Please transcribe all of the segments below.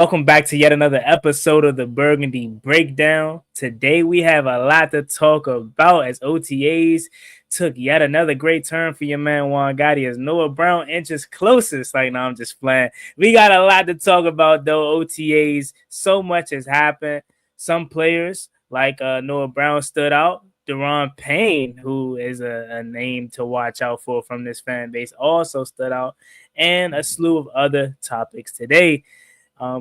Welcome back to yet another episode of the Burgundy Breakdown. Today we have a lot to talk about as OTAs took yet another great turn for your man Juan Gotti as Noah Brown inches closest. Like, no, I'm just playing. We got a lot to talk about though. OTAs, so much has happened. Some players like Noah Brown stood out. Deron Payne, who is a name to watch out for from this fan base, also stood out, and a slew of other topics today.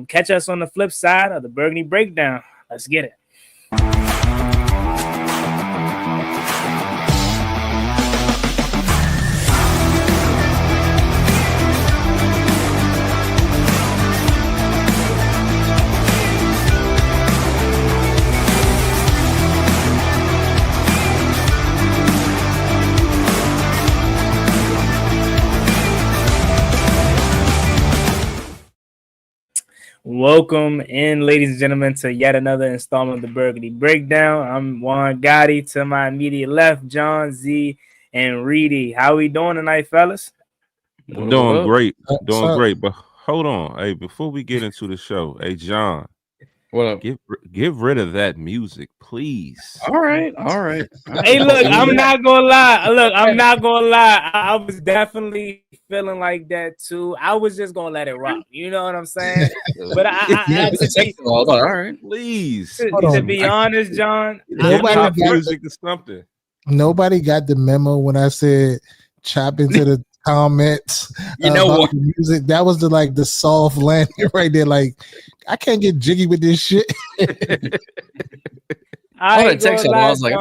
Catch us on the flip side of the Burgundy Breakdown. Let's get it. Welcome in, ladies and gentlemen, to yet another installment of the Burgundy Breakdown. I'm Juan Gotti. To my immediate left, John, Z, and Reedy. How we doing tonight, fellas? Doing great. But hold on. Hey, before we get into the show, hey, John, what up? Get rid of that music, please. All right. Hey, look, I'm not gonna lie. I was definitely feeling like that too. I was just gonna let it rock. You know what I'm saying? But all right, please. To be honest, John, nobody got the memo when I said chop into the comments. You know what? The music that was the soft landing right there. Like, I can't get jiggy with this shit. I was like,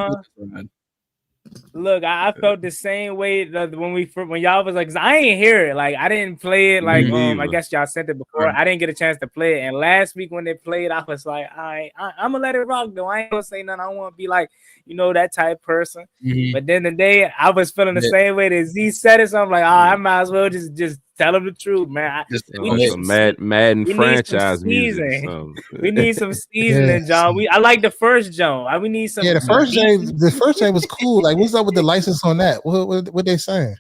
look, I felt the same way when y'all was like, I ain't hear it. Like, I didn't play it. Like, I guess y'all sent it before. Right. I didn't get a chance to play it. And last week when they played, I was like, I'm gonna let it rock though. I ain't gonna say nothing. I want to be like, that type person. Mm-hmm. But then the day I was feeling the same way that Z said it, so I'm like, I might as well just tell him the truth, man. We need some Madden franchise music. We need some seasoning, John. I like the first John. We need some. Yeah, the first game was cool. Like, what's up with the license on that? What they saying?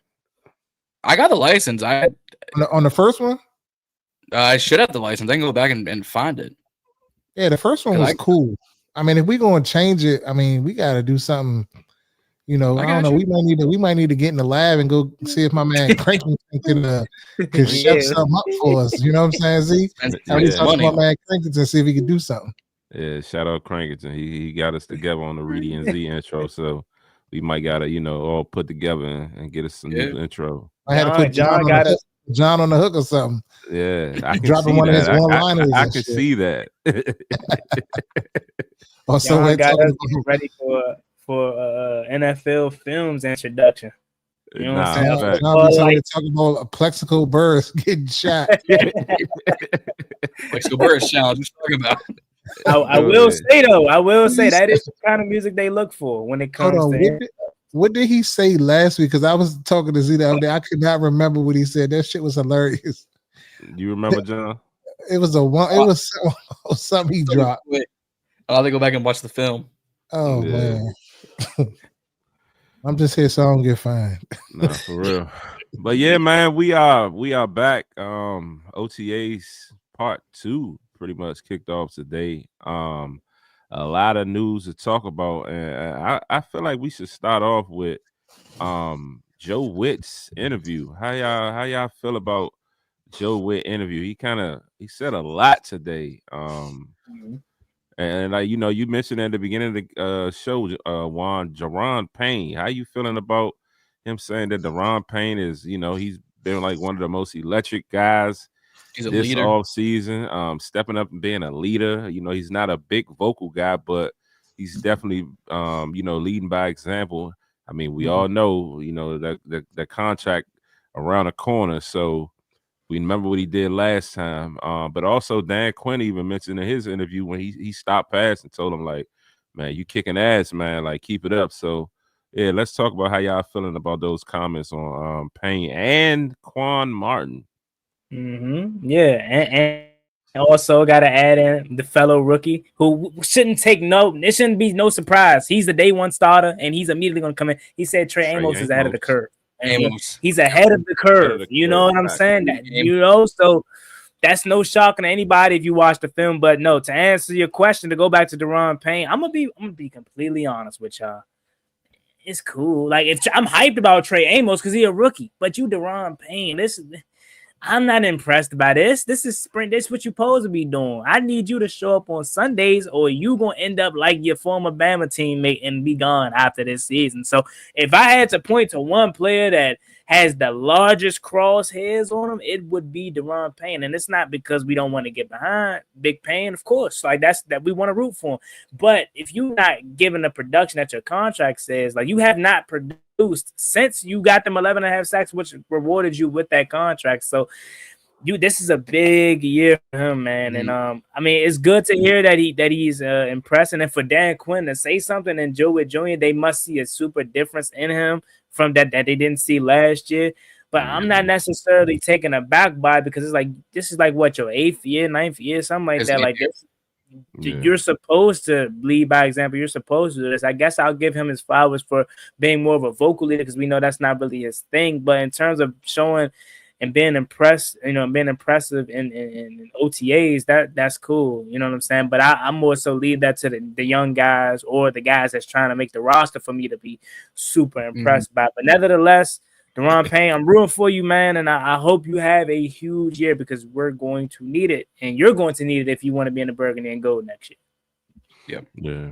I got the license. On the first one. I should have the license. I can go back and find it. Yeah, the first one was cool. I mean, if we're gonna change it, we got to do something. I don't know. We might need to get in the lab and go see if my man Cranky can shut something up for us. You know what I'm saying, Z? We talk to my man Cranky and see if he can do something. Yeah, shout out Crankerton. He got us together on the Reedy and Z intro, so we might gotta all put together and get us some new intro. I had to put John on the hook or something. Yeah, I can dropping one of his one-liners. I can see that. Also, John got us ready for NFL Films introduction. You know what I'm saying? John talking about a Plexico Burris getting shot. Plexico Burris challenge. What you talking about? I will say that is the kind of music they look for when it comes to. What did he say last week? Because I was talking to Z the other day. I could not remember what he said. That shit was hilarious. You remember, John? It was something he dropped. I'll have to go back and watch the film. Oh man. I'm just here so I don't get fined. No, for real. But yeah, man, we are back. OTAs part 2 pretty much kicked off today. A lot of news to talk about, and I feel like we should start off with Joe Whitt's interview. How y'all feel about Joe Whitt interview? He said a lot today. And you mentioned at the beginning of the show, Deron Payne. How you feeling about him saying that Deron Payne is, he's been like one of the most electric guys this off season, stepping up and being a leader. He's not a big vocal guy, but he's definitely, leading by example. I mean, we all know, the contract around the corner. So we remember what he did last time. But also Dan Quinn even mentioned in his interview when he stopped pass and told him, like, man, you kicking ass, man, like, keep it up. So yeah, let's talk about how y'all feeling about those comments on Payne and Quan Martin. Mm-hmm. Yeah, and also got to add in the fellow rookie who shouldn't take it shouldn't be no surprise. He's the day one starter, and he's immediately going to come in. He said Trey Amos is ahead of the curve. He's ahead of the curve. You know what I'm saying? So that's no shocking to anybody if you watch the film. But no, to answer your question, to go back to Daron Payne, I'm gonna be completely honest with y'all. It's cool. Like if I'm hyped about Trey Amos because he's a rookie, but you Daron Payne, I'm not impressed by this. This is sprint. This is what you're supposed to be doing. I need you to show up on Sundays, or you gonna end up like your former Bama teammate and be gone after this season. So if I had to point to one player that has the largest crosshairs on him, it would be Daron Payne. And it's not because we don't want to get behind Big Payne, of course. Like that we want to root for him. But if you're not giving the production that your contract says, like you have not produced since you got them 11.5 sacks, which rewarded you with that contract. So this is a big year for him, man. And I mean, it's good to hear that he's impressing. And for Dan Quinn to say something and Whitt Jr., they must see a super difference in him from that they didn't see last year. But I'm not necessarily taken aback by it, because it's like this is like what, your 8th year, 9th year, something like that. Like this. You're supposed to lead by example. You're supposed to do this. I guess I'll give him his flowers for being more of a vocal leader, because we know that's not really his thing. But in terms of showing and being impressed, being impressive in OTAs, that's cool. You know what I'm saying? But I more so leave that to the young guys or the guys that's trying to make the roster for me to be super impressed by. But nevertheless, Daron Payne, I'm rooting for you, man, and I hope you have a huge year, because we're going to need it, and you're going to need it if you want to be in the Burgundy and Gold next year. Yeah,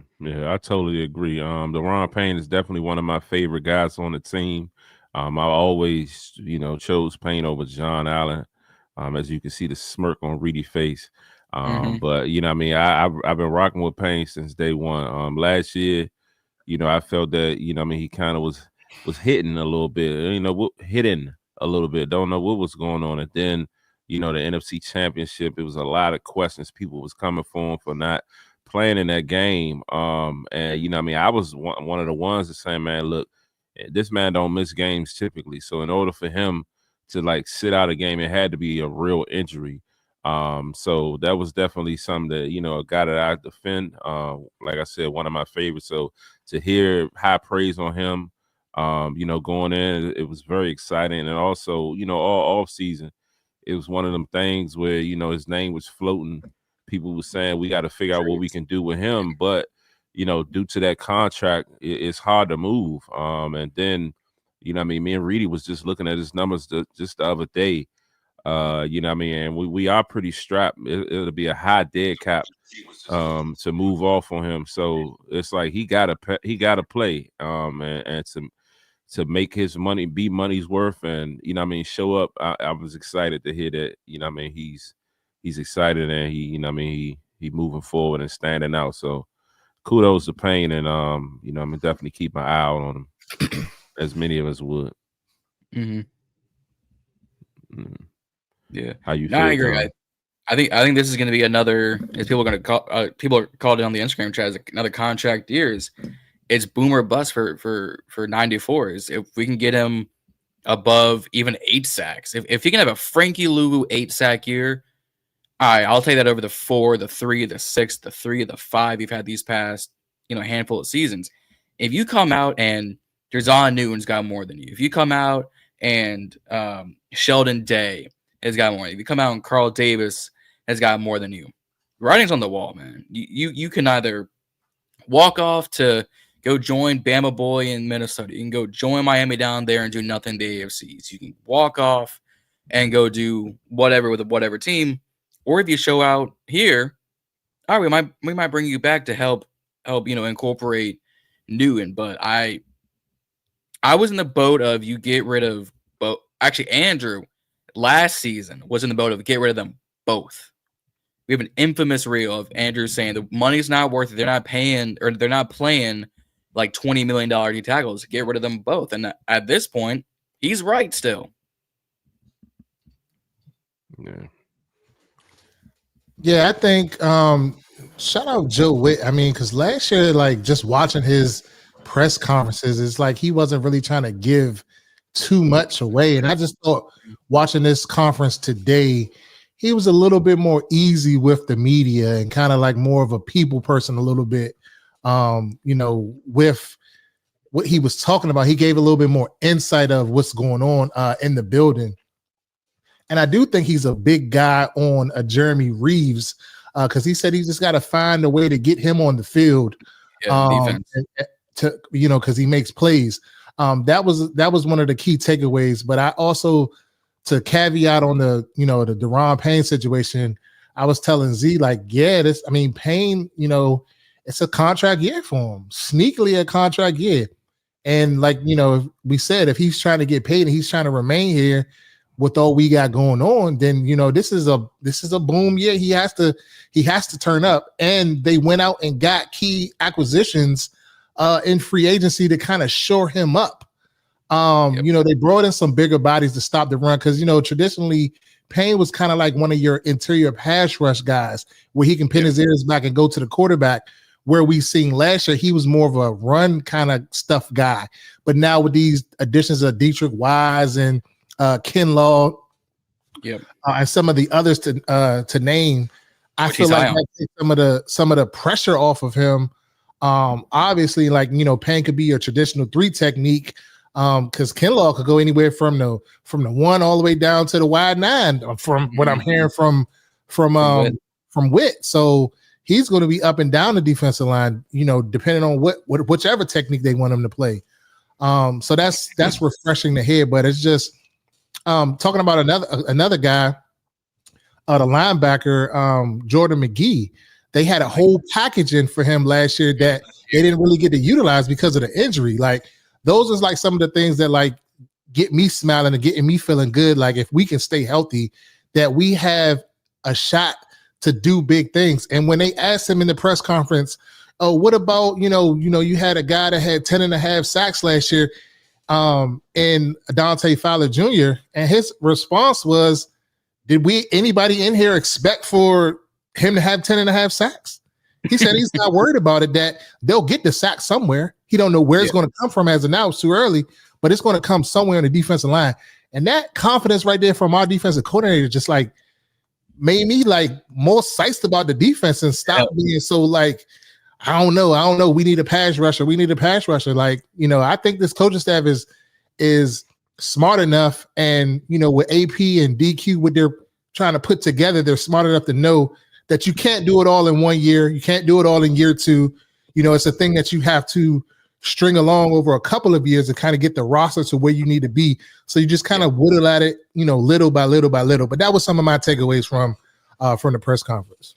I totally agree. Daron Payne is definitely one of my favorite guys on the team. I always, chose Payne over John Allen. As you can see the smirk on Reedy's face. But I've been rocking with Payne since day one. Last year, I felt that, he kind of was hitting a little bit, hitting a little bit. Don't know what was going on. And then, the NFC Championship, it was a lot of questions. People was coming for him for not playing in that game. And I was one of the ones that saying, man, look, this man don't miss games typically. So in order for him to like sit out a game, it had to be a real injury. So that was definitely something that, a guy that I defend, like I said, one of my favorites. So to hear high praise on him, going in, it was very exciting. And also, all off season, it was one of them things where, his name was floating. People were saying we got to figure out what we can do with him. But, due to that contract, it's hard to move. And then, me and Reedy was just looking at his numbers just the other day. And we are pretty strapped. It'll be a high dead cap to move off on him. So it's like he gotta play and to make his money be money's worth, and show up. I was excited to hear that. He's excited, and he moving forward and standing out. So kudos to Payne, and I'm definitely keep my eye out on him, as many of us would. Yeah, how you feel? I agree. I think this is going to be another. As people are going to call, people are called it on the Instagram chat as another contract years. It's boom or bust for 94s. If we can get him above even 8 sacks, if he can have a Frankie Louvu 8-sack year, all right, I'll take that over the 4, the 3, the 6, the 3, the 5 you've had these past handful of seasons. If you come out and Jazon Newton's got more than you, if you come out and Sheldon Day has got more, if you come out and Carl Davis has got more than you, writing's on the wall, man. You can either walk off to go join Bama Boy in Minnesota. You can go join Miami down there and do nothing in the AFCs. You can walk off and go do whatever with whatever team. Or if you show out here, all right, we might bring you back to help incorporate Newton. But I was in the boat of you get rid of both. Actually, Andrew last season was in the boat of get rid of them both. We have an infamous reel of Andrew saying the money's not worth it. They're not paying, or they're not playing like $20 million D tackles. Get rid of them both. And at this point, he's right still. Yeah, I think shout out Joe Whitt. I mean, because last year, like just watching his press conferences, it's like he wasn't really trying to give too much away. And I just thought watching this conference today, he was a little bit more easy with the media and kind of like more of a people person a little bit. With what he was talking about, he gave a little bit more insight of what's going on in the building. And I do think he's a big guy on a Jeremy Reeves because he said he just got to find a way to get him on the field. Defense. Because he makes plays. That was one of the key takeaways. But I also, to caveat on the Daron Payne situation, I was telling Z, like, yeah, Payne, it's a contract year for him, sneakily a contract year. And like, we said, if he's trying to get paid and he's trying to remain here with all we got going on, then, this is a boom year. He has to turn up. And they went out and got key acquisitions in free agency to kind of shore him up. They brought in some bigger bodies to stop the run because, traditionally Payne was kind of like one of your interior pass rush guys where he can pin his ears back and go to the quarterback, where we seen last year he was more of a run kind of stuff guy. But now with these additions of Dietrich Wise and Kinlaw and some of the others to name, I feel like that takes some of the pressure off of him. Obviously, like, Payne could be a traditional 3 technique because Kinlaw could go anywhere from the 1 all the way down to the wide 9 from what I'm hearing from Whitt. So he's going to be up and down the defensive line, depending on whichever technique they want him to play. So that's refreshing to hear. But it's just talking about another guy, the linebacker, Jordan McGee. They had a whole package in for him last year that they didn't really get to utilize because of the injury. Like, those is like some of the things that like get me smiling and getting me feeling good. Like, if we can stay healthy, that we have a shot to do big things. And when they asked him in the press conference, oh, what about, you had a guy that had 10.5 sacks last year, and Dante Fowler Jr., and his response was, did anybody in here expect for him to have 10.5 sacks? He said he's not worried about it, that they'll get the sack somewhere. He don't know where it's going to come from as of now. It's too early, but it's going to come somewhere on the defensive line. And that confidence right there from our defensive coordinator just like made me like more psyched about the defense and stop being so like, I don't know. We need a pass rusher. Like, I think this coaching staff is smart enough, and, with AP and DQ, what they're trying to put together, they're smart enough to know that you can't do it all in 1 year. You can't do it all in year 2. It's a thing that you have to string along over a couple of years to kind of get the roster to where you need to be. So you just kind of whittle at it, little by little by little. But that was some of my takeaways from the press conference.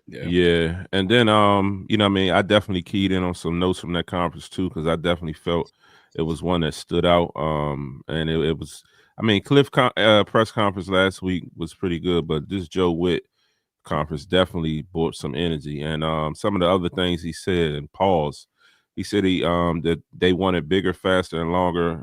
Yeah. And then, I definitely keyed in on some notes from that conference too, because I definitely felt it was one that stood out. And it was, Cliff press conference last week was pretty good, but this Joe Whitt conference definitely brought some energy. And some of the other things he said, and pause, he said that they wanted bigger, faster, and longer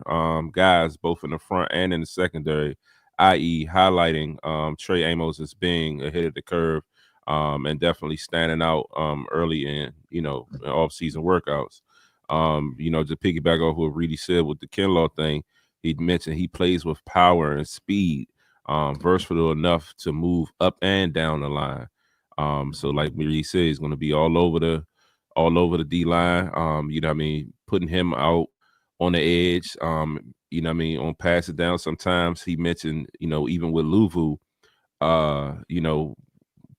guys, both in the front and in the secondary, i.e. highlighting Trey Amos as being ahead of the curve and definitely standing out early in, off-season workouts. To piggyback off what Reedy said with the Kinlaw thing, he mentioned he plays with power and speed, versatile enough to move up and down the line. So like Reedy said, he's going to be all over the D line. Putting him out on the edge. On pass it down. Sometimes he mentioned, even with Luvu,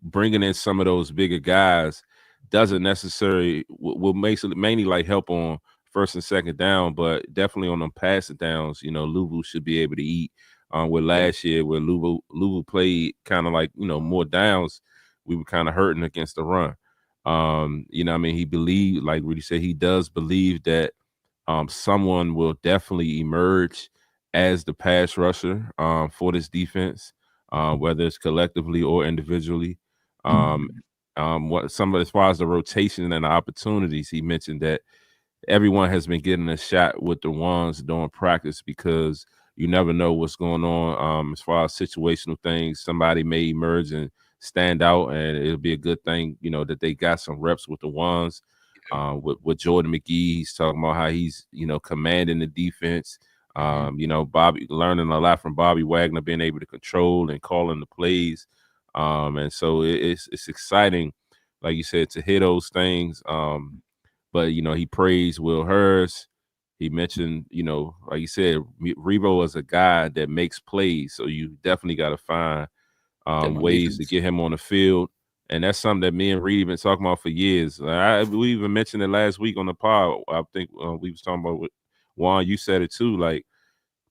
bringing in some of those bigger guys doesn't necessarily will mainly like help on first and second down, but definitely on them passing downs, Luvu should be able to eat. With last year where Luvu played kind of like, more downs, we were kind of hurting against the run. He believed, like Rudy said, he does believe that someone will definitely emerge as the pass rusher for this defense, whether it's collectively or individually. As far as the rotation and the opportunities, he mentioned that everyone has been getting a shot with the ones during practice because you never know what's going on as far as situational things. Somebody may emerge and stand out, and it'll be a good thing, that they got some reps with the ones. With Jordan McGee, he's talking about how he's, commanding the defense. Bobby learning a lot from Bobby Wagner, being able to control and calling the plays. And so it's exciting, like you said, to hear those things. But he praised Will Hurst, He mentioned, like you said, Revo is a guy that makes plays, so you definitely got to find ways to get him on the field. And that's something that me and Reed been talking about for years. We even mentioned it last week on the pod. I think we was talking about Juan. You said it too. Like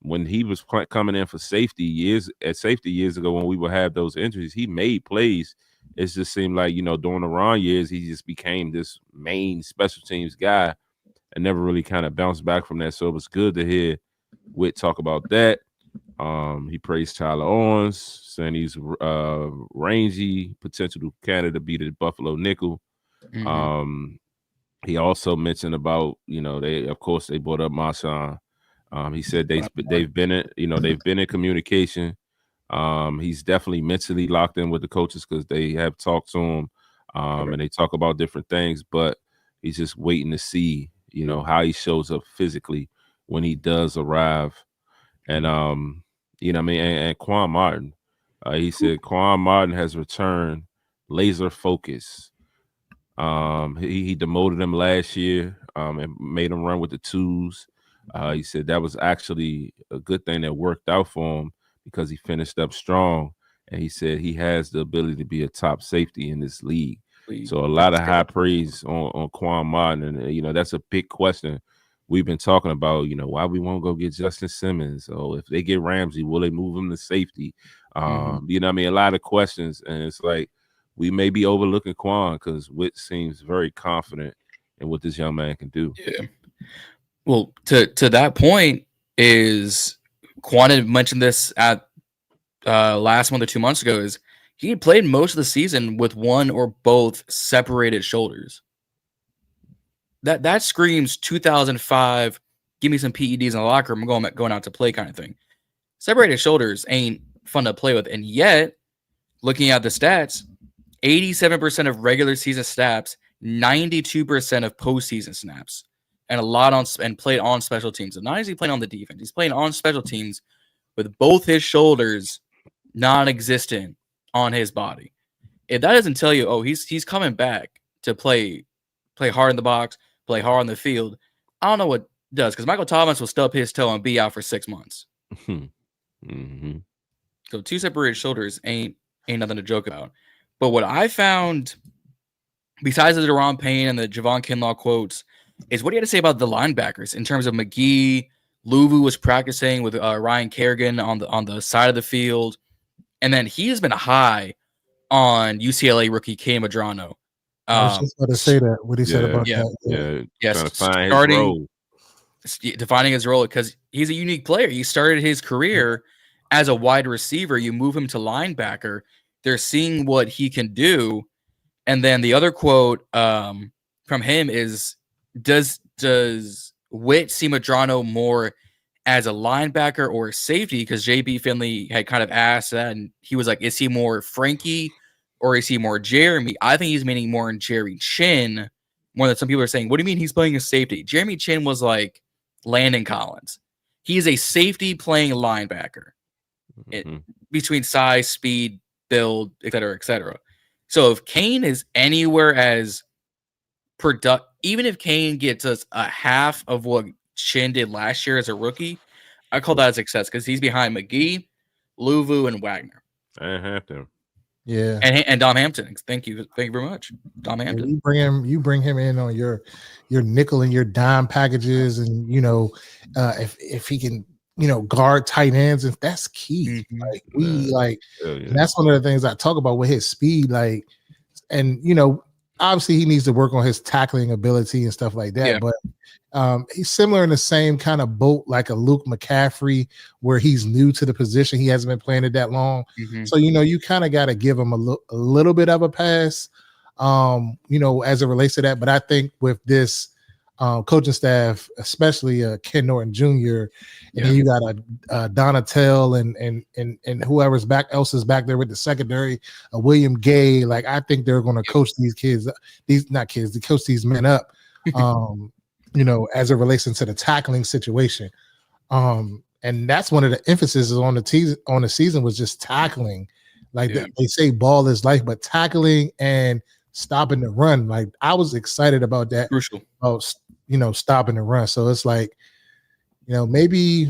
when he was coming in for safety years ago, when we would have those injuries, he made plays. It just seemed like during the Ron years, he just became this main special teams guy and never really kind of bounced back from that. So it was good to hear Whitt talk about that. He praised Tyler Owens, saying he's rangy, potential to Canada be the Buffalo nickel. Mm-hmm. He also mentioned about they brought up Marshawn. He said they've been in communication. He's definitely mentally locked in with the coaches because they have talked to him, and they talk about different things. But he's just waiting to see how he shows up physically when he does arrive. And and Quan Martin, he said Quan Martin has returned laser focus. He demoted him last year and made him run with the twos. He said that was actually a good thing that worked out for him because he finished up strong. And he said he has the ability to be a top safety in this league. So a lot of high praise on Quan Martin. And, that's a big question we've been talking about, why we won't go get Justin Simmons. Or if they get Ramsey, will they move him to safety? A lot of questions. And it's like we may be overlooking Quan because Whitt seems very confident in what this young man can do. Yeah. Well, to that point is Quan had mentioned this at last month or 2 months ago, is he had played most of the season with one or both separated shoulders. That screams 2005, give me some PEDs in the locker room, I'm going out to play kind of thing. Separated shoulders ain't fun to play with. And yet, looking at the stats, 87% of regular season snaps, 92% of postseason snaps, and a lot and played on special teams. So not only playing on the defense, he's playing on special teams with both his shoulders non-existent on his body. If that doesn't tell you, he's coming back to play hard in the box, play hard on the field, I don't know what does, because Michael Thomas will stub his toe and be out for 6 months. Mm-hmm. So 2 separated shoulders ain't nothing to joke about. But what I found, besides the Daron Payne and the Javon Kinlaw quotes, is what he had to say about the linebackers in terms of McGee. Luvu was practicing with Ryan Kerrigan on the side of the field. And then he has been high on UCLA rookie K. Madrano. I was just about to say that, what he said about that. Yes, defining his role, because he's a unique player. He started his career as a wide receiver. You move him to linebacker. They're seeing what he can do. And then the other quote from him is, does Whitt see Madrano more as a linebacker or a safety? Because JB Finley had kind of asked that, and he was like, is he more Frankie or is he more Jeremy? I think he's meaning more in Jerry Chin, more than some people are saying, what do you mean he's playing a safety? Jeremy Chin was like Landon Collins. He is a safety playing linebacker. Between size, speed, build, et cetera. So if Kane is anywhere as even if Kane gets us a half of what Chin did last year as a rookie, I call that a success, because he's behind McGee, Luvu, and Wagner. And Hampton. Yeah. And Dom Hampton. Thank you very much. Dom Hampton. You bring him in on your nickel and your dime packages, and if he can guard tight ends, and that's key. And that's one of the things I talk about with his speed, obviously he needs to work on his tackling ability and stuff like that, but he's similar in the same kind of boat like a Luke McCaffrey, where he's new to the position. He hasn't been playing it that long. So you kind of got to give him a little bit of a pass as it relates to that. But I think with this coaching staff, especially Ken Norton Jr., and then you got a Donatel and whoever's else is back there with the secondary, William Gay. Like, I think they're going to coach these kids, they coach these men up, as it relates into the tackling situation. And that's one of the emphasis on the season was just tackling. They say ball is life, but tackling and stopping the run. Like, I was excited about that. Crucial. Stopping the run. So it's like, maybe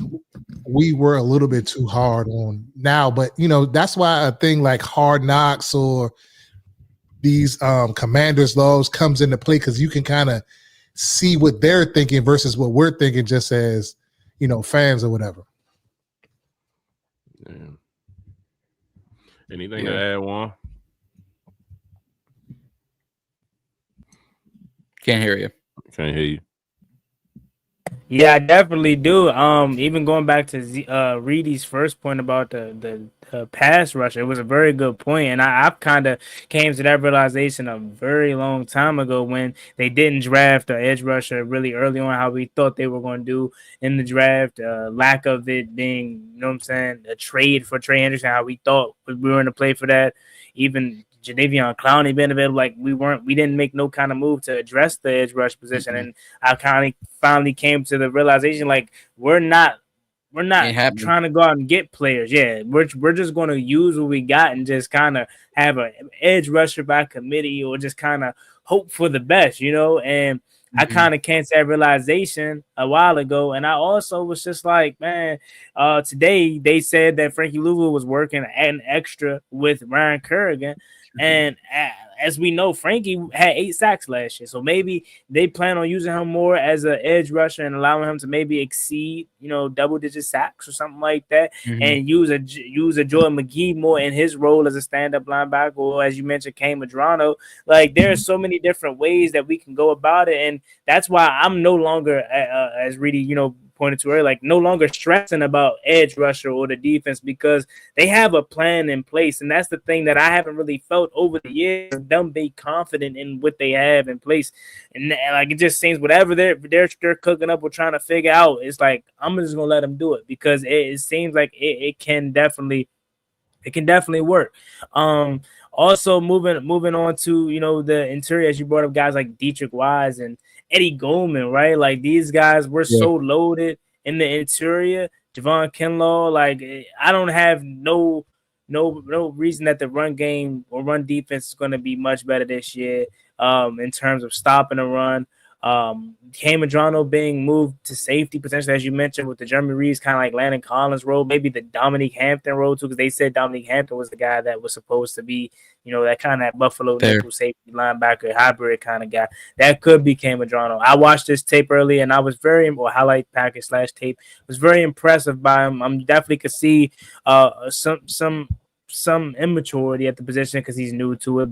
we were a little bit too hard on now, but that's why a thing like Hard Knocks or these Commanders laws comes into play, because you can kind of see what they're thinking versus what we're thinking, just as fans or whatever. Yeah. Anything to add, Juan? Can't hear you. Can't hear you. Yeah, I definitely do. Even going back to Reedy's first point about the pass rush, it was a very good point, and I've kind of came to that realization a very long time ago when they didn't draft an edge rusher really early on, how we thought they were going to do in the draft. Lack of it being, a trade for Trey Henderson, how we thought we were going to play for that. Even Jadeveon Clowney being available, like we didn't make no kind of move to address the edge rush position, and I kind of finally came to the realization, like we're not trying to go out and get players. Yeah, we're just going to use what we got and just kind of have an edge rusher by committee, or just kind of hope for the best, and I kind of came to that realization a while ago, and I also was just like, man, today they said that Frankie Louisville was working an extra with Ryan Kerrigan, and as we know, Frankie had 8 sacks last year, so maybe they plan on using him more as an edge rusher and allowing him to maybe exceed, double-digit sacks or something like that, and use a Jordan McGee more in his role as a stand-up linebacker, or as you mentioned, Kane Madrano. Like, there are so many different ways that we can go about it, and that's why I'm no longer, as Reedy, pointed to earlier, like no longer stressing about edge rusher or the defense, because they have a plan in place, and that's the thing that I haven't really felt over the years. Them be confident in what they have in place, and like it just seems whatever they're cooking up or trying to figure out, it's like I'm just gonna let them do it, because it seems like it can definitely work. Also moving on to the interior, as you brought up, guys like Dietrich Wise and Eddie Goldman, right? Like these guys were so loaded in the interior. Javon Kinlaw, like I don't have no reason that the run game or run defense is going to be much better this year in terms of stopping a run. Kane Madrano being moved to safety potentially, as you mentioned, with the Jeremy Reeves kind of like Landon Collins role, maybe the Dominique Hampton role too, because they said Dominique Hampton was the guy that was supposed to be, that kind of Buffalo nickel safety linebacker hybrid kind of guy. That could be Kane Madrano. I watched this tape early, and I was highlight package / tape was very impressive by him. I definitely could see some immaturity at the position because he's new to it.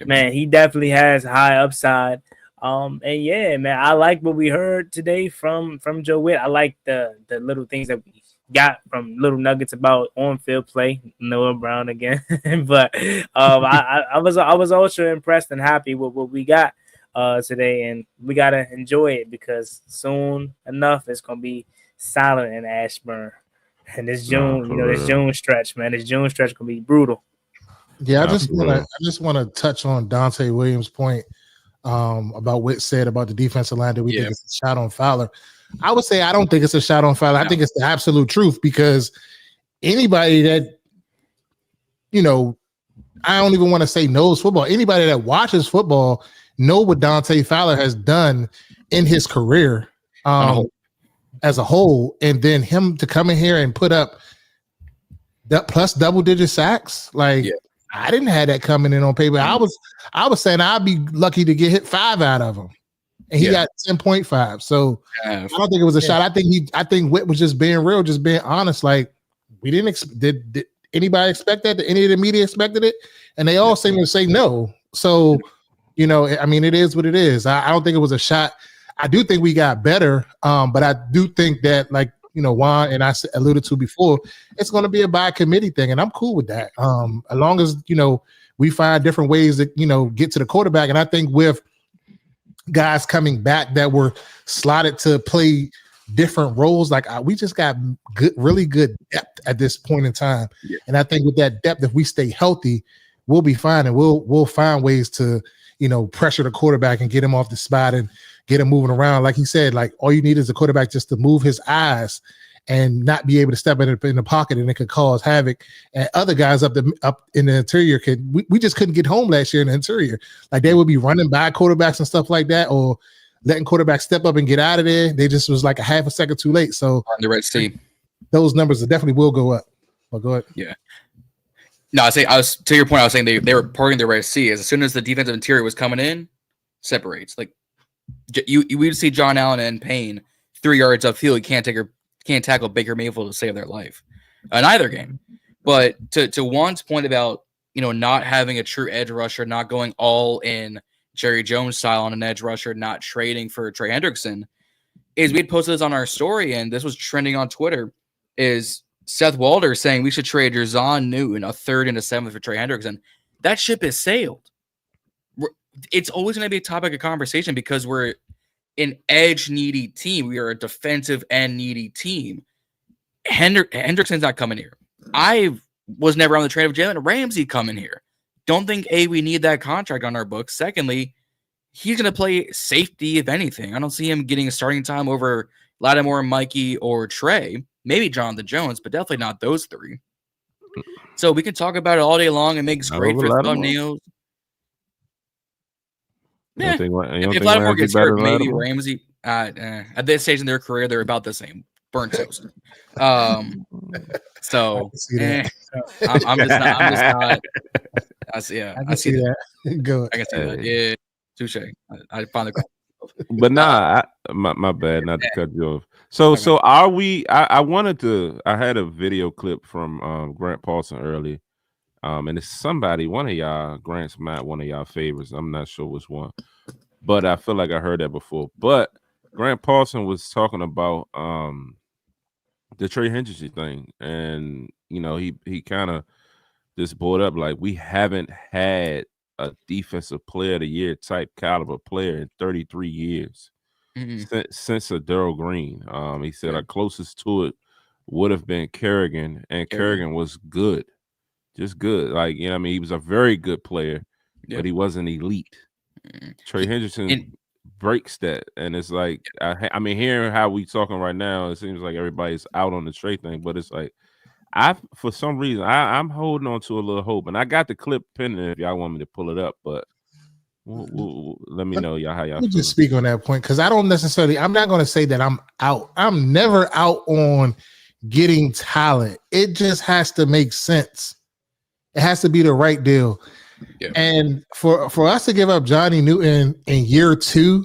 Man, he definitely has high upside. And yeah, man, I like what we heard today from Joe Whitt. I like the little things that we got from little nuggets about on-field play. Noah Brown again, but I was also impressed and happy with what we got today, and we gotta enjoy it because soon enough it's gonna be silent in Ashburn. And this June, this June stretch, man, this June stretch gonna be brutal. Yeah, I just want to touch on Dante Williams' point. About what said about the defensive line that we think it's a shot on Fowler. I would say I don't think it's a shot on Fowler. I think it's the absolute truth, because anybody that, I don't even want to say knows football. Anybody that watches football know what Dante Fowler has done in his career as a whole. And then him to come in here and put up that plus double-digit sacks, I didn't have that coming in on paper. I was saying I'd be lucky to get hit 5 out of him, and he got 10.5. So I don't think it was a shot. I think Whitt was just being real, just being honest. Like, we didn't did anybody expect that? Did any of the media expected it? And they all seem to say no. So it is what it is. I don't think it was a shot. I do think we got better, but I do think that Juan and I alluded to before, it's going to be a by committee thing, and I'm cool with that. As long as we find different ways to get to the quarterback, and I think with guys coming back that were slotted to play different roles, we just got really good depth at this point in time, and I think with that depth, if we stay healthy, we'll be fine, and we'll find ways to pressure the quarterback and get him off the spot and get him moving around. Like he said, all you need is a quarterback just to move his eyes and not be able to step in the pocket, and it could cause havoc. And other guys up in the interior we just couldn't get home last year in the interior. Like, they would be running by quarterbacks and stuff like that, or letting quarterbacks step up and get out of there. They just was like a half a second too late. So the Red Sea, those numbers definitely will go up. Well, go ahead. Yeah. No, I was to your point. I was saying they were parting the Red Sea as soon as the defensive interior was coming in, separates. Like you would see John Allen and Payne 3 yards upfield. Can't tackle Baker Mayfield to save their life in either game. But to Juan's point about not having a true edge rusher, not going all in Jerry Jones style on an edge rusher, not trading for Trey Hendrickson, is we had posted this on our story and this was trending on Twitter. Is Seth Walder saying we should trade Jerzon Newton a 3rd and a 7th for Trey Hendrickson? That ship has sailed. It's always going to be a topic of conversation because we're an edge needy team. We are a defensive end needy team. Hendrickson's not coming here. I was never on the train of Jalen Ramsey coming here. Don't think we need that contract on our books. Secondly, he's going to play safety if anything. I don't see him getting a starting time over Lattimore, Mikey, or Trey. Maybe Jonathan Jones, but definitely not those 3. So we can talk about it all day long and makes great for thumbnails. Yeah, if Lattimore gets hurt, maybe Ramsey. At this stage in their career, they're about the same. Burnt toast. So I'm just not. I see that. Go. I can see that. Yeah, touche. I finally. But my bad, not to cut you off. So are we? I had a video clip from Grant Paulson earlier, and it's somebody, one of y'all, Grant's not one of y'all favorites. I'm not sure which one, but I feel like I heard that before. But Grant Paulson was talking about the Trey Hendrickson thing, and he kind of just brought up like we haven't had a defensive player of the year type caliber player in 33 years since a Darryl Green. He said our closest to it would have been Kerrigan, and Kerrigan was good, just good. Like he was a very good player, but he wasn't elite. Trey Hendrickson breaks that, and it's like I mean, hearing how we talking right now, it seems like everybody's out on the Trey thing, but it's like for some reason I'm holding on to a little hope, and I got the clip pinned if y'all want me to pull it up, but let me know y'all how y'all feel. Just speak on that point because I'm not going to say that I'm out. I'm never out on getting talent. It just has to make sense. It has to be the right deal. Yeah. And for us to give up Johnny Newton in year 2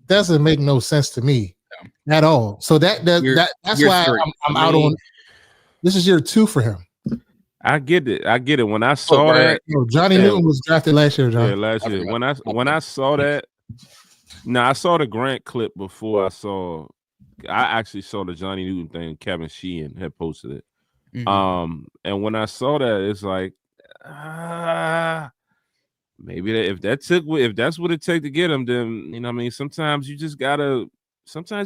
doesn't make no sense to me at all. So that's why I'm out on. This is year 2 for him. I get it. When I saw that, Johnny Newton was drafted last year. John. Yeah, last year. When I saw that, I saw the Grant clip before I actually saw the Johnny Newton thing. Kevin Sheehan had posted it. Mm-hmm. And when I saw that, it's like, maybe if that's what it takes to get him, then sometimes you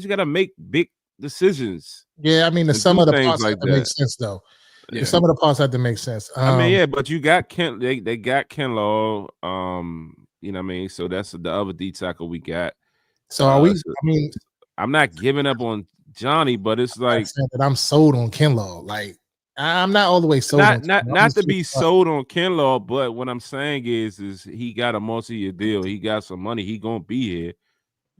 gotta make big decisions. Yeah, I mean, some of the parts have to make sense though. Yeah. Some of the parts have to make sense. But you got Ken. They got Ken Law. So that's the other D tackle we got. So are we? I'm not giving up on Johnny, but it's like I'm sold on Ken Law. Like I'm not all the way sold. Not to be sold on Ken Law, but what I'm saying is he got a multi-year deal. He got some money. He gonna be here.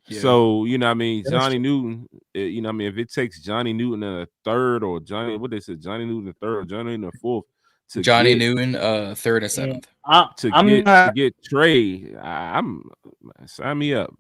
Yeah. So Johnny Newton. If it takes Johnny Newton in a 3rd or Johnny Newton a 3rd or Johnny Newton a 4th to Johnny Newton 3rd and 7th to get Trey, sign me up.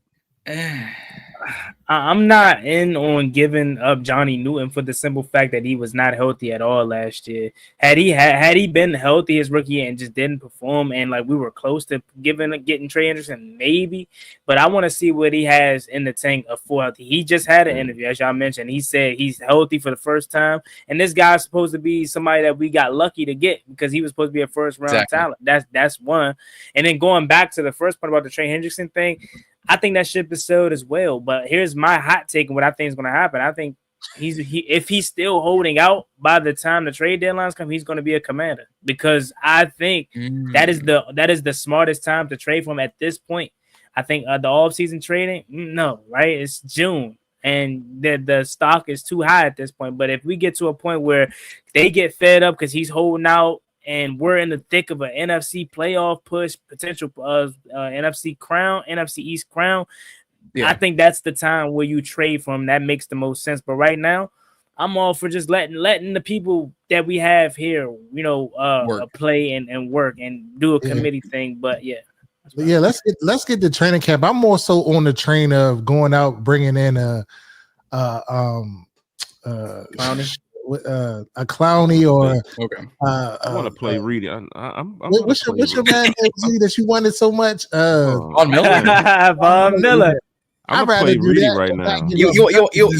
I'm not in on giving up Johnny Newton for the simple fact that he was not healthy at all last year. Had he been healthy his rookie year and just didn't perform, and like we were close to getting Trey Hendrickson, maybe. But I want to see what he has in the tank for healthy. He just had an interview, as y'all mentioned. He said he's healthy for the first time, and this guy's supposed to be somebody that we got lucky to get because he was supposed to be a first-round talent. That's one. And then going back to the first part about the Trey Hendrickson thing, I think that ship is sold as well. But here's my hot take and what I think is going to happen. I think if he's still holding out by the time the trade deadlines come, he's going to be a Commander because I think that is the smartest time to trade for him at this point. I think the off-season trading, no, right? It's June. And the stock is too high at this point. But if we get to a point where they get fed up because he's holding out, and we're in the thick of an NFC playoff push, potential NFC East crown, I think that's the time where you trade for him. That makes the most sense. But right now, I'm all for just letting the people that we have here, play and work and do a committee thing. But let's get the training camp. I'm more so on the train of going out, bringing in a Clowney or I want to play Reedy. What's your man that you wanted so much? Von Miller. Von Miller. I'm gonna play Reedy right now. You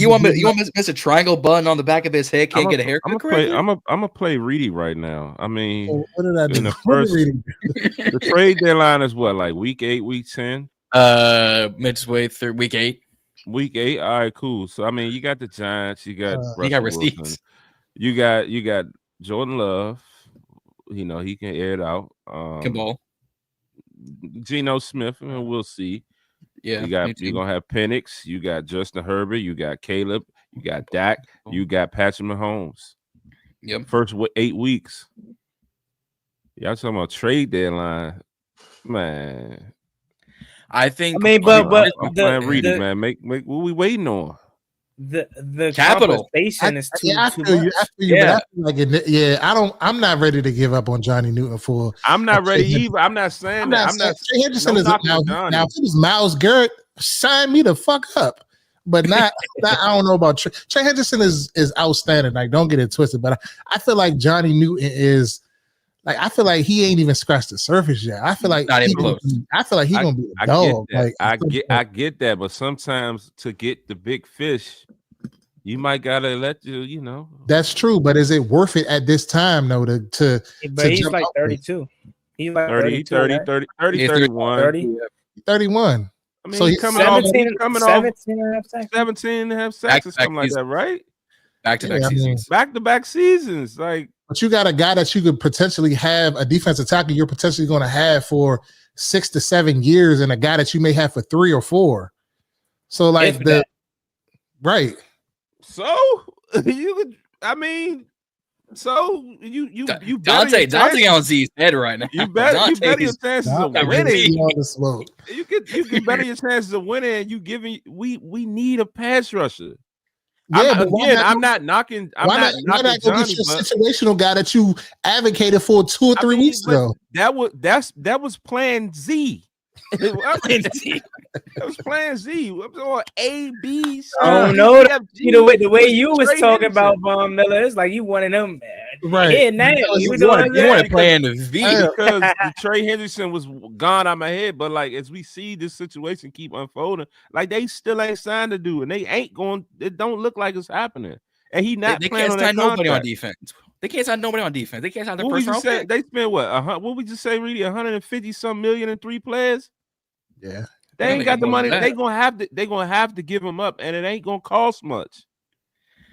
want Mr. Triangle button on the back of his head? Can't get a haircut. I'm gonna play Reedy right now. I mean, what did I do? The trade deadline is what, like week 8, week 10? Midway through week 8. Week 8. All right, cool. So I mean, you got the Giants, you got receipts. Wilson. You got Jordan Love. You know, he can air it out. Kimball. Geno Smith, and we'll see. Yeah, you're gonna have Penix, you got Justin Herbert, you got Caleb, you got Dak, you got Patrick Mahomes. Yep. First 8 weeks. Y'all talking about trade deadline, man. I think. I mean, but I'm playing Reedy, man. Make what we waiting on? The capital compensation is too I feel much. I'm not ready to give up on Johnny Newton for. I'm not ready either. I'm not saying that. Trey Henderson is now. If it was Myles Garrett, sign me the fuck up. But not I don't know about Trey Henderson is outstanding. Like, don't get it twisted. But I feel like Johnny Newton is. Like, I feel like he ain't even scratched the surface yet. I feel like not even close. I feel like he's gonna be a dog. I get that, but sometimes to get the big fish, you might gotta let you know. That's true, but is it worth it at this time though? To he's like 32. He's like 30, 31. 31. I mean, so he's coming 17 and a half sacks or something like that, right? Back-to-back seasons. Back-to-back seasons, like. But you got a guy that you could potentially have, a defensive tackle you're potentially going to have for 6 to 7 years, and a guy that you may have for 3 or 4. So, like right. So you could, I mean, so you Dante on Z's head right now. You better your chances of winning. You can better your chances of winning. And you giving we need a pass rusher. Yeah, I'm not knocking. Why not go get your situational guy that you advocated for 2 or 3 weeks ago? That was Plan Z. That was Plan Z. Or A, B. C, oh no! The way you was talking about Von Miller, it's like you wanted him right now. You want to play in the V because the Trey Henderson was gone out my head. But like as we see this situation keep unfolding, like they still ain't signed to do, and they ain't going. It don't look like it's happening. And he not. They can't sign nobody on defense. They can't sign nobody on defense. They can't sign their first round pick. They spent what? What we just say, Reedy? 150-some million in 3 players. Yeah. They ain't got the money. They gonna have to give him up, and it ain't gonna cost much.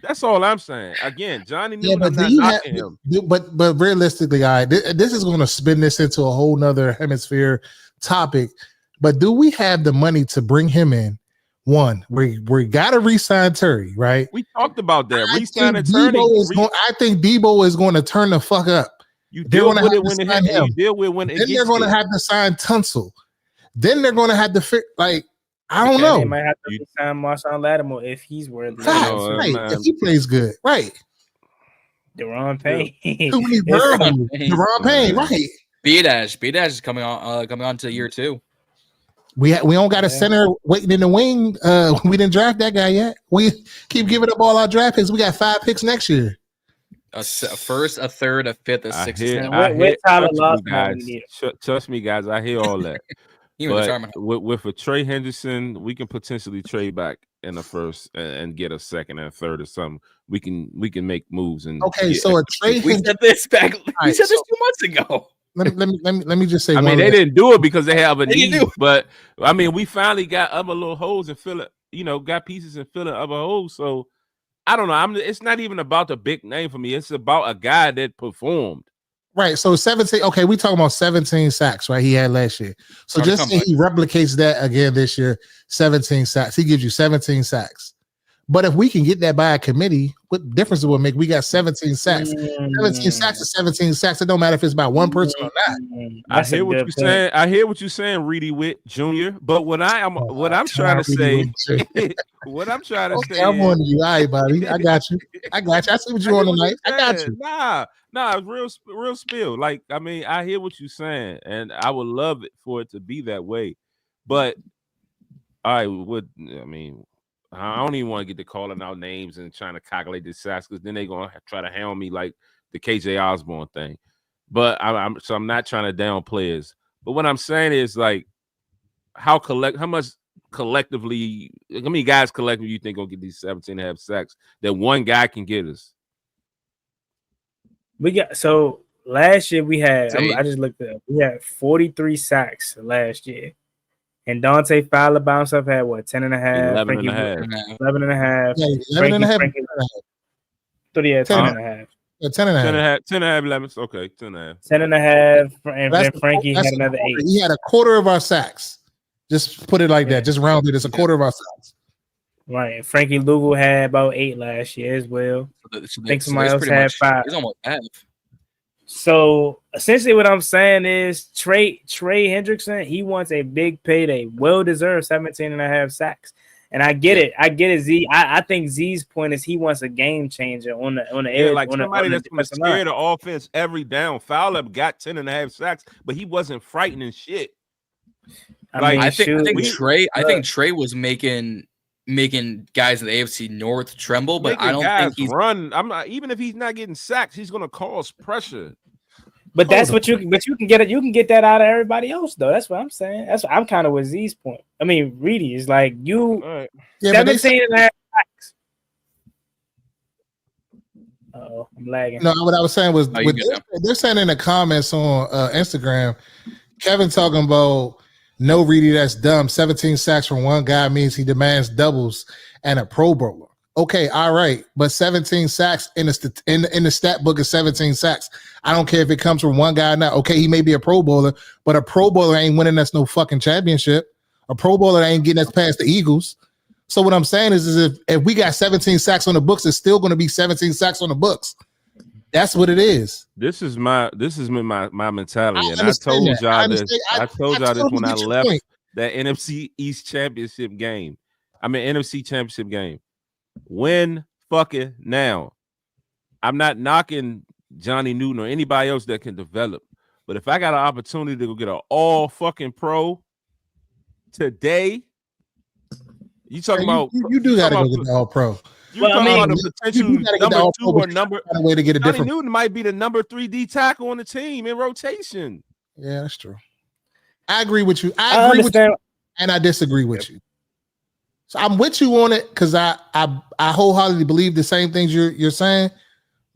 That's all I'm saying. Again, Johnny Newton, I'm not knocking him. But realistically, all right, this is gonna spin this into a whole nother hemisphere topic. But do we have the money to bring him in? One, we gotta re-sign Terry, right? We talked about that. Re-sign Attorney. I think Debo is going to turn the fuck up. You deal with it when you deal with when it then they're going to have to sign Tunsil. Then they're going to have to I don't know. They might have to sign Marshawn Lattimore if he's worthy. Right. If he plays good, right? Deron Payne. Deron Payne, right? B-Dash is coming on to year 2. We don't got a center waiting in the wing. We didn't draft that guy yet. We keep giving up all our draft picks. We got 5 picks next year. A first, a third, a fifth, a sixth. Trust me, guys. I hear all that. But with a Trey Henderson, we can potentially trade back in the first and get a second and a third or something. We can make moves and so a Trey. We said this back. We said this 2 months ago. Let me just say. I mean, they didn't do it because they have a need, but I mean, we finally got other little holes and fill it. Got pieces and filling other holes. So I don't know. It's not even about the big name for me. It's about a guy that performed. Right. So 17. Okay, we talking about 17 sacks, right? He had last year. So just say he replicates that again this year. 17 sacks. He gives you 17 sacks. But if we can get that by a committee, what difference it will make? We got 17 sacks. 17 sacks is 17 sacks. It don't matter if it's by one person or not. I hear what you're saying. I hear what you're saying, Reedy Whitt Jr. But what I'm trying to say, what I'm trying to say, I'm on you, all right, buddy. I got you. I see what you're on tonight. I got you. Nah, real spill. Like, I mean, I hear what you're saying, and I would love it for it to be that way. But I mean, I don't even want to get to calling out names and trying to calculate the sacks because then they're gonna try to hound me like the KJ Osborne thing. But I'm not trying to down players. But what I'm saying is like how much collectively, how many guys collectively you think gonna get these 17.5 sacks that one guy can get us? So last year we had I just looked it up. We had 43 sacks last year. And Dante Fowler by himself had what 10.5, 11 and a half. 11 and a half. 10.5. Yeah, 10.5. 10.5, 11. Okay, 10.5. 10.5, and then Frankie had another 8. He had a quarter of our sacks. Just put it like that. Just round it. It's a quarter of our sacks. Right. Frankie Lugo had about 8 last year as well. I think somebody else had 5. It's almost half. So essentially what I'm saying is Trey Hendrickson, he wants a big payday, well-deserved 17.5 sacks. And I get it. Z. I think Z's point is he wants a game changer on the edge. Like somebody that's going to scare the offense every down. Fowler got 10.5 sacks, but he wasn't frightening shit. I think Trey was making guys in the AFC North tremble, but I don't think he's run. Even if he's not getting sacks, he's going to cause pressure. But that's what you can get it. You can get that out of everybody else, though. That's what I'm saying. That's what I'm kind of with Z's point. I mean, Reedy is like you. Right. 17.5 sacks. Oh, I'm lagging. No, what I was saying was they're saying in the comments on Instagram, Kevin talking about no Reedy, that's dumb. 17 sacks from one guy means he demands doubles and a Pro Bowler. Okay, all right, but 17 sacks in the stat book is 17 sacks. I don't care if it comes from one guy or not. Okay, he may be a Pro Bowler, but a Pro Bowler ain't winning us no fucking championship. A Pro Bowler ain't getting us past the Eagles. So what I'm saying is if we got 17 sacks on the books, it's still going to be 17 sacks on the books. That's what it is. This is my mentality, and I told y'all this. I told y'all this when I left that NFC East Championship game. NFC Championship game. Win fucking now. I'm not knocking Johnny Newton or anybody else that can develop, but if I got an opportunity to go get an all fucking pro today, you talking about you do got to go get the all pro. The potential number 2 or number way to get a Johnny different. Newton might be the number 3 D tackle on the team in rotation. Yeah, that's true. I agree with you. I agree with you, and I disagree with you. So I'm with you on it because I wholeheartedly believe the same things you're saying,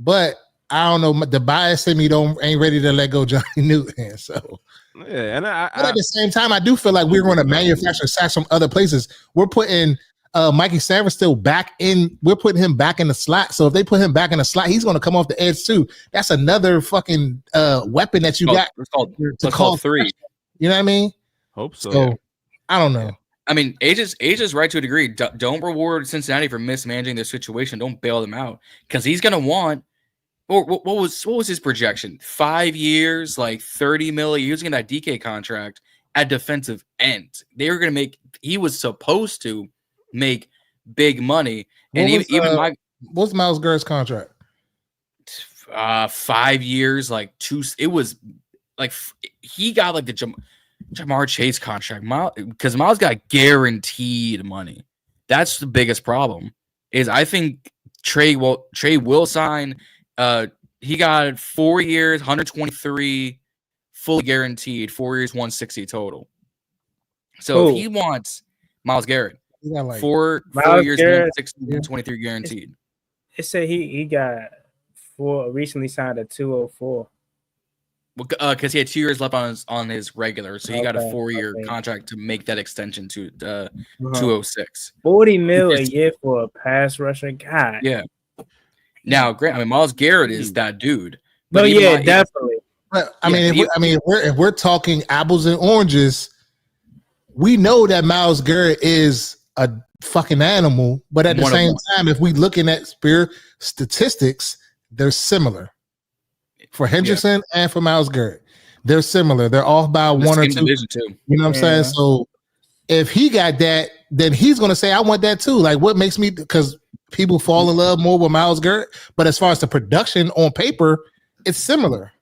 but I don't know, the bias in me ain't ready to let go Johnny Newton. So yeah, but at the same time, I do feel like we're going to manufacture sacks from other places. We're putting Mikey Sanders still back in. We're putting him back in the slot. So if they put him back in the slot, he's going to come off the edge too. That's another fucking weapon that you got to call 3. You know what I mean? Hope so. So I don't know. I mean, Age is right to a degree. Don't reward Cincinnati for mismanaging their situation. Don't bail them out because he's going to want. Or what was his projection? 5 years, like $30 million. He was getting that DK contract at defensive end. They were going to make. He was supposed to make big money, and what's Myles Garrett's contract? 5 years, like 2. It was like he got like the Jamar Chase contract, because Myles got guaranteed money. That's the biggest problem. Is I think Trey will sign. He got 4 years, 123, fully guaranteed. 4 years, 160 total. So if he wants Myles Garrett, like 4 years, 160, 123 guaranteed. It said he got recently signed a 204. Because he had 2 years left on his regular, so he got a 4-year contract to make that extension to 206. $40 million a year for a pass rusher. God. Yeah. Now, Myles Garrett is that dude. But definitely. But if we're talking apples and oranges, we know that Myles Garrett is fucking animal. But at the same time, if we looking at pure statistics, they're similar. For Hendrickson and for Myles Garrett, they're similar. They're off by one or two. You know what I'm saying? So if he got that, then he's gonna say, "I want that too." Like, what makes me? Because people fall in love more with Myles Garrett, but as far as the production on paper, it's similar.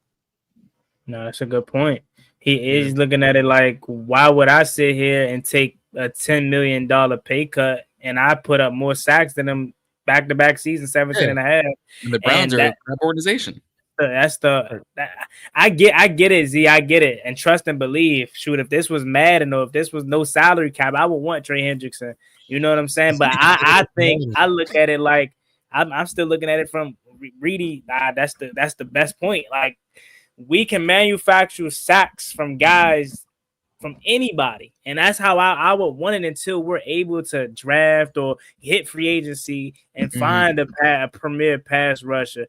No, that's a good point. He is looking at it like, why would I sit here and take a $10 million pay cut and I put up more sacks than him back-to-back season, 17 and a half? And the Browns are a crap organization. I get it, Z. I get it. And trust and believe. Shoot, if this was Madden or if this was no salary cap, I would want Trey Hendrickson. You know what I'm saying? But I think I look at it like I'm still looking at it from Reedy. That's the best point. Like, we can manufacture sacks from guys, from anybody, and that's how I would want it until we're able to draft or hit free agency and find a premier pass rusher.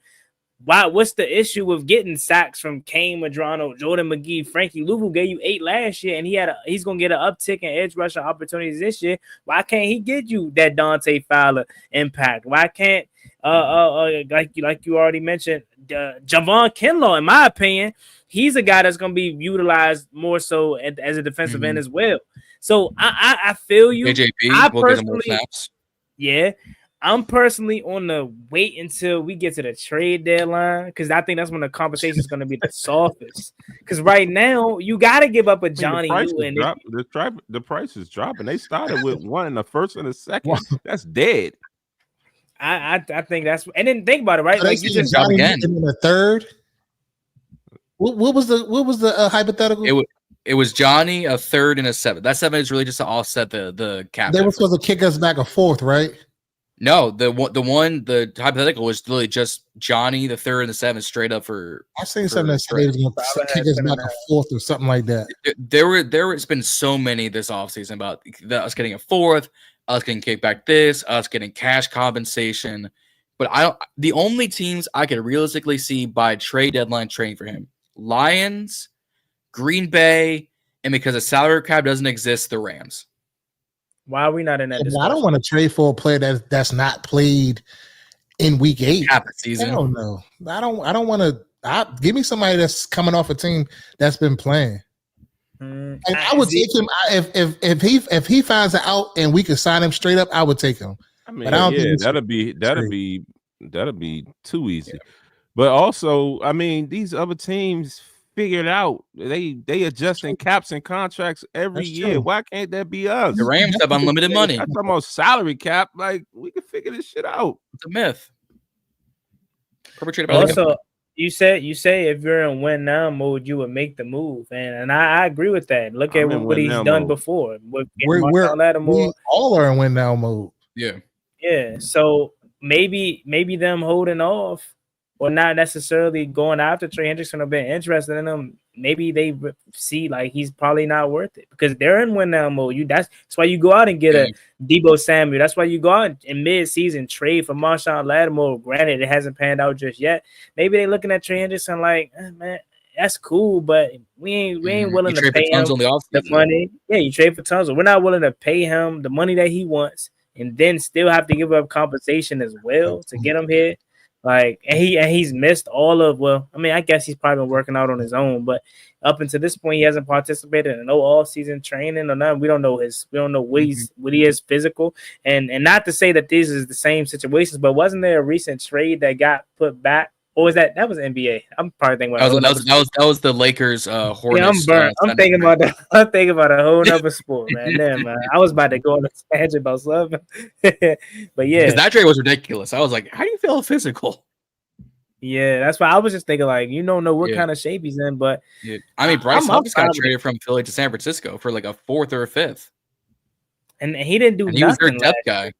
What's the issue with getting sacks from Kane Madrano, Jordan McGee, Frankie Louvu gave you 8 last year, and he's gonna get an uptick in edge rusher opportunities this year. Why can't he get you that Dante Fowler impact? Why can't like you already mentioned, Javon Kinlaw, in my opinion, he's a guy that's gonna be utilized more so as a defensive end as well. So I feel you. AJP will get more snaps. Yeah. I'm personally on the wait until we get to the trade deadline, because I think that's when the conversation is going to be the softest. Because right now, you got to give up a Johnny Newton. The price is dropping. They started with one in the first and the second. That's dead. I think that's, and then think about it, right? Like, you just Johnny again in the third. What was the hypothetical? It was Johnny, a third, and a 7. That 7 is really just to offset the cap. They were supposed to kick us back a 4th, right? No, the hypothetical was literally just Johnny, the 3rd, and the 7 straight up for. I've seen something that said they was going to kick us back a 4th or something like that. There's been so many this offseason about us getting a 4th, us getting kicked back this, us getting cash compensation. But the only teams I could realistically see by trade deadline trading for him: Lions, Green Bay, and because the salary cap doesn't exist, the Rams. Why are we not in that discussion? I don't want to trade for a player that's not played in week 8. Half the season. I don't know. I don't want to. Give me somebody that's coming off a team that's been playing. And I would take him if he finds out and we could sign him straight up. I would take him. I mean, that'll be too easy. But also, I mean, these other teams figured out they adjusting caps and contracts every year. True. Why can't that be us? The Rams have unlimited money. I'm talking about salary cap. Like, we can figure this shit out. It's a myth. Also, you say if you're in win now mode, you would make the move, and I agree with that. Look at what he's done before. We all are in win now mode. Yeah. So maybe them holding off, or not necessarily going after Trey Hendrickson or being interested in him, maybe they see like he's probably not worth it because they're in win now mode. That's why you go out and get a Deebo Samuel. That's why you go out in mid-season trade for Marshawn Lattimore. Granted, it hasn't panned out just yet. Maybe they're looking at Trey Hendrickson like, man, that's cool, but we ain't willing to pay him the money. Yeah, you trade for Tunzel. We're not willing to pay him the money that he wants, and then still have to give up compensation as well to get him here. Like, and he's missed all of, well, I mean, I guess he's probably been working out on his own, but up until this point, he hasn't participated in no all-season training or nothing. We don't know what he is physical, and not to say that these is the same situations, but wasn't there a recent trade that got put back? Or was that was NBA? I'm probably thinking about that was the Lakers Hornets. Yeah, I'm burnt. I'm thinking about a whole nother sport, man. Damn, man. I was about to go on a tangent about something. But yeah. Because that trade was ridiculous. I was like, how do you feel physical? Yeah, that's why I was just thinking, like, you don't know what kind of shape he's in, but I mean, Bryce Lopez got traded from Philly to San Francisco for like a 4th or a 5th. And he didn't do nothing. He was their depth guy.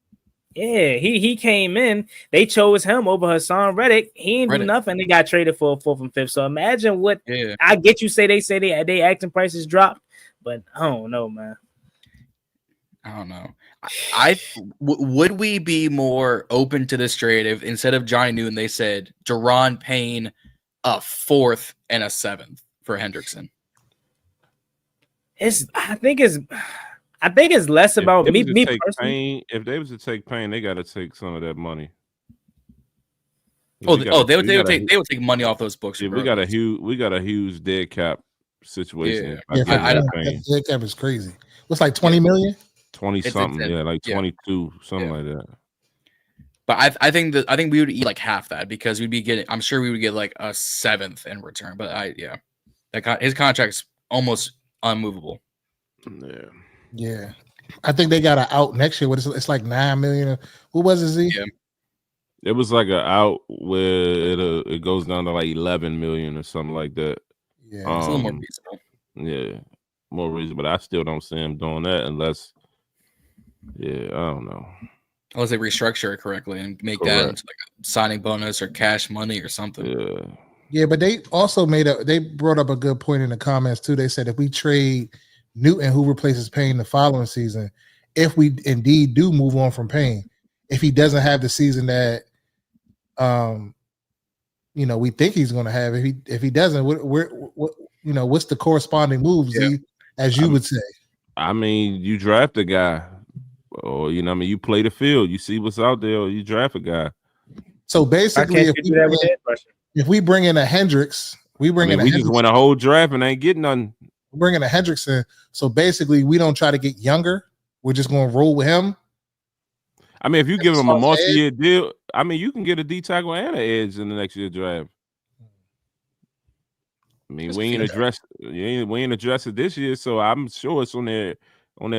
Yeah, he came in. They chose him over Hassan Reddick. He didn't do nothing. They got traded for a 4th and 5th. So imagine what I get. You say they acting prices dropped, but I don't know, man. I don't know. Would we be more open to this trade if instead of Johnny Newton they said Daron Payne a 4th and a 7th for Hendrickson? I think it's less about me personally. If they was to take Payne, they got to take some of that money. They would take money off those books. Yeah, we got a huge dead cap situation. Yeah, dead cap is crazy. What's like 20 million? 20 something, like 22, something like that. But I think we would eat like half that because we'd be getting. I'm sure we would get like a 7th in return. But his contract's almost unmovable. Yeah. I think they got an out next year. It's like 9 million. Who was it? Z? Yeah. It was like an out where it goes down to like 11 million or something like that. Yeah, it's a little more reasonable. Yeah, more reasonable. But I still don't see him doing that unless, I don't know. Unless they restructure it correctly and make that into like a signing bonus or cash money or something. Yeah, but they also they brought up a good point in the comments too. They said if we trade Newton, who replaces Payne the following season, if we indeed do move on from Payne, if he doesn't have the season that we think he's going to have, if he doesn't, what's the corresponding moves, as you would say? I mean, you draft a guy, or you play the field, you see what's out there, or you draft a guy. So basically, if we bring in a Hendricks, we just win a whole draft and ain't getting none. We're bringing a Hendricks in, so basically, we don't try to get younger. We're just going to roll with him. I mean, if you give him a multi-year deal, I mean, you can get a D tackle and an edge in the next year draft. I mean, we ain't addressed it this year, so I'm sure it's on their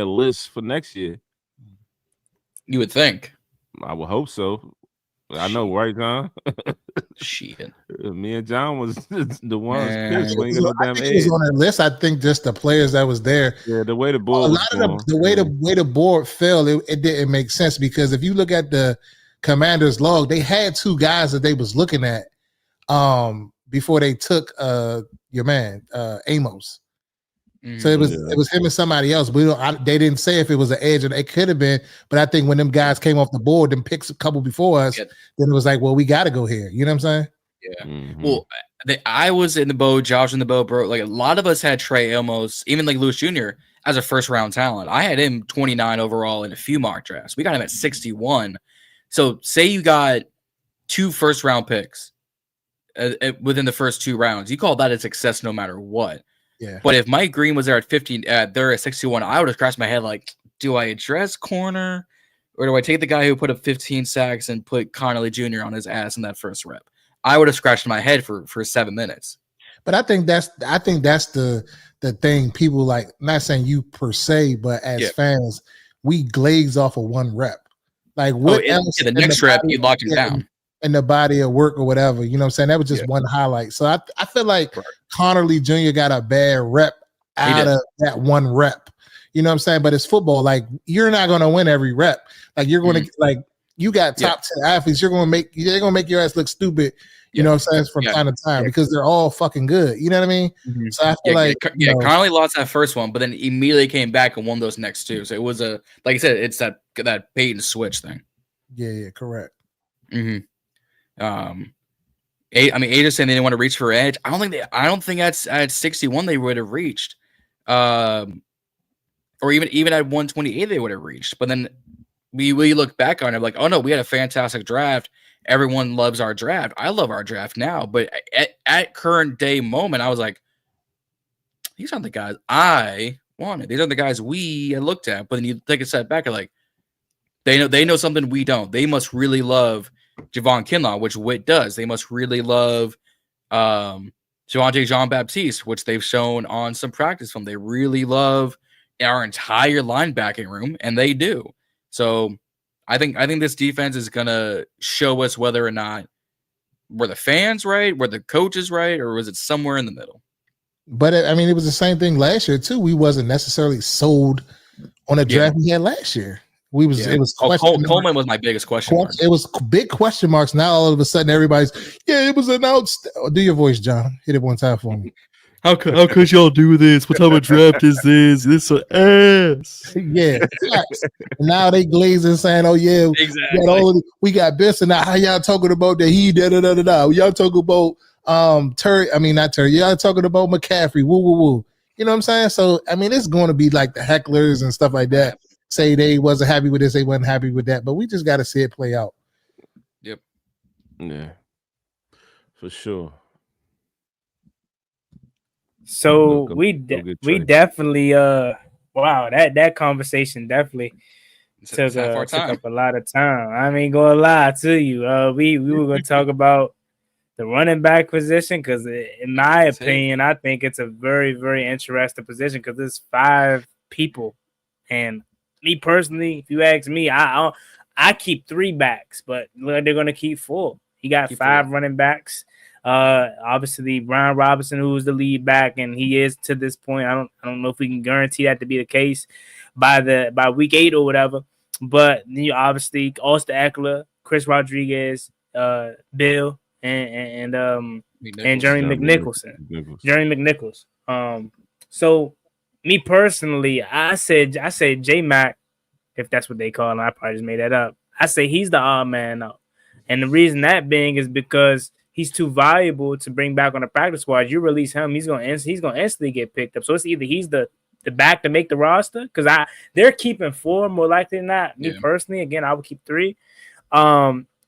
list for next year. You would think. I would hope so. I know, right, John? Shit. Me and John was the ones pissed. I think it was on their list. I think just the players that was there. Yeah, the way the board. The way the board fell, it didn't make sense because if you look at the Commanders log, they had 2 guys that they was looking at before they took your man Amos. So it was him and somebody else. They didn't say if it was an edge or it could have been, but I think when them guys came off the board and picks a couple before us, then it was like, well, we got to go here. You know what I'm saying? Yeah. Mm-hmm. Well, I was in the boat, Josh in the boat, bro. Like a lot of us had Trey Amos, even like Lewis Jr. as a first round talent. I had him 29 overall in a few mock drafts. We got him at 61. So say you got 2 first round picks within the first 2 rounds. You call that a success no matter what. Yeah. But if Mike Green was there at 15, they're at 61, I would have scratched my head like, do I address corner or do I take the guy who put up 15 sacks and put Connolly Jr. on his ass in that first rep? I would have scratched my head for 7 minutes. But I think that's the thing people like, not saying you per se, but as fans, we glaze off of 1 rep. Like what else? The next rep, you locked him down. In the body of work or whatever, you know what I'm saying? That was just one highlight. So I feel like Connolly Jr. got a bad rep out of that 1 rep. You know what I'm saying? But it's football. Like you're not going to win every rep. Like you're going to like you got top 10 athletes. They're going to make your ass look stupid. You know what I'm saying? From time to time because they're all fucking good. You know what I mean? Mm-hmm. So I feel Connolly lost that first one, but then immediately came back and won those next 2. So it was like I said, it's that bait and switch thing. Yeah, correct. Mm-hmm. Asia saying they didn't want to reach for edge. I don't think that's at 61 they would have reached, or even at 128 they would have reached. But then we look back on it like, oh no, we had a fantastic draft. Everyone loves our draft. I love our draft now, but at current day moment, I was like, these aren't the guys I wanted. These aren't the guys we looked at. But then you take a step back and like, they know something we don't. They must really love Javon Kinlaw, which Whitt does. They must really love Javonte Jean-Baptiste, which they've shown on some practice film. They really love our entire linebacking room, and they do. So I think this defense is gonna show us whether or not were the fans right, were the coaches right, or was it somewhere in the middle? But it was the same thing last year too. We wasn't necessarily sold on a draft we had last year. It was Coleman was my biggest question mark. It was big question marks. Now all of a sudden everybody's it was an do your voice, John. Hit it one time for me. How could y'all do this? What type of draft is this? This an ass. Yeah. Now they glazing saying, oh yeah, exactly. We got this and now how y'all talking about that he da. Y'all talking about not Terry. Y'all talking about McCaffrey. Woo. You know what I'm saying? So I mean, it's going to be like the hecklers and stuff like that. Say they wasn't happy with this, they wasn't happy with that, but we just got to see it play out. Yep. Yeah, for sure. So we definitely wow, that conversation definitely took up a lot of time. I mean, gonna lie to you. We were gonna talk about the running back position because, in my opinion, I think it's a very, very interesting position because there's 5 people, and me personally, if you ask me, I keep 3 backs, but they're gonna keep 4. He got 5 running backs. Obviously Brian Robinson, who was the lead back, and he is to this point. I don't know if we can guarantee that to be the case by week 8 or whatever. But obviously Austin Eckler, Chris Rodriguez, Bill, and Jeremy McNichols. So me personally, I said J Mac, if that's what they call him. I probably just made that up. I say he's the odd man out, and the reason that being is because he's too valuable to bring back on the practice squad. You release him, he's gonna instantly get picked up. So it's either he's the back to make the roster, because they're keeping 4 more likely than not. Me personally, again, I would keep 3.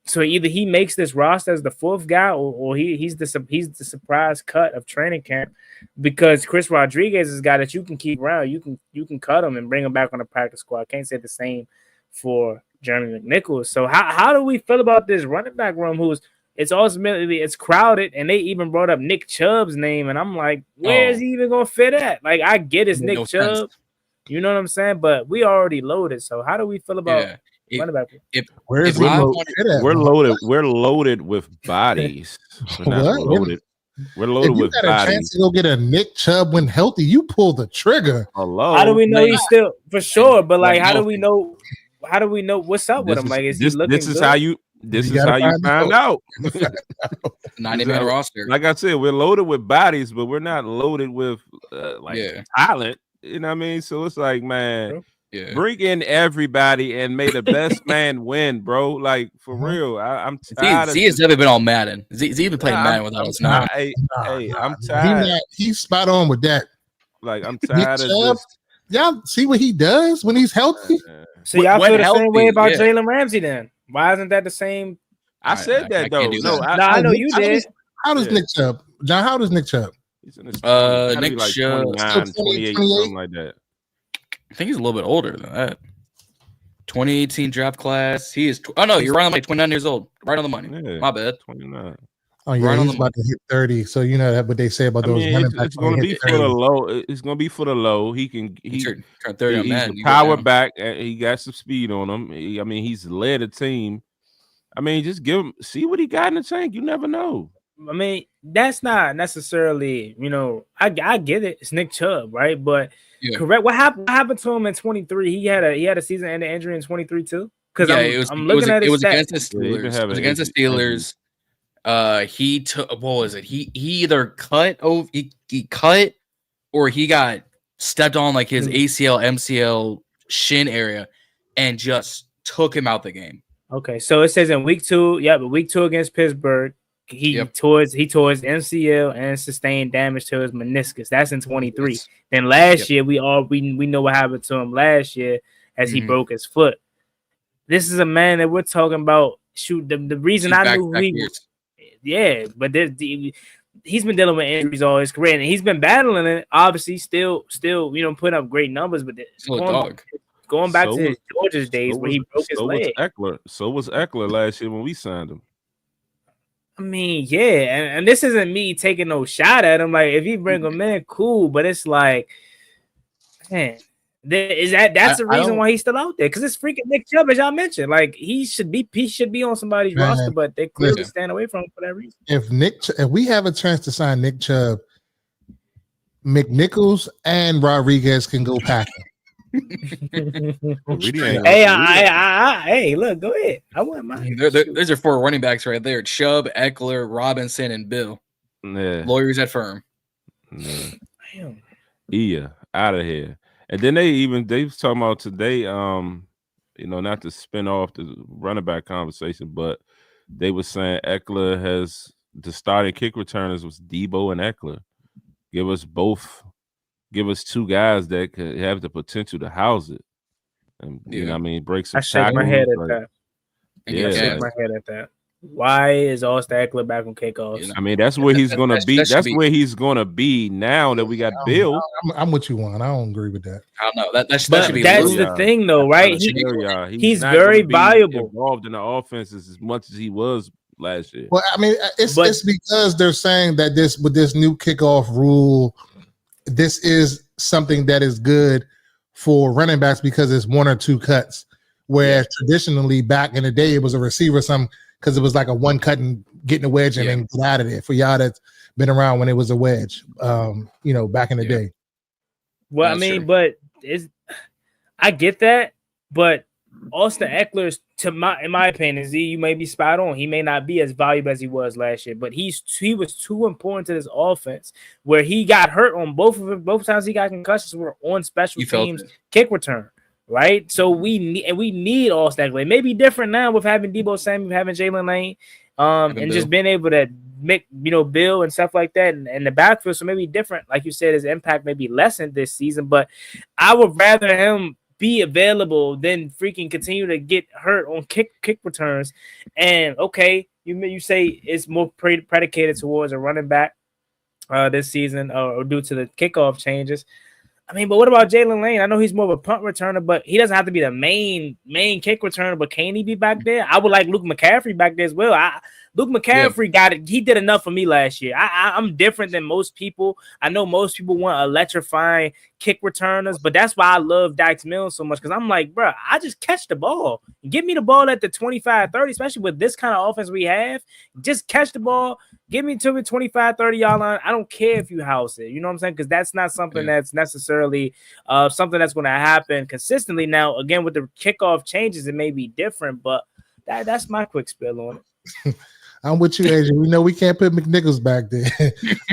So either he makes this roster as the 4th guy, or he's the surprise cut of training camp, because Chris Rodriguez is a guy that you can keep around. You can cut him and bring him back on the practice squad. Can't say the same for Jeremy McNichols. So how do we feel about this running back room? It's crowded, and they even brought up Nick Chubb's name, and I'm like, where is he even gonna fit at? Like, I get it's Nick Chubb, you know what I'm saying, but we already loaded. So how do we feel about running back? We're loaded with bodies. We're not loaded. We're loaded with bodies. If you got a chance to go get a Nick Chubb when healthy, you pull the trigger. Hello. How do we know he's still for sure? But like, how do we know? How do we know what's up with him? Like, is he looking? This is how you find out. 90-man roster. Like I said, we're loaded with bodies, but we're not loaded with talent. You know what I mean? So it's like, man, bring in everybody and may the best man win, bro. Like, for real. I'm tired. Z has never been on Madden. He's even playing Madden without us now. I'm tired. He's spot on with that. Like, I'm tired of this. Y'all see what he does when he's healthy? So y'all feel the same way about Jalen Ramsey then? Why isn't that the same? I said that though. I know you did. How does Nick Chubb? John, how does Nick Chubb? He's in his Nick like Chubb 29, 28, something like that. I think he's a little bit older than that. 2018 draft class. He is. Oh no, you're right. I'm like 29 years old. Right on the money. Yeah, my bad. 29. Oh yeah, he's about to hit 30. So you know what they say about those running backs. It's going to be for the low. It's going to be for the low. He turned 30 on that. He's a power back. He got some speed on him. He's led a team. Just give him, see what he got in the tank. You never know. That's not necessarily, I get it. It's Nick Chubb, right? But correct. What happened to him in 23? He had a season-ending injury in 23 too. Because I'm looking at his stats. Against the Steelers. It was against the Steelers. He took, what was it? He either cut over, he cut, or he got stepped on like his ACL, MCL, shin area, and just took him out the game. Okay, so it says in week 2, but week 2 against Pittsburgh, he tore his MCL and sustained damage to his meniscus. That's in 23. Then last year, we know what happened to him last year as he broke his foot. This is a man that we're talking about. Shoot, the reason I knew who he was. Yeah, but he's been dealing with injuries all his career, and he's been battling it. Obviously, still, putting up great numbers. But going back to his Georgia's days when he broke his leg. So was Eckler last year when we signed him. And this isn't me taking no shot at him. Like, if you bring him in, cool. But it's like, man. That's the reason why he's still out there, because it's freaking Nick Chubb, as y'all mentioned. Like, he should be on somebody's roster, but they clearly stand away from him for that reason. If we have a chance to sign Nick Chubb, McNichols and Rodriguez can go packing. Hey, look, go ahead. I want mine. Those are 4 running backs right there: Chubb, Eckler, Robinson, and Bill. Yeah. Lawyers at firm. Yeah, out of here. And then they was talking about today, not to spin off the running back conversation, but they were saying Eckler has the starting kick returners was Debo and Eckler. Give us both give us two guys that could have the potential to house it. And you know what I mean, break some tackles. I shake my head at that. Yeah, I shake my head at that. Why is Austin Eckler back on kickoffs? You know, I mean, that's where he's gonna be. That's where he's gonna be now that we got Bill. I'm with you, Juan. I don't agree with that. I don't know. That that's the thing, though, right? He's very valuable. Involved in the offenses as much as he was last year. Well, I mean, it's because they're saying that with this new kickoff rule, this is something that is good for running backs because it's one or two cuts. Whereas traditionally back in the day, it was a receiver, because it was like a one cut and getting a wedge and then get out of there. For y'all that's been around when it was a wedge, back in the day. Well, that's true. But I get that, but Austin Eckler, in my opinion, Z, you may be spot on. He may not be as valuable as he was last year, but he was too important to this offense where he got hurt on both times he got concussions were on special teams kick return. Right, so we need Austin Eckler. It may be different now with having Deebo Samuel, having Jalen Lane, and just being able to make Bill and stuff like that, and the backfield. So maybe different, like you said, his impact may be lessened this season. But I would rather him be available than freaking continue to get hurt on kick returns. And okay, you say it's more predicated towards a running back this season, or due to the kickoff changes. I mean, but what about Jalen Lane? I know he's more of a punt returner, but he doesn't have to be the main kick returner. But can he be back there? I would like Luke McCaffrey back there as well. Luke McCaffrey got it. He did enough for me last year. I'm different than most people. I know most people want electrifying kick returners, but that's why I love Dax Mills so much, because I'm like, bro, I just catch the ball. Give me the ball at the 25-30, especially with this kind of offense we have. Just catch the ball. Give me to the 25-30 yard line. I don't care if you house it. You know what I'm saying? Because that's not something that's necessarily something that's going to happen consistently. Now, again, with the kickoff changes, it may be different, but that's my quick spill on it. I'm with you, Adrian. We know we can't put McNichols back there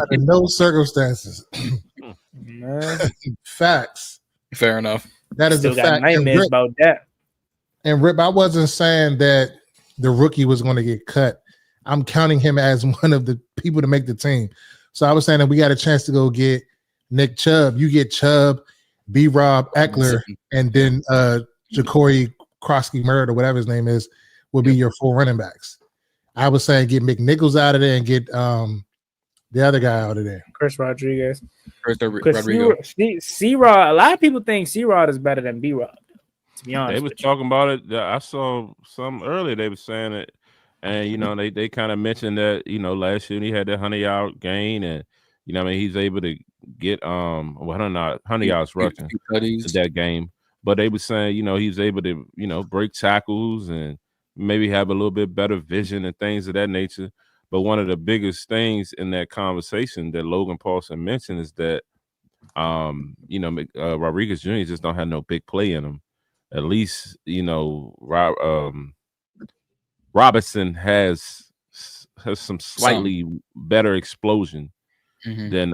under no circumstances. Facts. Fair enough. That is Still a fact. Nightmares about that. And Rip, I wasn't saying that the rookie was going to get cut. I'm counting him as one of the people to make the team. So I was saying that we got a chance to go get Nick Chubb. You get Chubb, B-Rob, Eckler, and then Ja'Cory Krosky-Murd, or whatever his name is, will be your four running backs. I was saying get McNichols out of there and get the other guy out of there. Chris Rodriguez. Rodrigo. C-Rod, a lot of people think C-Rod is better than B-Rod, to be honest. They was talking about it. I saw some earlier. They were saying it. And, they kind of mentioned that, last year he had that 100-yard gain. And, he's able to get 100 yards rushing to that game. But they were saying, he's able to, break tackles and maybe have a little bit better vision and things of that nature. But one of the biggest things in that conversation that Logan Paulson mentioned is that, Rodriguez Jr. just don't have no big play in him. At least, Robinson has some slightly better explosion than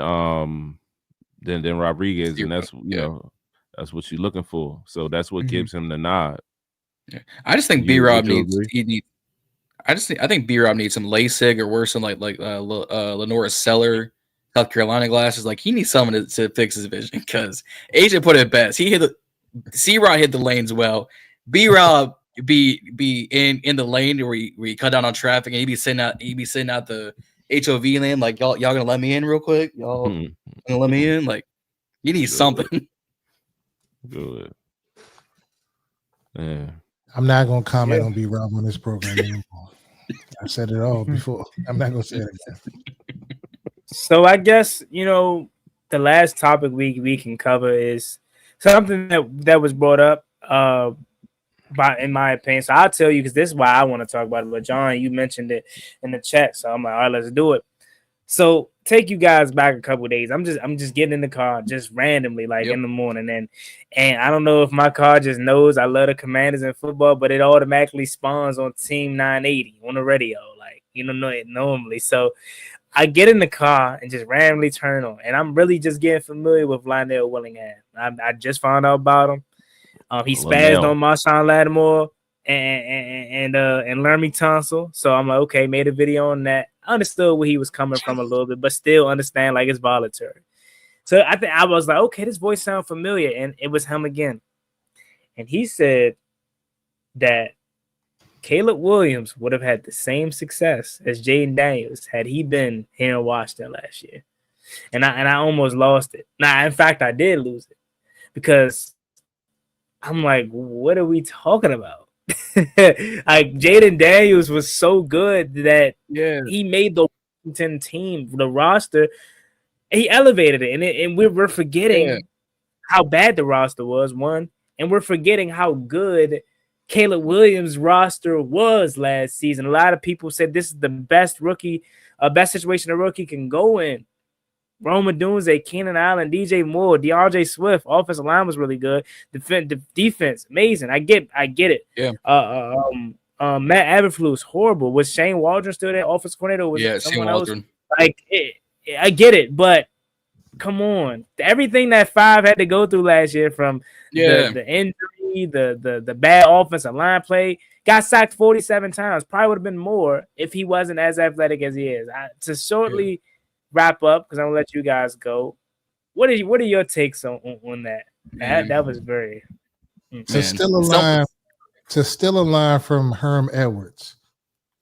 Rodriguez, and that's that's what you're looking for. So that's what gives him the nod. Yeah. I just think B-Rob I think B-Rob needs some LASIK or worse, some like Lenora Seller, South Carolina glasses. Like he needs someone to fix his vision, because AJ put it best. C-Rod hit the lanes well. B-Rob be in the lane where he cut down on traffic, and he'd be sitting out the HOV lane, like y'all gonna let me in real quick? Y'all gonna let me in? Like you need something. Good. Yeah. I'm not gonna comment on B-Rob on this program anymore. I said it all before. I'm not gonna say it again. So I guess the last topic we can cover is something that was brought up in my opinion. So I'll tell you, because this is why I want to talk about it. But John, you mentioned it in the chat, so I'm like, all right, let's do it. So take you guys back a couple of days. I'm just getting in the car just randomly, like in the morning, and I don't know if my car just knows I love the Commanders in football, but it automatically spawns on Team 980 on the radio, like normally. So I get in the car and just randomly turn on, and I'm really just getting familiar with Lionel Willingham. I just found out about him. He spazzed on Marshawn Lattimore and Laramie Tunsil. So I'm like, okay, made a video on that. Understood where he was coming from a little bit, but still understand like it's voluntary. So I think I was like, okay, this voice sounds familiar, and it was him again. And he said that Caleb Williams would have had the same success as Jayden Daniels had he been here in Washington last year. And I almost lost it. Now, in fact, I did lose it because I'm like, what are we talking about? Like Jayden Daniels was so good that he made the Washington team, the roster. He elevated it, and we're forgetting how bad the roster was, one, and we're forgetting how good Caleb Williams' roster was last season. A lot of people said this is the best situation a rookie can go in. Rome Odunze, Keenan Allen, DJ Moore, DeAndre Swift. Offensive line was really good. Defense, amazing. I get it. Yeah. Matt Eberflus, horrible. Was Shane Waldron still there? Offensive coordinator? Was it someone else? Like, I get it, but come on. Everything that Five had to go through last year, from the injury, the bad offensive line play, got sacked 47 times. Probably would have been more if he wasn't as athletic as he is. To shortly wrap up, because I'm gonna let you guys go. What are your takes on that? That was very to steal a line from Herm Edwards.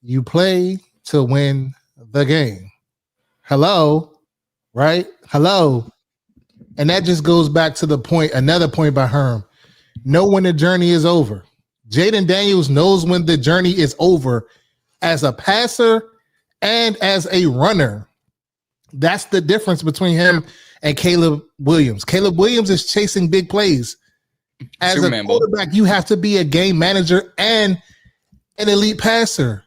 You play to win the game. Hello, right? Hello. And that just goes back to another point by Herm. Know when the journey is over. Jayden Daniels knows when the journey is over as a passer and as a runner. That's the difference between him and Caleb Williams. Caleb Williams is chasing big plays. As a quarterback, you have to be a game manager and an elite passer.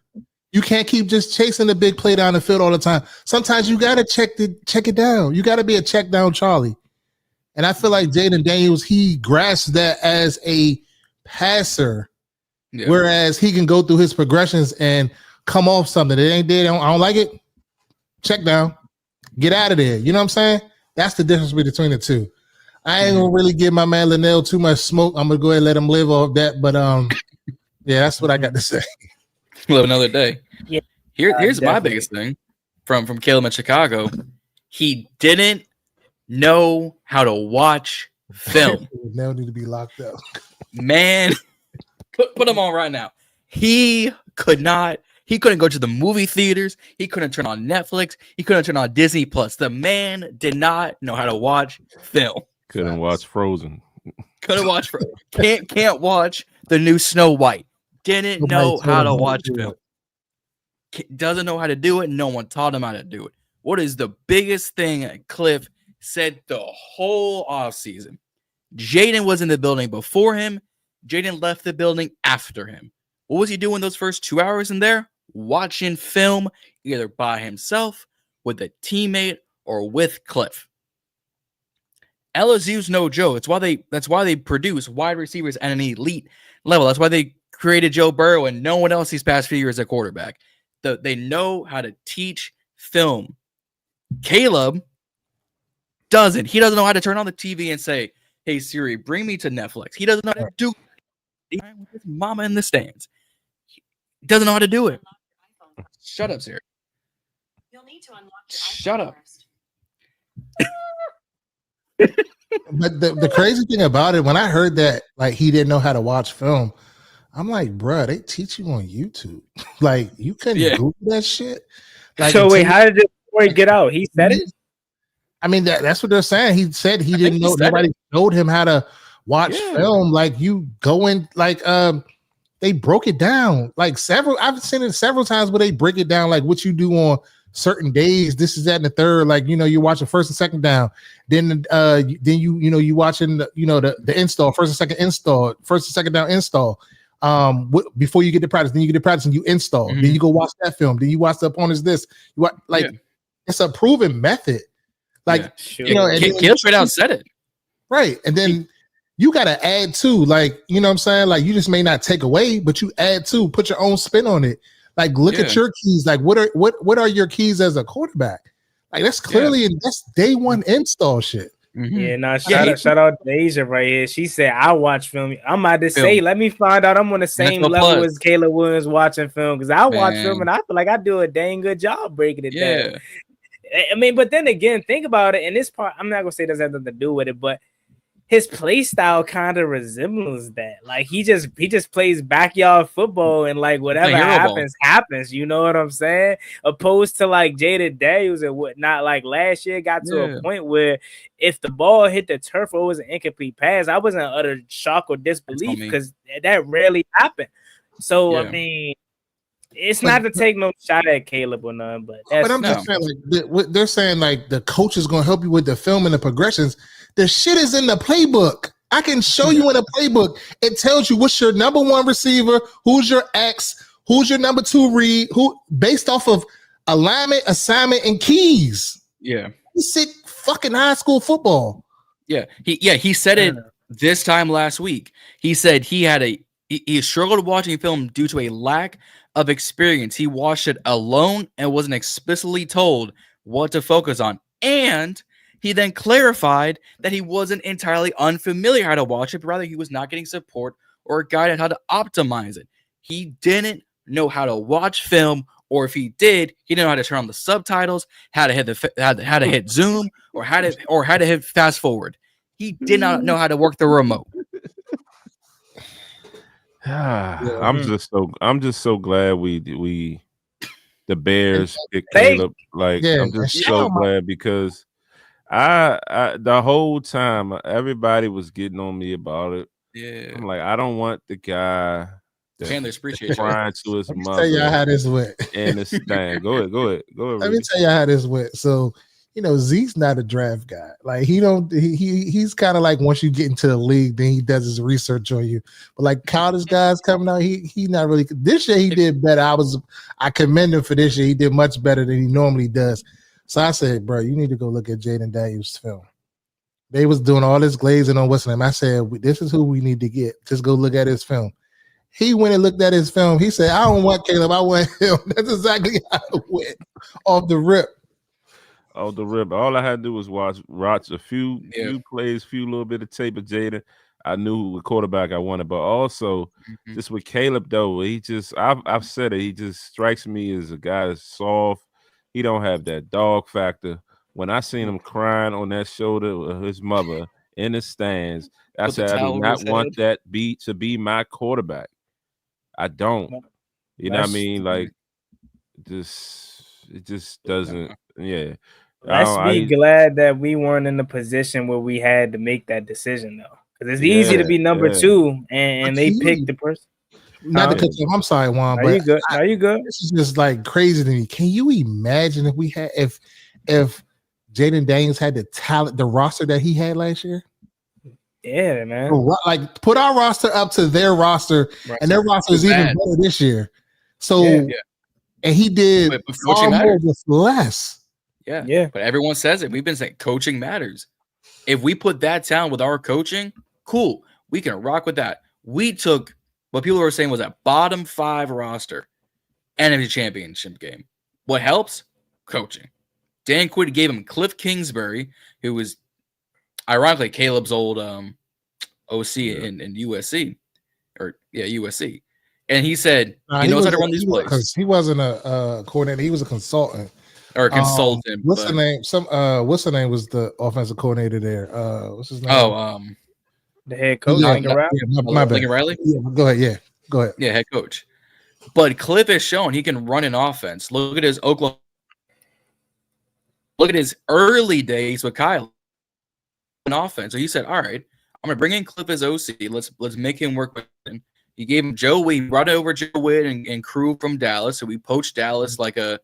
You can't keep just chasing the big play down the field all the time. Sometimes you got to check it down. You got to be a check down Charlie. And I feel like Jayden Daniels, he grasps that as a passer, whereas he can go through his progressions and come off something. It ain't there. I don't like it. Check down. Get out of there. You know what I'm saying? That's the difference between the two. I ain't gonna really give my man Linnell too much smoke. I'm gonna go ahead and let him live off that. But yeah, that's what I got to say. Live another day. Yeah. Here's my biggest thing from Caleb in Chicago. He didn't know how to watch film. Now need to be locked up. Man, put him on right now. He couldn't go to the movie theaters. He couldn't turn on Netflix. He couldn't turn on Disney Plus. The man did not know how to watch film. Couldn't watch Frozen. Couldn't watch Frozen. Can't watch the new Snow White. Didn't know how to watch film. Doesn't know how to do it. No one taught him how to do it. What is the biggest thing Cliff said the whole offseason? Jayden was in the building before him. Jayden left the building after him. What was he doing those first 2 hours in there? Watching film, either by himself, with a teammate, or with Cliff. LSU's no joke. That's why they produce wide receivers at an elite level. That's why they created Joe Burrow and no one else these past few years at quarterback. They know how to teach film. Caleb doesn't. He doesn't know how to turn on the TV and say, "Hey Siri, bring me to Netflix." He doesn't know how to do it with his mama in the stands. He doesn't know how to do it. Shut up, Siri. You'll need to unlock your Shut up. First. But the crazy thing about it, when I heard that, like, he didn't know how to watch film, I'm like, bruh, they teach you on YouTube. Like, you couldn't Google that shit. Like, so wait, how did this story get out? He said it? I mean, that's what they're saying. He said he didn't know. Nobody showed him how to watch film. Like, you go in, like, they broke it down. Like, I've seen it several times where they break it down, like what you do on certain days. This is that and the third. Like, you're watching first and second down. Then you watching the install, first and second install, first and second down install. Before you get to practice, then you get to practice and you install. Then you go watch that film. Then you watch the opponent's this. It's a proven method. Like, Caleb straight out said it. Right. And then you got to add to, like, you know what I'm saying? Like, you just may not take away, but you add to, put your own spin on it. Like, look at your keys. Like, what are your keys as a quarterback? Like, that's clearly that's day one install shit. Mm-hmm. Yeah, no, shout out to Asia right here. She said, I watch film. I'm about to say, let me find out I'm on the same level as Caleb Williams watching film, because I watch film and I feel like I do a dang good job breaking it down. I mean, but then again, think about it. And this part, I'm not gonna say this has nothing to do with it, but his play style kind of resembles that. Like he just plays backyard football and like whatever happens. You know what I'm saying? Opposed to like Jayden Daniels and whatnot. Like last year got to a point where if the ball hit the turf or it was an incomplete pass, I was in utter shock or disbelief because that rarely happened. So I mean, it's not to take no shot at Caleb or none, but I'm just saying, like they're saying, like the coach is going to help you with the film and the progressions. The shit is in the playbook. I can show you in the playbook. It tells you what's your number one receiver, who's your X, who's your number two read, who based off of alignment, assignment, and keys. Yeah, he's sick fucking high school football. Yeah, he said it this time last week. He said he struggled watching film due to a lack of experience. He watched it alone and wasn't explicitly told what to focus on. And he then clarified that he wasn't entirely unfamiliar how to watch it, but rather he was not getting support or a guide on how to optimize it. He didn't know how to watch film, or if he did, he didn't know how to turn on the subtitles, how to hit zoom, or how to hit fast forward. He did not know how to work the remote. I'm just so glad we the Bears picked Caleb. Like I'm just so glad because I the whole time everybody was getting on me about it. Yeah, I'm like, I don't want the guy Chandler's appreciation crying to his mother. Tell y'all how this went. And this thing. Go ahead. Let me tell y'all how this went. So, Zeke's not a draft guy. Like he's kind of like once you get into the league, then he does his research on you. But like college guys coming out, he not really. This year he did better. I commend him for this year. He did much better than he normally does. So I said, bro, you need to go look at Jayden Daniels' film. They was doing all this glazing on what's name. I said, this is who we need to get. Just go look at his film. He went and looked at his film. He said, I don't want Caleb. I want him. That's exactly how it went off the rip. Off the rip. All I had to do was watch a few plays, few little bit of tape of Jayden. I knew what quarterback I wanted, but also just with Caleb though, I've said it. He just strikes me as a guy that's soft. He don't have that dog factor. When I seen him crying on that shoulder of his mother in the stands, I said, I do not want that to be my quarterback. I don't. You know what I mean? Like, it just doesn't. Yeah. Let's be glad that we weren't in the position where we had to make that decision, though. Because it's easy to be number two, and they picked the person. Not to cut you off. I'm sorry, Juan, but you good? This is just like crazy to me. Can you imagine if Jayden Daniels had the talent, the roster that he had last year? Yeah, man. Like put our roster up to their roster, and their roster is even better this year. So, and he did far more with less. Yeah. But everyone says it. We've been saying coaching matters. If we put that talent with our coaching, cool. We can rock with that. We took what people were saying was a bottom 5 roster, NFC Championship game. What helps? Coaching. Dan Quinn gave him Cliff Kingsbury, who was ironically Caleb's old OC in USC. USC. And he said he knows how to run these plays. Because he wasn't a coordinator, he was a consultant. Or a consultant. What's the name? What's the name was the offensive coordinator there? What's his name? The head coach, Lincoln Riley. Lincoln Riley? Yeah, go ahead. Go ahead. Yeah, head coach. But Cliff has shown he can run an offense. Look at his Oklahoma. Look at his early days with Kyle. An offense. So he said, all right, I'm going to bring in Cliff as OC. Let's make him work with him. He gave him Joe Witt. He brought over Joe Witt and crew from Dallas. So we poached Dallas like a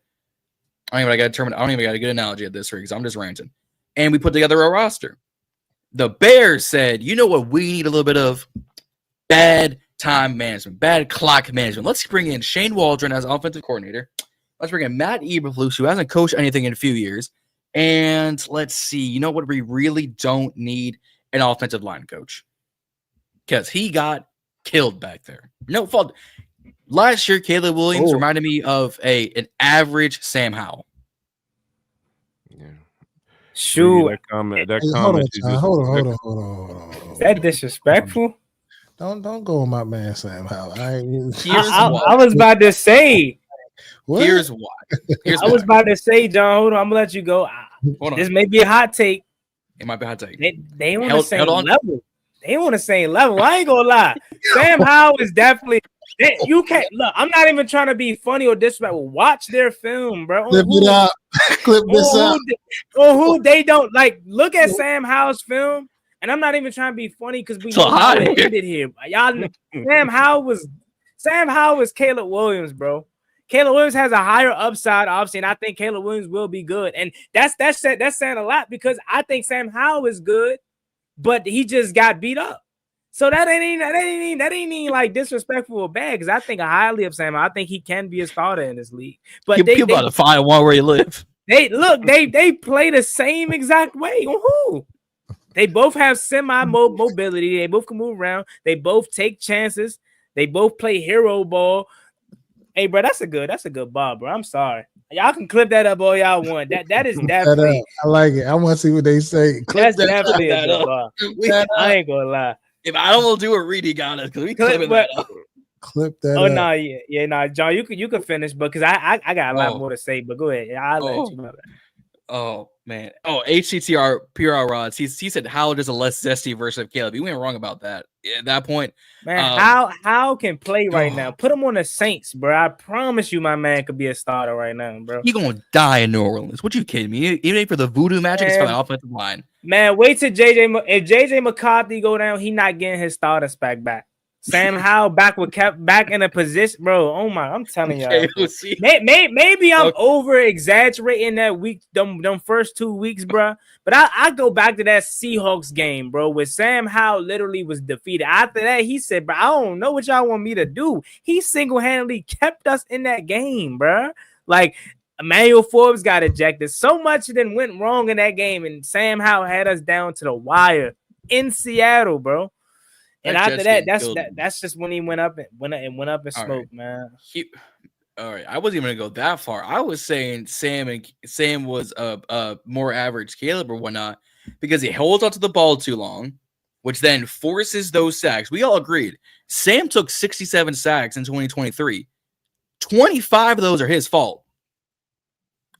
I don't even got a good analogy at this because I'm just ranting. And we put together a roster. The Bears said, you know what we need a little bit of? Bad time management, bad clock management. Let's bring in Shane Waldron as offensive coordinator. Let's bring in Matt Eberflus, who hasn't coached anything in a few years. And let's see, you know what? We really don't need an offensive line coach because he got killed back there. No fault. Last year, Caleb Williams reminded me of an average Sam Howell. Yeah. Shoot. That comment. Hold on. Is that disrespectful? Don't go on my man Sam Howell. I was about to say What? Here's why. I was about to say, John, hold on, I'm gonna let you go. This may be a hot take. It might be a hot take. They on the same level. They on the same level. I ain't gonna lie. Sam Howell is definitely. You can't look. I'm not even trying to be funny or disrespectful. Watch their film, bro. Clip it up. Clip this up. Or who they don't like. Look at Sam Howell's film, and I'm not even trying to be funny because we know how it ended here. Y'all, Sam Howell was Caleb Williams, bro. Caleb Williams has a higher upside, obviously, and I think Caleb Williams will be good. And that's saying a lot because I think Sam Howell is good, but he just got beat up. So that ain't like disrespectful or bad because I think highly of Sam. I think he can be a starter in this league. But they about to find one where you live. They play the same exact way. Who? They both have semi-mobility. They both can move around. They both take chances. They both play hero ball. Hey, bro, that's a good ball, bro. I'm sorry. Y'all can clip that up all y'all want. That is definitely. I like it. I want to see what they say. That's definitely a good ball. I ain't gonna lie. If I don't do a read, he got us because we clip that up. Clip that. Oh no, yeah, John, you can finish, but because I got a lot more to say. But go ahead. I'll let you know that. Oh man. Oh, HCTR PR Rods. He said Howell is a less zesty version of Caleb. You went wrong about that. At that point, man, Howell can play right now. Put him on the Saints, bro. I promise you, my man could be a starter right now, bro. He gonna die in New Orleans. What you kidding me? Even for the voodoo magic, it's for the offensive line. Man, wait till if JJ McCarthy go down, he not getting his starter spec back. Sam Howell back in a position, bro. Oh my, I'm telling y'all. Maybe I'm over exaggerating that week, them first 2 weeks, bro. But I go back to that Seahawks game, bro, where Sam Howell literally was defeated. After that, he said, bro, I don't know what y'all want me to do. He single-handedly kept us in that game, bro. Like Emmanuel Forbes got ejected. So much then went wrong in that game, and Sam Howell had us down to the wire in Seattle, bro. And after that, that's just when he went up in smoke, right, man. All right, I wasn't even gonna go that far. I was saying Sam was more average Caleb or whatnot because he holds onto the ball too long, which then forces those sacks. We all agreed. Sam took 67 sacks in 2023. 25 of those are his fault.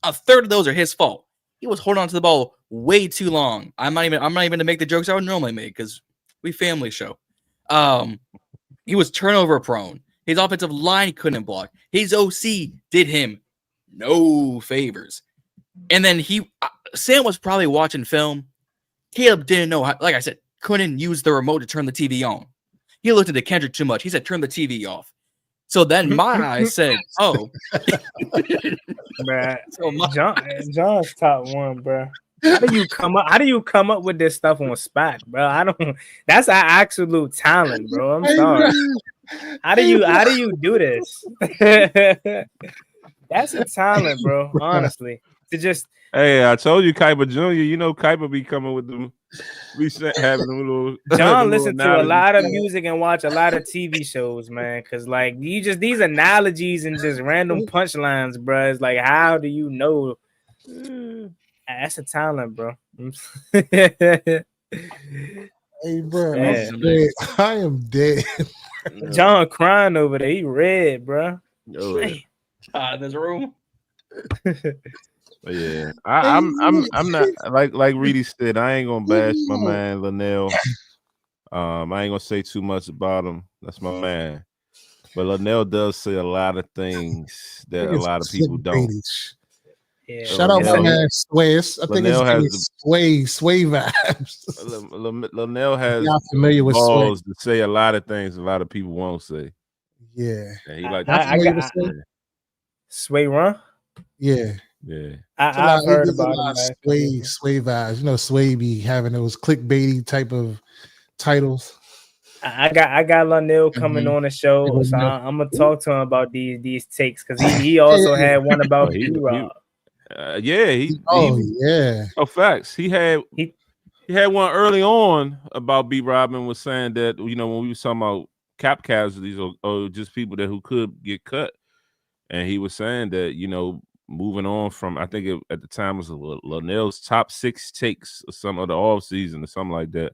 A third of those are his fault. He was holding on to the ball way too long. I'm not even to make the jokes I would normally make because we family show. He was turnover prone. His offensive line couldn't block. His OC did him no favors. And then Sam was probably watching film. Caleb didn't know how, like I said, couldn't use the remote to turn the TV on. He looked at the Kendrick too much. He said, turn the TV off. So then my eyes said, oh. Bruh, so John's top one, bro. How do you come up with this stuff on spot, bro? That's an absolute talent, bro. I'm sorry. How do you do this? That's a talent, bro. Honestly, to just. Hey, I told you, Kuiper Jr. You know, Kuiper be coming with them. We having them little. John listen to a lot of music and watch a lot of TV shows, man. Because like these analogies and just random punchlines, bro. It's like, how do you know? That's a talent, bro. Hey, bro, I am dead. John crying over there. He red, bro. In this room. But yeah, I'm not like Reedy said. I ain't gonna bash my man Linnell. I ain't gonna say too much about him. That's my man. But Linnell does say a lot of things that a lot of people don't. Yeah. Shout out my man Sway. I think it's Sway vibes. Linnell has familiar with balls to say a lot of things a lot of people won't say. Yeah. And he like Sway run. Yeah. Yeah. I've heard about Sway vibes. You know, Sway be having those clickbaity type of titles. I got Linnell coming on the show, so I'm gonna talk to him about these takes because he also had one about B-Rob. Facts. He had one early on about B. Robin was saying that, you know, when we were talking about cap casualties or just people who could get cut, and he was saying that, you know, moving on from, I think at the time was Linnell's top 6 takes or some of the off season or something like that,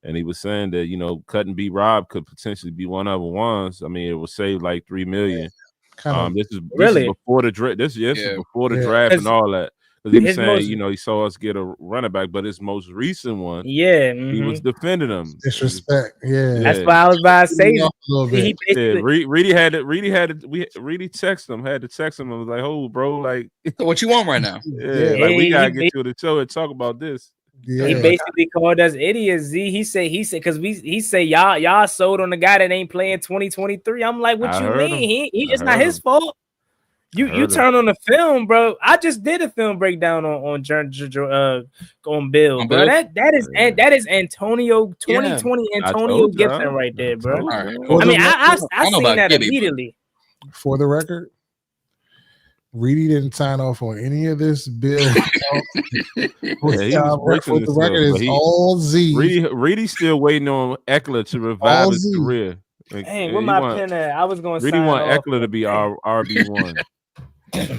and he was saying that, you know, cutting B. Rob could potentially be one of the ones. I mean, it would save like $3 million. This is Really? before the draft. This is before the draft and all that. Because he was saying, he saw us get a running back, but his most recent one, he was defending him. Disrespect. Yeah. That's why I was about to say. Reedy texted him. Had to text him. I was like, "Oh, bro, like, what you want right now?" Like we gotta get to the show and talk about this." Yeah. He basically called us idiots. Z. He said because he said y'all sold on the guy that ain't playing 2023. I'm like, what you mean? It's not his fault. You turn on the film, bro. I just did a film breakdown on Bill, bro. That is Antonio 2020 Antonio Gibson right there, bro. Right. I mean, I seen that immediately. For the record, Reedy didn't sign off on any of this bill. For the record, is all Z. Reedy's still waiting on Eckler to revive his career. Like, hey, where my pen at? I was going to Reedy want Eckler to be our RB1. Here's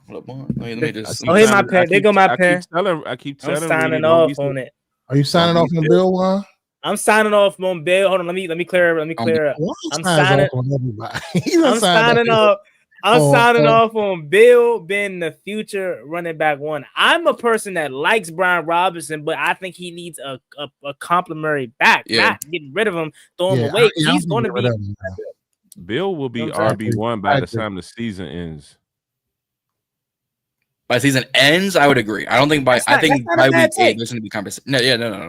my pen. There go my pen. I keep telling I'm signing off on it. Are you signing off on Bill, Juan? I'm signing off on Bill. Hold on, let me clear up. I'm signing off. I'm signing off on Bill being the future running back one. I'm a person that likes Brian Robinson, but I think he needs a complimentary back. Not getting rid of him, throw him away. He's going to be. Bill will be RB1 by the time the season ends. By season ends, I would agree. I don't think by week 8 there's going to be conversation. No,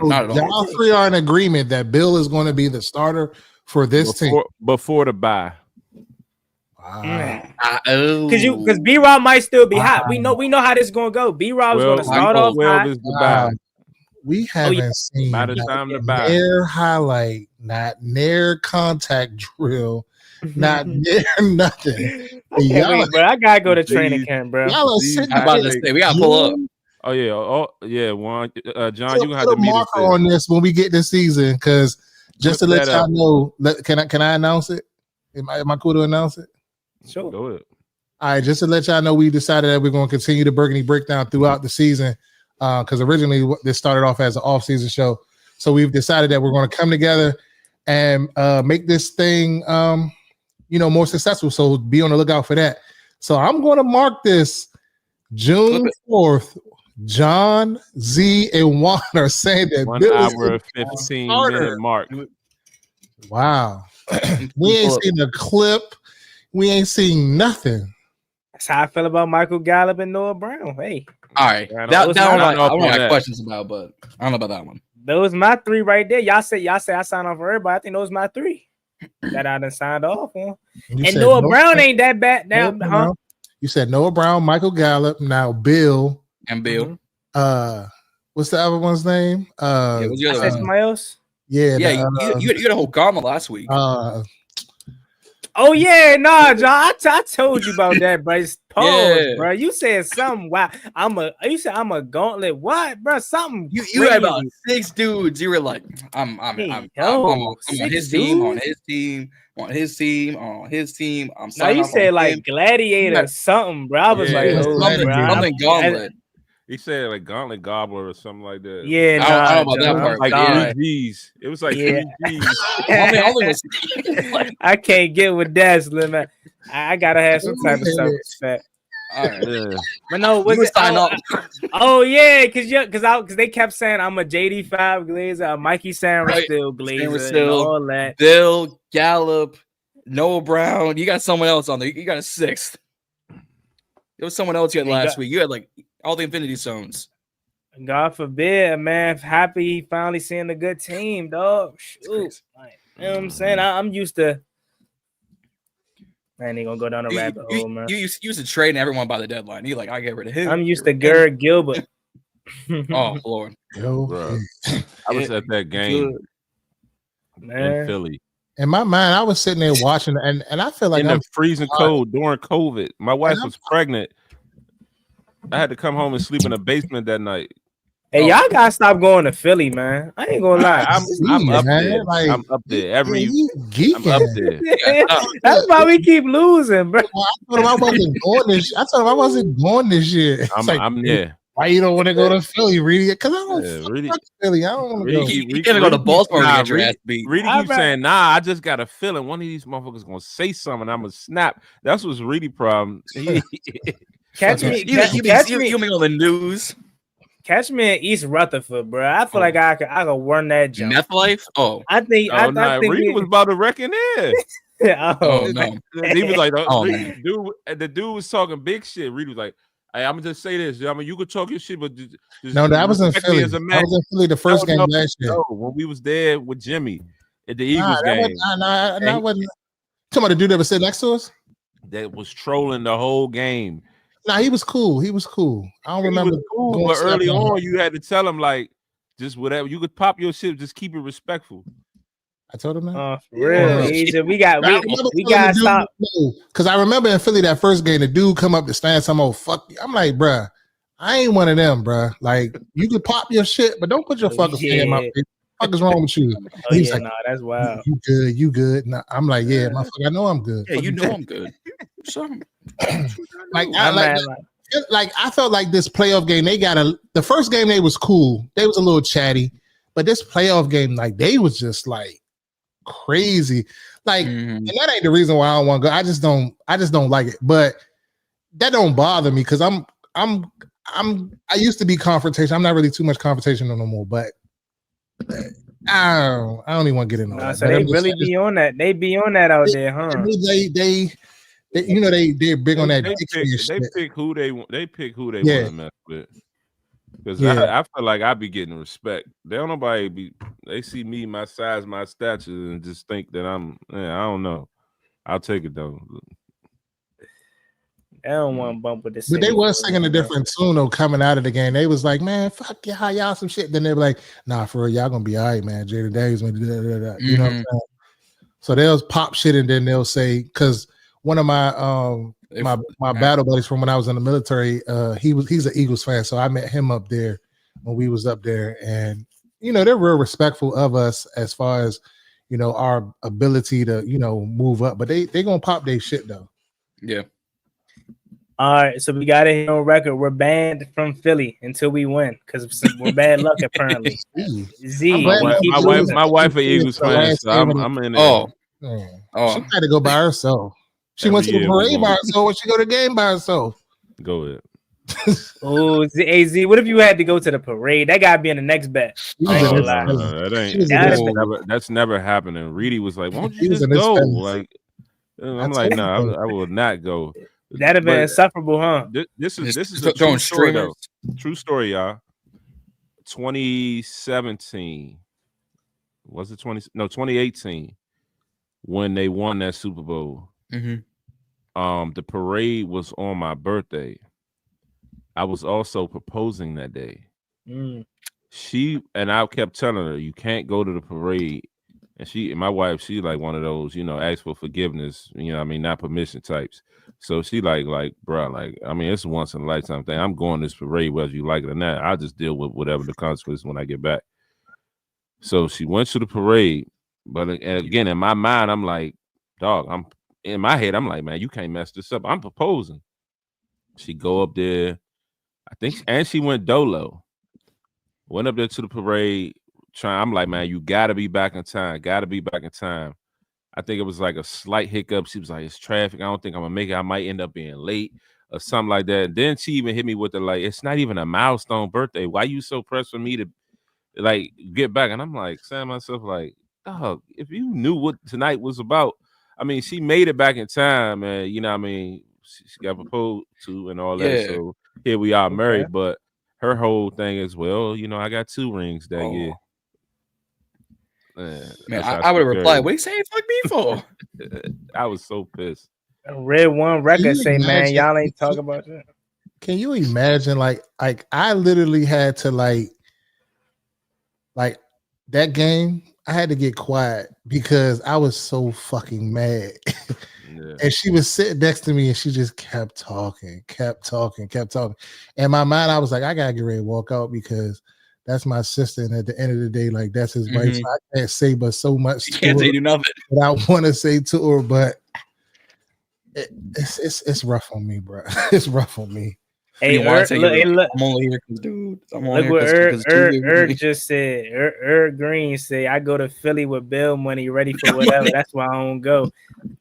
not at all. Y'all three are in agreement that Bill is going to be the starter for this team before the bye. Because B-Rob might still be hot. We know how this is going to go. B-Rob is going to start off hot. We haven't seen by the time the bye. Near highlight, not near contact drill. Not near nothing. Wait, bro, I gotta go to training camp, bro. Y'all about to say we gotta pull up. Juan, John, you gonna have to meet us on this when we get this season, because just to let y'all know, can I announce it? Am I cool to announce it? Sure. Go ahead. All right, just to let y'all know, we decided that we're going to continue the Burgundy Breakdown throughout the season, because originally this started off as an off-season show. So we've decided that we're going to come together and make this thing more successful. So be on the lookout for that. So I'm going to mark this June 4th. John, Z, and Juan are saying that 1 hour 15-minute mark. Wow. We ain't seen a clip. We ain't seen nothing. That's how I feel about Michael Gallup and Noah Brown. Hey. All right. That one I don't have questions about, but I don't know about that one. Those my three right there. Y'all say I signed off for everybody. I think those my three that I done signed off on. And Noah Brown ain't that bad now, huh? You said Noah Brown, Michael Gallup, now Bill. And Bill. What's the other one's name? I said somebody else. Yeah. You had a whole gauntlet last week. Oh yeah, nah, John. I told you about that, bro. Pause, bro. You said something. Wow, you said I'm a gauntlet. What, bro? Something. You had about 6 dudes. You were like, I'm on his team, on his team, on his team, on his team. I'm sorry. Now you said like gladiator something, bro. I was something gauntlet. He said like gauntlet gobbler or something like that. Yeah, I don't know about that part. Like 3 G's. It was like 3 G's. I can't get with that, Slim. I gotta have some type of self-respect. All right. Yeah. But no, was it? Oh yeah, because they kept saying I'm a JD5 Glazer, Mikey Sanders still Glazer, and all that. Bill Gallup, Noah Brown. You got someone else on there. You got a 6th. There was someone else you had last week. You had like all the Infinity Zones. God forbid, man. Happy finally seeing a good team, dog. Shoot. Like, you know what I'm saying? I'm used to. I ain't gonna go down a rabbit hole, man. You used to trade everyone by the deadline. You like, I get rid of him. I'm used to Gerrit Gilbert. Oh Lord, bro. I was at that game in Philly. In my mind, I was sitting there watching, and I feel like I'm freezing cold during COVID. My wife was pregnant. I had to come home and sleep in the basement that night. Hey, y'all gotta stop going to Philly, man. I ain't gonna lie. I'm up there. Like, I'm up there every. I'm up there. That's why we keep losing, bro. I told him I wasn't going this. I told him I wasn't going this year. I'm there. Why you don't want to go to Philly, Reedy? Because I don't fuck Philly. I don't want to go. You can't go to Baltimore and get your ass beat. Reedy keeps saying, "Nah, I just got a feeling one of these motherfuckers gonna say something. I'm gonna snap." That's what's Reedy problem. Catch me on the news. Catch me in East Rutherford, bro. I feel like I could run that jump. Meth life? Oh, I think Reedy was about to wreck in there. Oh no, he was like, the dude was talking big shit. Reedy was like, "Hey, I'm gonna just say this. I mean, you could talk your shit, but just no, that was in Philly. I was in Philly the first game last year. No, when we was there with Jimmy at the Eagles game. That wasn't. Talking about the dude that was sitting next to us. That was trolling the whole game. Nah, he was cool. I don't remember. He was cool, but early on, you had to tell him like, just whatever. You could pop your shit, just keep it respectful. I told him that. Oh, for real. Yeah. We got stop. Because I remember in Philly that first game, the dude come up to stand some old fuck. I'm like, bruh, I ain't one of them, bruh. Like, you could pop your shit, but don't put your fucking thing in my face. What the fuck is wrong with you? He's like, that's wild. You good. Nah, I'm like, yeah, motherfucker, I know I'm good. Yeah, you know I'm good. I felt like this playoff game, the first game they was cool. They was a little chatty, but this playoff game, like they was just like crazy. Like, and that ain't the reason why I don't want to go. I just don't like it. But that don't bother me because I used to be confrontational. I'm not really too much confrontational no more, but I don't even want to get into that. So they really be on that. They be on that out there, huh? They're big on that. They pick who they want to mess with. Because I feel like I be getting respect. They don't nobody they see me, my size, my stature, and just think that I don't know. I'll take it though. I don't want to bump with this. But they was singing a different tune though coming out of the game. They was like, man, fuck y'all some shit. Then they were like, nah, for real, y'all gonna be all right, man. Jayden Daniels, you know what I'm saying? So they'll pop shit and then they'll say, because one of my my battle buddies from when I was in the military, he's an Eagles fan, so I met him up there when we was up there, and they're real respectful of us as far as our ability to move up, but they gonna pop their shit though. Yeah. All right, so we got it on record. We're banned from Philly until we win because we're bad luck apparently. Z, my wife an Eagles fan, so I'm in there. She had to go by herself. She went to the parade by herself, or she go to the game by herself. Go ahead. Oh, Z, what if you had to go to the parade? That gotta be in the next bet. That's never happening. Reedy was like, "Won't you just go?" Like, I'm like, "No, I will not go." That'd have been insufferable, huh? This is a true story, though. True story, y'all. 2017 was it 2018 when they won that Super Bowl. The parade was on my birthday. I was also proposing that day. She and I kept telling her, "You can't go to the parade." And my wife, she like one of those, ask for forgiveness, not permission types. So she like, bro, like, I mean, it's a once in a lifetime thing. I'm going to this parade, whether you like it or not. I'll just deal with whatever the consequences when I get back. So she went to the parade, but again, in my mind, I'm like, dog, in my head, I'm like, man, you can't mess this up. I'm proposing. She go up there, I think, and she went dolo. Went up there to the parade. I'm like, man, you gotta be back in time. I think it was like a slight hiccup. She was like, it's traffic. I don't think I'm gonna make it. I might end up being late or something like that. And then she even hit me with the like, it's not even a milestone birthday. Why you so pressed for me to like get back? And I'm like, saying to myself, like, dog, if you knew what tonight was about, I mean, she made it back in time, and you know what I mean, she got proposed to and all that. Yeah. So here we are married, but her whole thing is, well, I got 2 rings that year. Man, I would have replied, what are you saying fuck me for? I was so pissed. I read one record say, man, y'all ain't talking about that. Can you imagine, like I literally had to like that game, I had to get quiet because I was so fucking mad. And she was sitting next to me and she just kept talking. In my mind, I was like, I gotta get ready to walk out because that's my sister, and at the end of the day, like that's his wife. So I can't say but so much. You can't say nothing. What I want to say to her, but it's rough on me, bro. It's rough on me. Hey, look, I'm only here because dude. I'm only here because just said. Green said, "I go to Philly with bill money, ready for whatever. That's why I don't go."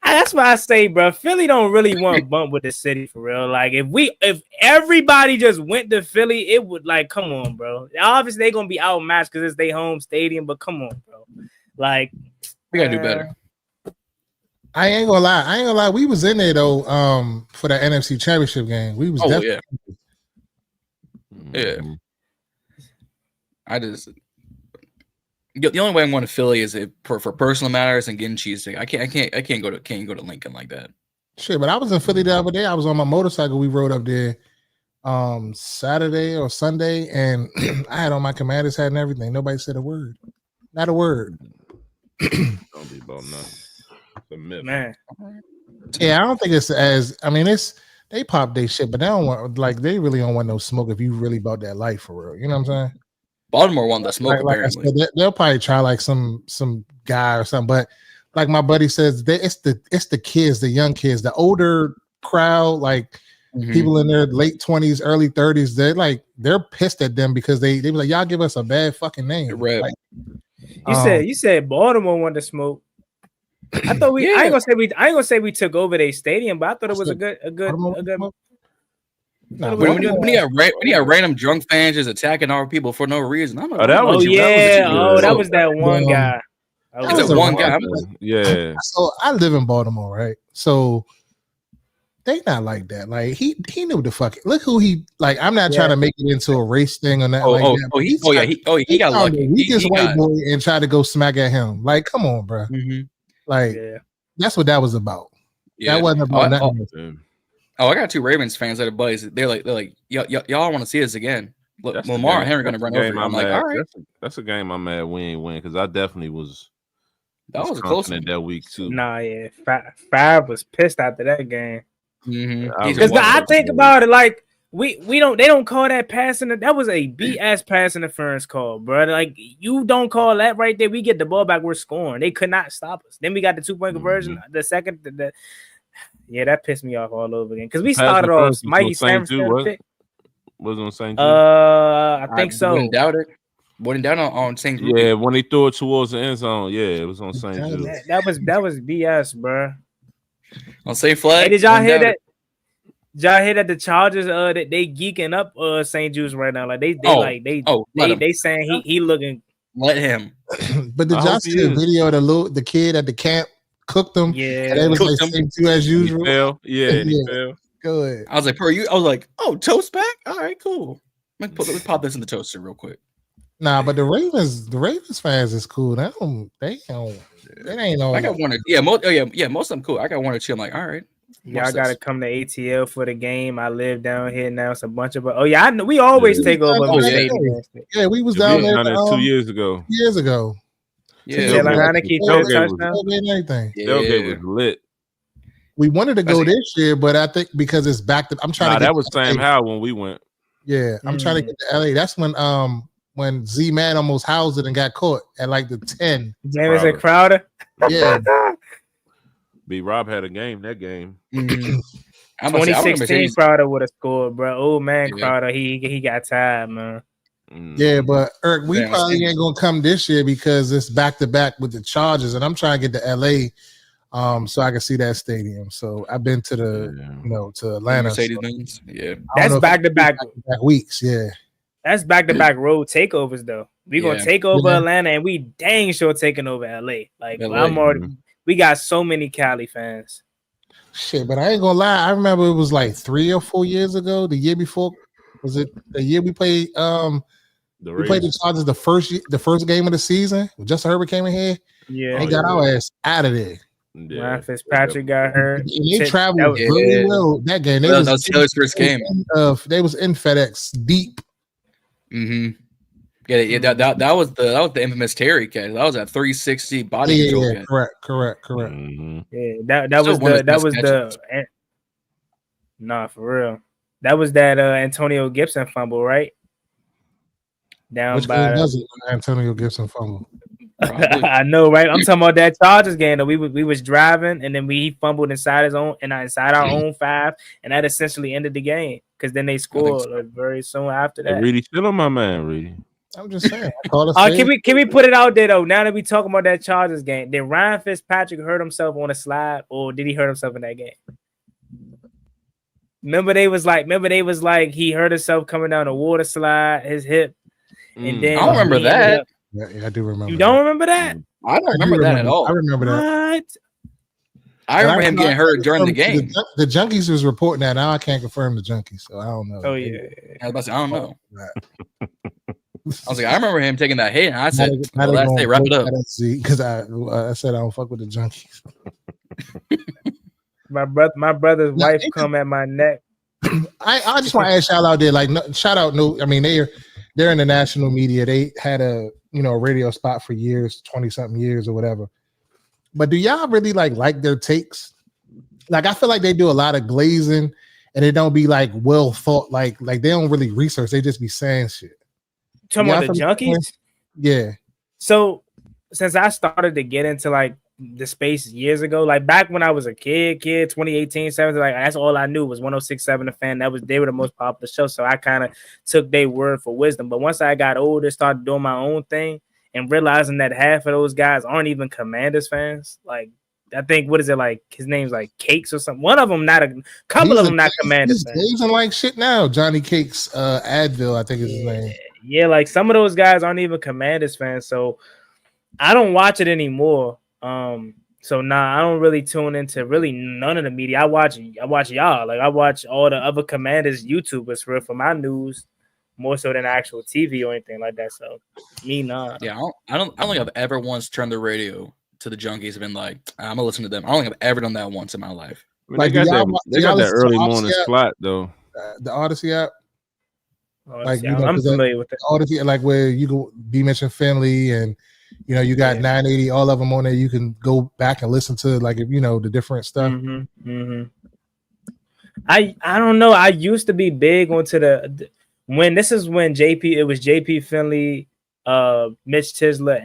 That's why I say, bro, Philly don't really want bump with the city for real. Like if everybody just went to Philly, it would like come on, bro. Obviously they're gonna be outmatched because it's their home stadium, but come on, bro. Like we gotta do better. I ain't gonna lie. We was in there though, for the NFC Championship game. We was definitely. Yeah. I just the only way I'm going to Philly is for personal matters and getting cheesesteak. I can't go to Lincoln like that. Shit, but I was in Philly the other day. I was on my motorcycle. We rode up there Saturday or Sunday, and I had on my commander's hat and everything. Nobody said a word. Not a word. Don't be about nothing. It's a myth. Man. Yeah, I don't think it's as. I mean, they pop their shit, but they don't want they really don't want no smoke if you really about that life for real. You know what I'm saying? Baltimore won the smoke. Like apparently, I said, they'll probably try like some guy or something. But like my buddy says, it's the kids, the young kids, the older crowd, like people in their late 20s, early 30s. They're pissed at them because they be like, y'all give us a bad fucking name. Like, you said Baltimore wanted to smoke. I thought I ain't gonna say we took over their stadium, but I thought it was a good. When you have random drunk fans just attacking our people for no reason, I'm like, that was that one guy. That was one guy. Yeah. So I live in Baltimore, right? So they not like that. Like he knew the fuck. Look who he like. I'm not trying to make it into a race thing or that. He got lucky. He just white boy and tried to go smack at him. Like, come on, bro. Like that's what that was about. That wasn't about nothing. I got two Ravens fans that are buddies. They're like, y'all want to see us again? Look, Lamar and Henry going to run over. I'm like, all right. That's a game I'm mad we ain't win because I definitely was. That was a close one that week too. Nah, yeah, Five was pissed after that game. Because I think about it, like they don't call that passing. That was a BS pass interference call, bro. Like you don't call that right there. We get the ball back, we're scoring. They could not stop us. Then we got the 2-point conversion. The second, yeah, that pissed me off all over again because we started off Mikey Samuelson. Was on St. I think so. Wouldn't doubt it. Wouldn't doubt on St. Jude. Yeah, when he threw it towards the end zone, yeah, it was on St. Jude. That was BS, bro. On safe flag. Hey, did y'all hear that? Did y'all hear that the Chargers that they geeking up St. Jude's right now? Like they saying he looking. Let him. But did y'all see the video of the kid at the camp cooked them? Yeah, and they was like St. Jude as usual. He fell. Yeah, he fell. Good. I was like, I was like, oh, toast back. All right, cool. Let me pop this in the toaster real quick. Nah, but the Ravens fans is cool. They ain't no. I got one or most of them cool. I got one or two. I'm like, all right. Y'all gotta come to ATL for the game. I live down here now. It's a bunch of I know we always take over. Yeah, we was down there 2 years ago. Years ago. Yeah, Tailgate was lit. We wanted to go this year, but I think because it's back to I'm trying to. That was Sam Howell when we went. Yeah, I'm trying to get to LA. That's when Z-Man almost housed it and got caught at like the 10. Jameson Crowder. Yeah. B-Rob had a game that game. 2016 Crowder would have scored, bro. Oh man, Crowder, he got tired, man. Yeah, but Eric, we probably ain't gonna come this year because it's back to back with the Chargers, and I'm trying to get to LA, so I can see that stadium. So I've been to to Atlanta. Yeah, that's back to back weeks. Yeah, that's back to back road takeovers though. We gonna take over Atlanta, and we dang sure taking over LA. Like we got so many Cali fans. Shit, but I ain't gonna lie. I remember it was like 3 or 4 years ago. The year before, was it the year we played? We played the Chargers the first game of the season. Justin Herbert came in here. Yeah, they got our ass out of there. Yeah. Ryan Fitzpatrick got hurt. They traveled really well that game. That was Taylor's first game. They was in FedEx deep. Mm-hmm. Yeah, that was the infamous Terry catch. That was a 360 body control. Yeah, correct. Mm-hmm. Yeah, that was the nah, for real. That was that Antonio Gibson fumble, right? Which game was it? Antonio Gibson fumble. I know, right? I'm talking about that Chargers game though. We was driving, and then we fumbled inside our own 5, and that essentially ended the game because then they scored very soon after that. Reedy, still on my man, Reedy. I'm just saying. Can we put it out there though? Now that we talking about that Chargers game, did Ryan Fitzpatrick hurt himself on a slide, or did he hurt himself in that game? Remember they was like he hurt himself coming down a water slide, his hip, and then I don't remember that. Yeah, I do remember. You don't remember that? I don't remember that at all. I remember that. What? I remember him getting hurt during the game. The Junkies was reporting that. Now I can't confirm the Junkies, so I don't know. Oh yeah, I was about to say, I don't know. I was like, I remember him taking that hit, and I said, "Let's say wrap it up." Because I said I don't fuck with the Junkies. my brother's wife come at my neck. I just want to ask y'all out there, like, shout out. No, I mean they're in the national media. They had a radio spot for years, 20-something years or whatever. But do y'all really like their takes? Like, I feel like they do a lot of glazing, and it don't be like well thought. Like they don't really research. They just be saying shit. Talking about the Junkies? Yeah. So since I started to get into like the space years ago, like back when I was a kid, 2018, 17, like that's all I knew was 106.7 The Fan. They were the most popular show, so I kind of took their word for wisdom. But once I got older, started doing my own thing, and realizing that half of those guys aren't even Commanders fans. Like, I think, what is it, like his name's like Cakes or something. One of them not a couple of them not Commanders fans. He's like shit now. Johnny Cakes, Advil, I think is his name. Yeah, like some of those guys aren't even Commanders fans, so I don't watch it anymore. So I don't really tune into really none of the media. I watch y'all. Like I watch all the other Commanders YouTubers for my news more so than actual TV or anything like that. So me nah. Yeah, I don't think I've ever once turned the radio to the Junkies and been like, I'm gonna listen to them. I don't think I've ever done that once in my life. I mean, like they got that early morning slot though. The Odyssey app. Like I'm familiar with that. Odyssey, like where you go, B mentioned Finley, and you got 980, all of them on there. You can go back and listen to like the different stuff. I don't know. I used to be big onto when it was JP Finley, Mitch Tisler,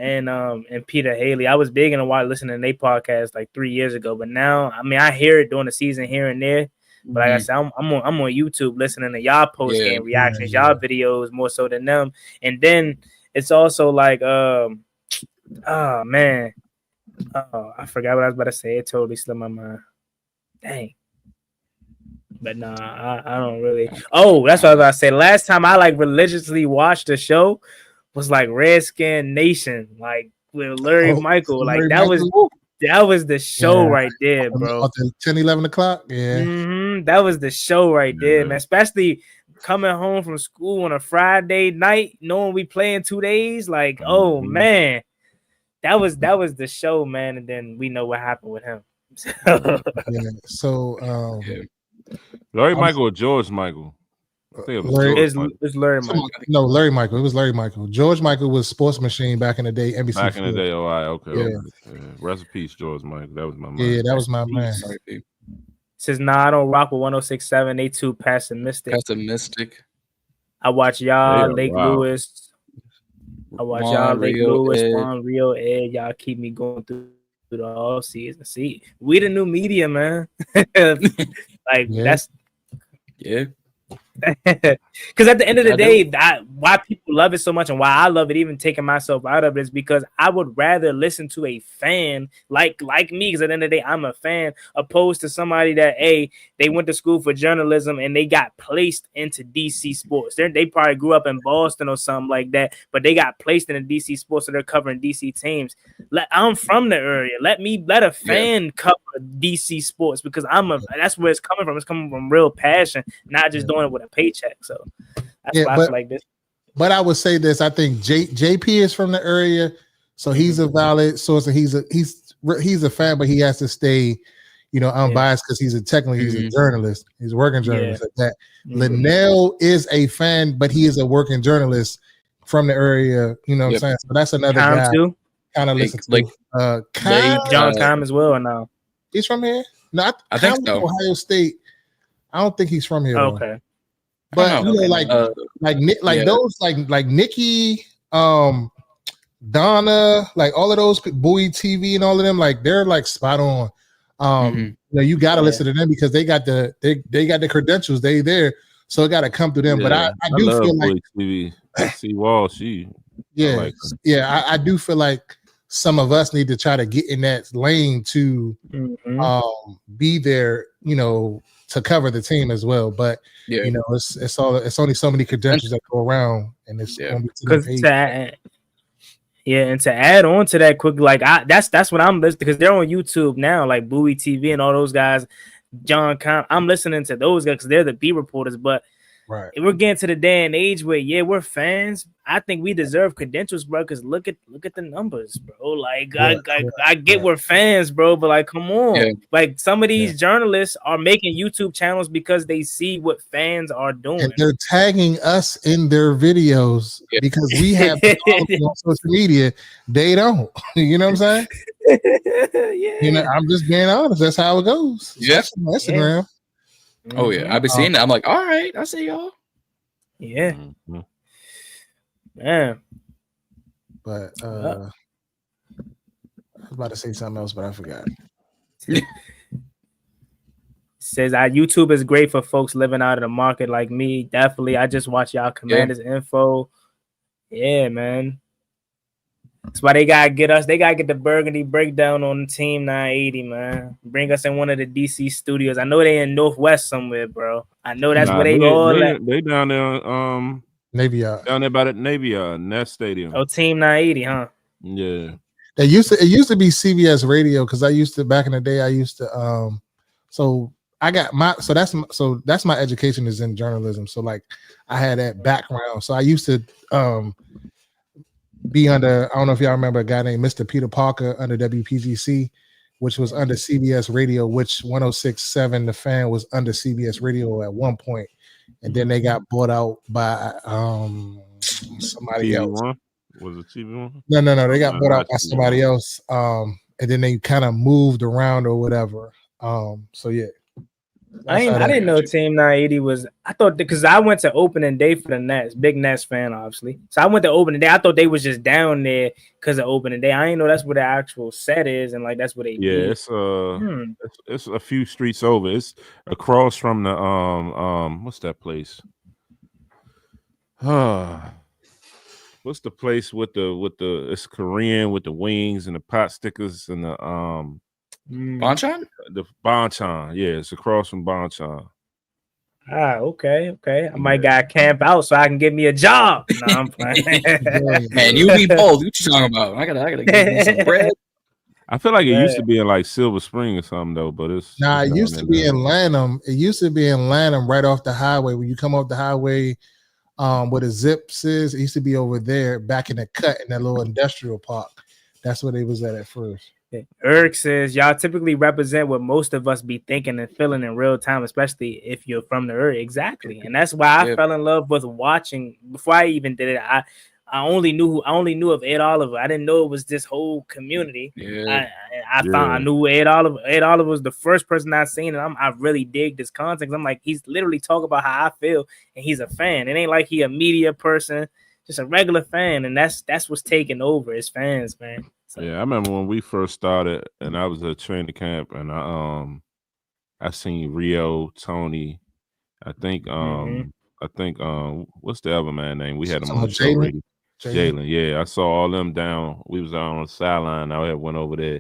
and Peter Haley. I was big into listening to their podcast like 3 years ago, but now I mean I hear it during the season here and there. But like I said, I'm on YouTube listening to y'all post game reactions, y'all videos more so than them. And then it's also like, I forgot what I was about to say. It totally slipped my mind. Dang. But I don't really. Oh, that's what I was about to say. Last time I like religiously watched the show was like Redskin Nation, like with Larry Michael. Like that was the show right there, bro. 10, 11 o'clock. Yeah. That was the show right there, man. Especially coming home from school on a Friday night, knowing we play in 2 days. Like, oh man, that was the show, man. And then we know what happened with him. Larry Michael or George Michael? I think it was it's Larry Michael. No, Larry Michael. It was Larry Michael. George Michael was Sports Machine back in the day. NBC. Back in the day. Oh, okay. Rest in peace, George Michael. That was my man. Yeah, that was my man. Says I don't rock with 106.7. They too pessimistic. I watch y'all, Lake Lewis. I watch y'all, Lake Lewis, Juan, Rio, Ed. Y'all keep me going through the all season. See, we the new media, man. That's because at the end of the day, why people love it so much and why I love it, even taking myself out of it, is because I would rather listen to a fan like me, because at the end of the day, I'm a fan, opposed to somebody that they went to school for journalism and they got placed into DC sports. They probably grew up in Boston or something like that, but they got placed in the DC sports, so they're covering DC teams. I'm from the area. Let a fan cover DC sports, because that's where it's coming from. It's coming from real passion, not just doing it with a paycheck. So that's why I feel like this. But I would say this: I think JP is from the area, so he's a valid source, and he's a fan, but he has to stay, unbiased, because he's a journalist. He's a working journalist like that. Linnell is a fan, but he is a working journalist from the area. You know what I'm saying? So that's another guy. Kind of listen to John Kime as well. Or no, he's from here. No, I think so. Ohio State. I don't think he's from here. Okay. But those like Nikki, Donna, like all of those Bowie TV and all of them, like they're like spot on. You gotta listen to them because they got the credentials. They there, so it gotta come through them. But I do love feel Bowie like TV. See Wall, I do feel like some of us need to try to get in that lane to be there, to cover the team as well. But it's only so many credentials that go around, and it's going to be and to add on to that quickly, like that's what I'm listening because they're on YouTube now, like Bowie TV and all those guys, John Con. I'm listening to those guys because they're the beat reporters, but. Right. We're getting to the day and age where we're fans. I think we deserve credentials, bro. Because look at the numbers, bro. Like I get we're fans, bro, but like come on, like some of these journalists are making YouTube channels because they see what fans are doing. And they're tagging us in their videos because we have on social media. They don't. You know what I'm saying? I'm just being honest. That's how it goes. Yeah, Instagram. Oh yeah, I've been seeing that. I'm like, all right, I see y'all. Yeah, man. But I was about to say something else, but I forgot. Says YouTube is great for folks living out of the market like me. Definitely, I just watch y'all Commanders info. Yeah, man. That's why they gotta get us. They gotta get the Burgundy breakdown on Team 980, man. Bring us in one of the DC studios. I know they in Northwest somewhere, bro. I know that's where they all at. They down there, Navy Yard. Down there by the Navy Yard, Nest Stadium. Oh, Team 980, huh? Yeah. It used to be CBS Radio because back in the day. I used to so I got that's my education is in journalism. So like I had that background. So I used to be under, I don't know if y'all remember a guy named Mr. Peter Parker under WPGC, which was under CBS Radio, which 106.7 The Fan was under CBS Radio at one point, and then they got bought out by somebody else. Was it TV1? No, they got bought out by somebody else, and then they kind of moved around or whatever. So yeah. I didn't know Team 980 was. I thought because I went to opening day for the Nets, big Nets fan, obviously. So I went to opening day. I thought they was just down there because of opening day. I didn't know that's where the actual set is, and like that's what they. Yeah, it's a few streets over. It's across from the what's that place? What's the place with the? It's Korean with the wings and the pot stickers and the Bonchon? The Bonchon, yeah, it's across from Bonchon. Okay. I might gotta camp out so I can get me a job. No, I'm playing. Man, you be bold. What you talking about? I gotta get me some bread. I feel like it used to be in like Silver Spring or something though, but it used to be in Lanham. It used to be in Lanham right off the highway. When you come off the highway, where the Zips is, it used to be over there back in the cut in that little industrial park. That's where they was at first. Eric says y'all typically represent what most of us be thinking and feeling in real time, especially if you're from the area. Exactly, and that's why I fell in love with watching. Before I even did it, I only knew of Ed Oliver. I didn't know it was this whole community. I knew Ed Oliver. Ed Oliver was the first person I seen, and I really dig this content. I'm like, he's literally talking about how I feel, and he's a fan. It ain't like he a media person, just a regular fan, and that's what's taking over as fans, man. So. Yeah, I remember when we first started, and I was at training camp, and I seen Rio, Tony, I think what's the other man name? We had him on the show already. Jayden. Yeah, I saw all them down. We was out on the sideline. I went over there.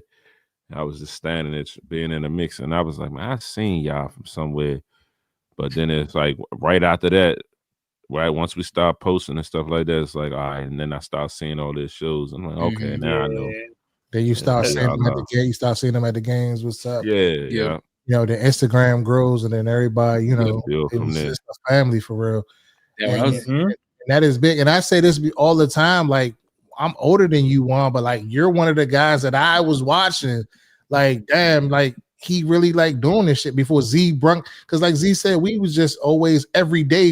I was just standing there, being in the mix, and I was like, man, I seen y'all from somewhere. But then it's like right after that, right once we start posting and stuff like that, it's like, all right, and then I start seeing all these shows. I'm like, okay, now I know. Then you start seeing them at the game. You start seeing them at the games. What's up? Yeah. The Instagram grows, and then everybody, it's a family for real. Yeah, and that is big. And I say this all the time. Like, I'm older than you, Juan, but like you're one of the guys that I was watching. Like, damn, like he really like doing this shit before Z brunk. Because like Z said, we was just always every day.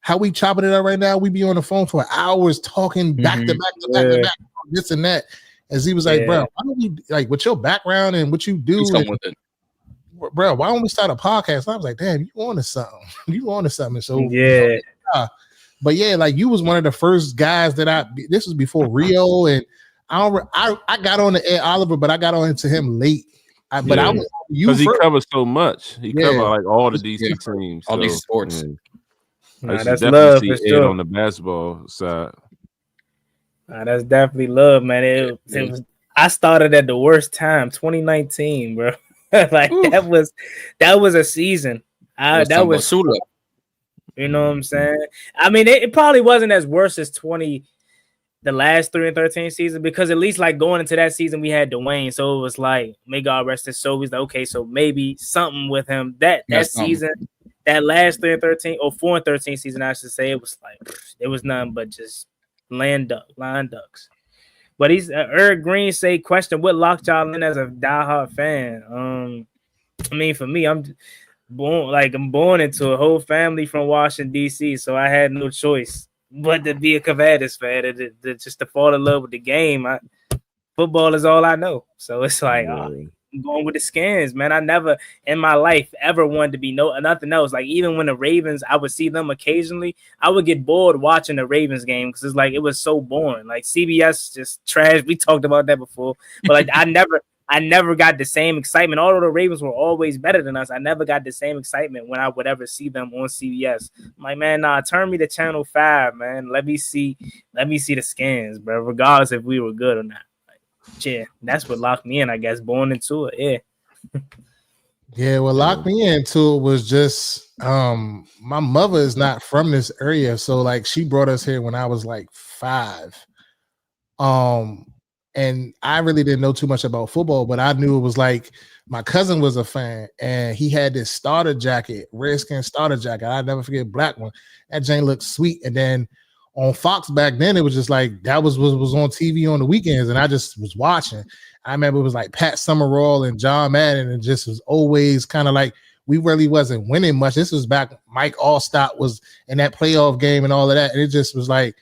How we chopping it up right now, we be on the phone for hours talking back to back, this and that. And Z was like, bro, why don't we, like, with your background and what you do, bro, why don't we start a podcast? And I was like, damn, you on to something. And so But yeah, like you was one of the first guys that this was before Rio, and I got on the Ed Oliver, but I got on to him late. But I was because he covers so much. He covered like all the DC teams, all DC sports. I that's definitely love. see Ed on the basketball side. That's definitely love, man. It was. I started at the worst time, 2019, bro. Like that was a season. That was you know what I'm saying? I mean, it probably wasn't as worse as the last 3 and 13 season, because at least like going into that season we had Dwayne, so it was like, may God rest his soul. He's like, okay, so maybe something with him. That season, that last 3 and 13 or 4 and 13 season, I should say, it was like it was nothing but just line ducks. But he's Eric Green say, question, what locked y'all in as a diehard fan? I mean, for me, I'm born into a whole family from Washington D.C., so I had no choice but to be a Cavaliers fan, just to fall in love with the game. Football is all I know, so it's like I'm going with the Skins, man. I never in my life ever wanted to be nothing else. Like even when the Ravens, I would see them occasionally, I would get bored watching the Ravens game because it's like it was so boring. Like CBS just trash. We talked about that before, but like I never got the same excitement. Although the Ravens were always better than us, I never got the same excitement when I would ever see them on CBS. I'm like, man, nah, turn me to Channel 5, man. Let me see the Skins, bro, regardless if we were good or not. Yeah, that's what locked me in, I guess, born into it. Yeah, what locked me into it was just my mother is not from this area, so like she brought us here when I was like 5. And I really didn't know too much about football, but I knew it was like my cousin was a fan, and he had this starter jacket, Redskin starter jacket. I'll never forget, black one. That Jane looked sweet. And then on Fox back then, it was just like that was on TV on the weekends, and I just was watching. I remember it was like Pat Summerall and John Madden, and just was always kind of like we really wasn't winning much. This was back Mike Allstott was in that playoff game and all of that, and it just was like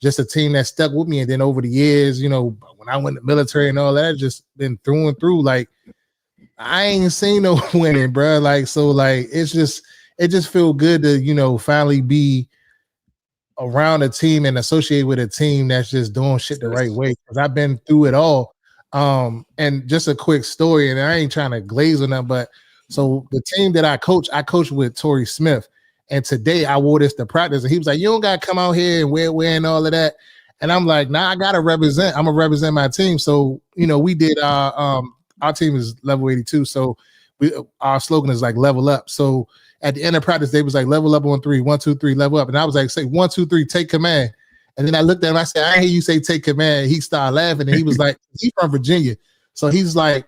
just a team that stuck with me. And then over the years, you know, when I went to the military and all that, just been through and through. Like I ain't seen no winning, bro. Like so, like it just feel good to, you know, finally be around a team and associate with a team that's just doing shit the right way. Because I've been through it all. And just a quick story, and I ain't trying to glaze on that, but so the team that I coached with Torrey Smith. And today I wore this to practice, and he was like, "You don't gotta come out here and wearing all of that." And I'm like, "Nah, I gotta represent. I'm gonna represent my team." So you know, we did our team is level 82, so our slogan is like level up. So at the end of practice, they was like level up on 3, 1, 2, 3, level up, and I was like, say 1, 2, 3, take command. And then I looked at him, I said, "I hear you say take command." He started laughing, and he was like, "He's from Virginia," so he's like,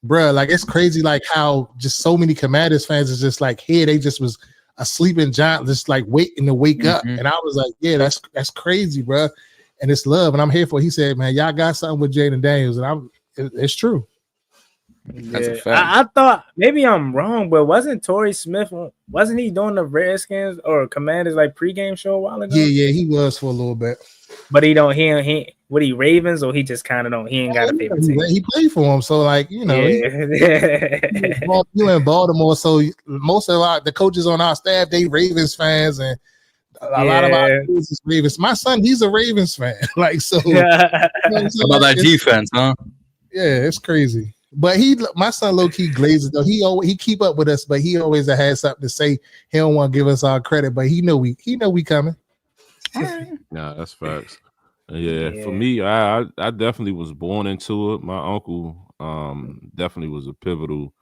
"Bruh, like it's crazy, like how just so many Commanders fans is just like here, they just was a sleeping giant, just like waiting to wake up." And I was like, "Yeah, that's crazy, bro." And it's love, and I'm here for it. He said, "Man, y'all got something with Jayden Daniels," and it's true. That's a Yeah, fact. I thought maybe I'm wrong, but wasn't Torrey Smith? Wasn't he doing the Redskins or Commanders like pregame show a while ago? Yeah, he was for a little bit. But he don't. He what he Ravens or he just kind of don't. He ain't got a favorite team. He played for him, so like you know, you in Baltimore, so most of the coaches on our staff they Ravens fans, and a lot of our kids is Ravens. My son, he's a Ravens fan. Like so, you know how about that defense, huh? Yeah, it's crazy. But my son low key glazes though. He keep up with us, but he always has something to say. He don't want to give us our credit, but he know we coming. Nah, that's facts. Yeah, for me, I definitely was born into it. My uncle definitely was a pivotal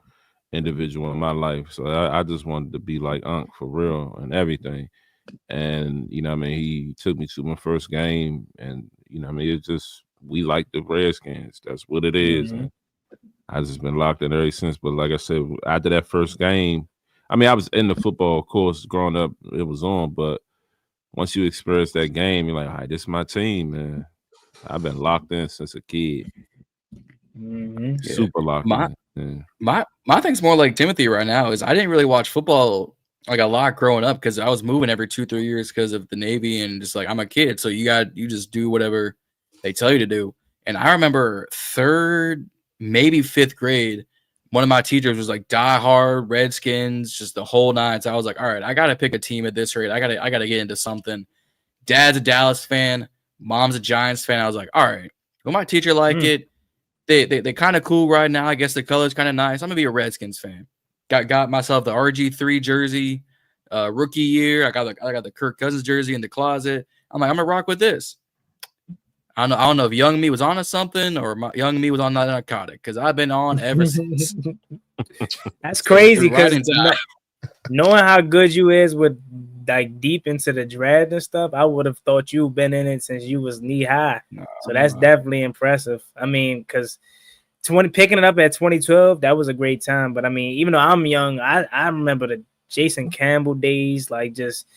individual in my life. So I just wanted to be like Unc for real and everything. And you know what I mean, he took me to my first game, and you know what I mean, it's just we like the Redskins. That's what it is. And I just been locked in ever since. But like I said, after that first game, I mean, I was in the football, of course, growing up, it was on, but once you experience that game, you're like, all right, this is my team, man. I've been locked in since a kid. Super locked in. My thing's more like Timothy right now is I didn't really watch football like a lot growing up because I was moving every 2-3 years because of the Navy and just like I'm a kid, so you just do whatever they tell you to do. And I remember 3rd, maybe 5th grade, one of my teachers was like die hard Redskins, just the whole 9. So I was like, all right, I gotta pick a team at this rate. I gotta get into something. Dad's a Dallas fan. Mom's a Giants fan. I was like, all right, well, my teacher like it. They kind of cool right now. I guess the color's kind of nice. I'm gonna be a Redskins fan. Got myself the RG3 jersey, rookie year. I got the Kirk Cousins jersey in the closet. I'm like, I'm gonna rock with this. I don't know if young me was on to something or young me was on that narcotic because I've been on ever since. That's crazy because knowing how good you is with like deep into the draft and stuff, I would have thought you've been in it since you was knee high. So that's definitely impressive. I mean, because picking it up at 2012, that was a great time. But I mean, even though I'm young, I remember the Jason Campbell days. Like just,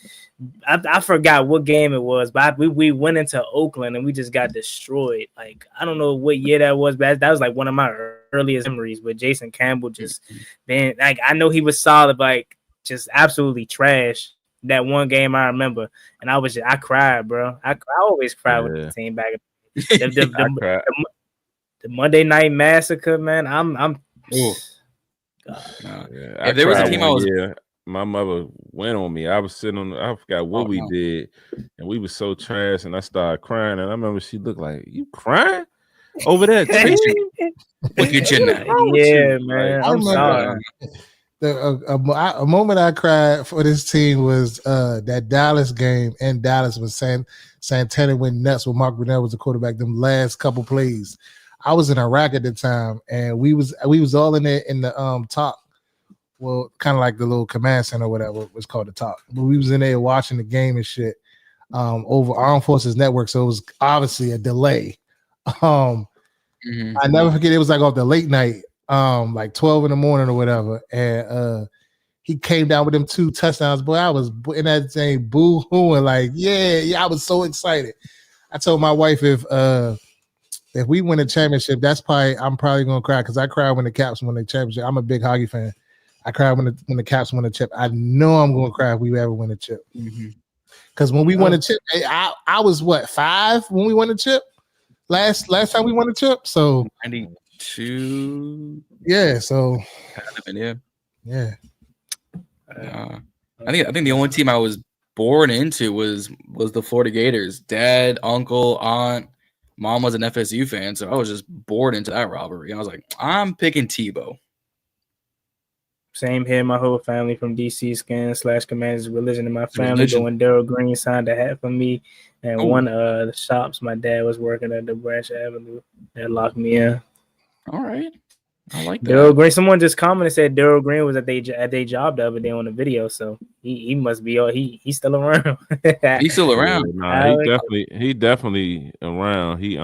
I forgot what game it was, but we went into Oakland and we just got destroyed. Like I don't know what year that was, but that was like one of my earliest memories with Jason Campbell. Just being like, I know he was solid, like just absolutely trash. That one game I remember, and I cried, bro. I always cry with the team back. The Monday Night Massacre, man. If there was a team I was, my mother went on me. I was sitting on. I forgot what we did, and we was so trash, and I started crying. And I remember she looked like, "You crying over that team?" Look at you now. Yeah, man. I'm sorry. A moment I cried for this team was that Dallas game in Dallas when Santana went nuts when Mark Brunell was the quarterback. Them last couple plays, I was in Iraq at the time, and we was all in there in the top, well, kind of like the little command center or whatever it was called, the top. But we was in there watching the game and shit over Armed Forces Network, so it was obviously a delay. I never forget, it was like off the late night. Like 12 in the morning or whatever, and he came down with them 2 touchdowns. Boy, I was in that thing boo-hooing, like, yeah, I was so excited. I told my wife if we win a championship, I'm probably gonna cry because I cried when the Caps won the championship. I'm a big hockey fan. I cried when the Caps won the chip. I know I'm gonna cry if we ever win a chip. Because when we won a chip, I was what, 5 when we won the chip? Last time we won the chip, so 92. Yeah, so yeah. I think the only team I was born into was the Florida Gators. Dad, uncle, aunt, mom was an FSU fan, so I was just born into that rivalry. I was like, I'm picking Tebow. Same here. My whole family from DC / Commanders religion in my family. But when Daryl Green signed a hat for me, and one of the shops my dad was working at the Branch Avenue, that locked me in. All right, I like that. Daryl Green. Someone just commented, said Daryl Green was at their job the other day on the video, so he must be. He's still around. He's still around. He definitely around. He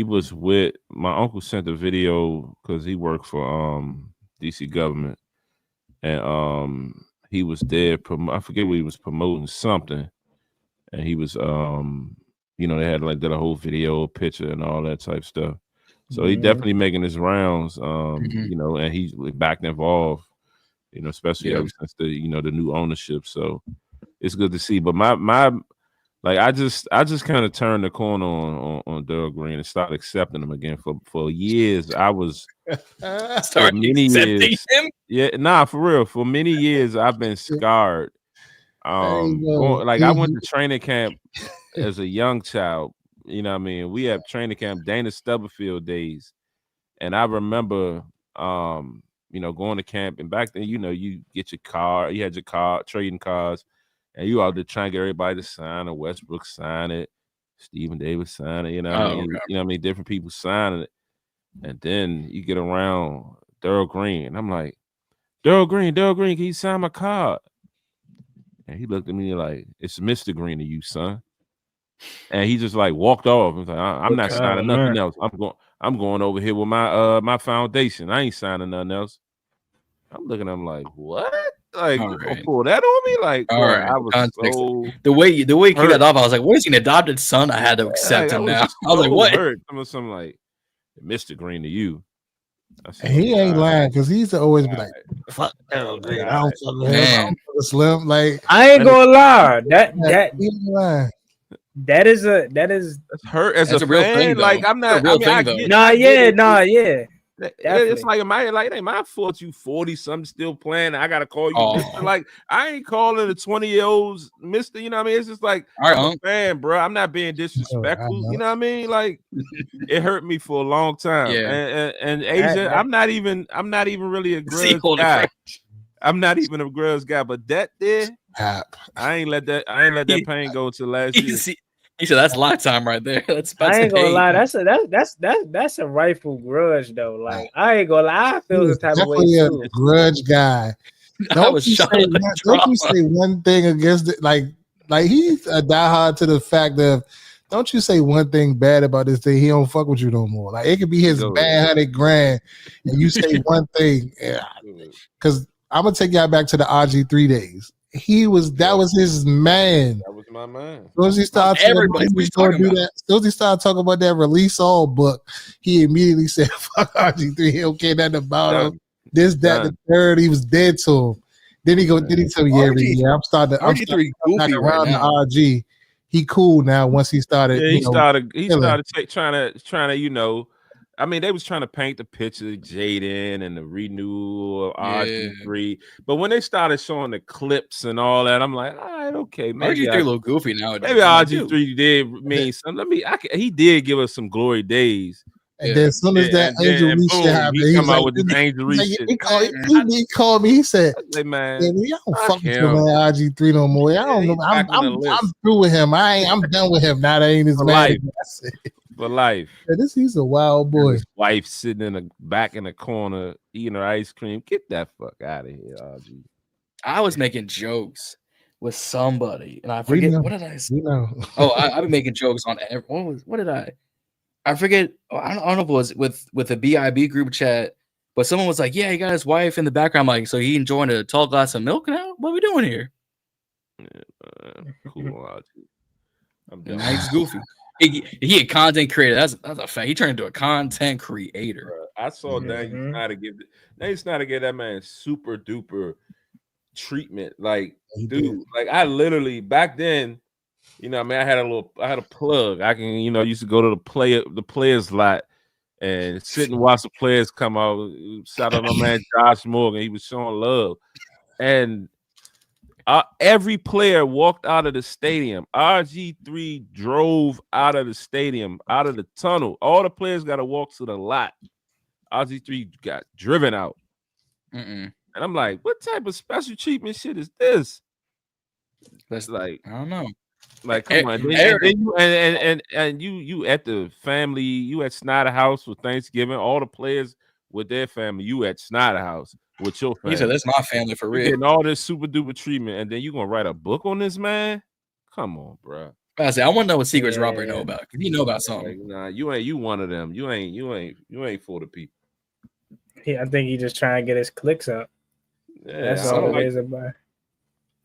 was with my uncle. Sent the video because he worked for DC government, and he was there. I forget what he was promoting something, and he was they had like did a whole video, picture, and all that type stuff. So he definitely making his rounds, and he's back involved, especially ever since the new ownership. So it's good to see. But I just kind of turned the corner on Daryl Green and started accepting him again. For years, I was for many years. Him? Yeah, for real. For many years, I've been scarred. I went to training camp as a young child. You know what I mean? We have training camp, Dana Stubblefield days. And I remember, going to camp. And back then, you get your car. You had your car, trading cars. And you out there trying to get everybody to sign it. Westbrook sign it. Stephen Davis sign it. You know what I mean? Different people signing it. And then you get around Daryl Green. And I'm like, Daryl Green, can you sign my card? And he looked at me like, it's Mr. Green to you, son. And he just like walked off. Like, I'm not signing nothing else. I'm going over here with my foundation. I ain't signing nothing else. I'm looking at him like, what? Like, pull that on me? Like, bro, right. I was so the way you kicked that off, I was like, what is he, an adopted son? I had to accept him now. I was like, what? Something like, Mr. Green to you. Said, he ain't lying because he used to always be like, fuck Daryl Green. I don't fuck with him. I don't fuck with Slim. Like, I ain't gonna lie. He ain't lying. That is hurt as a real fan. thing, like I'm not a real thing, though. Yeah. It's like it ain't my fault you 40 something still playing. I gotta call you Mr. Like I ain't calling the 20-year-olds Mr. You know what I mean? It's just like I'm a fan, bro. I'm not being disrespectful. You know what I mean? Like it hurt me for a long time. Yeah. And Asia, I'm not even really a grudge guy. I'm not even a grudge guy, but that there, I ain't let that pain go till last year. He said that's lifetime right there. I ain't gonna lie. That's a rightful grudge though. Like I ain't gonna lie. I feel the type of way too. A grudge guy. Don't you say one thing against it? Like he's a diehard to the fact of. Don't you say one thing bad about this thing? He don't fuck with you no more. Like it could be his bad $100,000, and you say one thing. Because I'm gonna take y'all back to the RG3 days. That was his man. That was my man. As he started talking about that release all book, he immediately said, "Fuck RG3. He don't care nothing about him. This, that, the third." He was dead to him. Then he tell me, I'm starting around the RG. He cool now. Once he started, he started trying to, you know. I mean, they was trying to paint the picture of Jayden and the renewal of RG3, but when they started showing the clips and all that, I'm like, all right, okay, maybe RG3 a little goofy nowadays. Maybe RG3 did mean something. He did give us some glory days. And then as soon as that Angel Reese shit happened, he come out with the Angel Reese shit. He called me. He said, "Hey man, I don't fuck with you, man. RG3 no more. I don't know. I'm through with him. I'm done with him. Now that ain't his man." For life. He's a wild boy. His wife sitting in the back in the corner eating her ice cream. Get that fuck out of here, RG. I was making jokes with somebody, and I forget what did I say. I've been making jokes on what did I forget. I don't know if it was with a BIB group chat, but someone was like, "Yeah, he got his wife in the background." Like, so he enjoying a tall glass of milk now. What are we doing here? Cool, RG. I'm done. Now he's goofy. He a content creator. That's a fact. He turned into a content creator. I saw that he's trying to give that man super duper treatment. Like, dude, like I literally back then, you know, I mean, I had a plug. I can, you know, used to go to the players lot and sit and watch the players come out. Shout out my man Josh Morgan. He was showing love, and every player walked out of the stadium. RG3 drove out of the stadium, out of the tunnel. All the players got to walk to the lot. RG3 got driven out. And I'm like, what type of special treatment shit is this? That's like, I don't know. Like, come on. And you at the family, you at Snyder House for Thanksgiving, all the players with their family, you at Snyder House with your family. He said, that's my family for real. Getting all this super duper treatment, and then you gonna write a book on this man? Come on, bro. I want to know what secrets Robert know about. He know about something. Like, nah, you one of them. You ain't for the people. Yeah, I think he just trying to get his clicks up. Yeah, that's all it is about.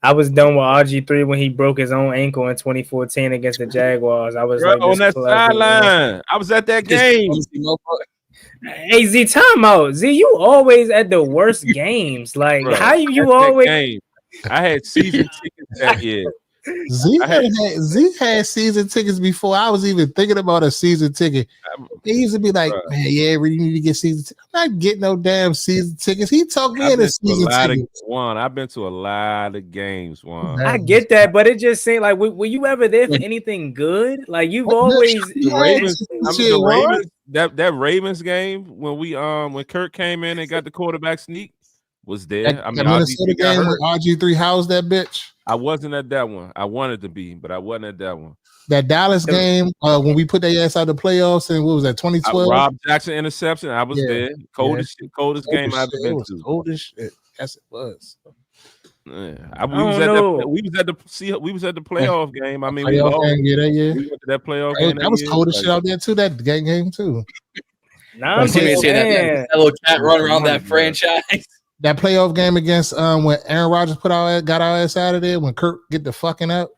I was done with RG3 when he broke his own ankle in 2014 against the Jaguars. I was like on that sideline. I was at that game. Hey Z, time out. Z, you always at the worst games. Like, bro, how you always? Game. I had season tickets that year. Z had season tickets before I was even thinking about a season ticket. He used to be like, man, yeah, you need to get season tickets. I'm not getting no damn season tickets. He talked me into season tickets. I've been to a lot of games, Juan. I get that, but it just seemed like, were you ever there for anything good? Like, you've always that Ravens game when Kirk came in and got the quarterback sneak was there. That Minnesota game when RG3 housed that bitch. I wasn't at that one. I wanted to be, but I wasn't at that one. That Dallas game when we put their ass out of the playaffs and what was that, 2012? Rob Jackson interception. I was there. Coldest game I've ever been to. Coldest shit. Yes, it was. Yeah. We was at the playoff game. I mean, we went to that playoff game. That was cold as shit out there too. That game too. I'm saying that little cat run around that franchise. That playoff game against when Aaron Rodgers got our ass out of there when Kirk get the fucking out.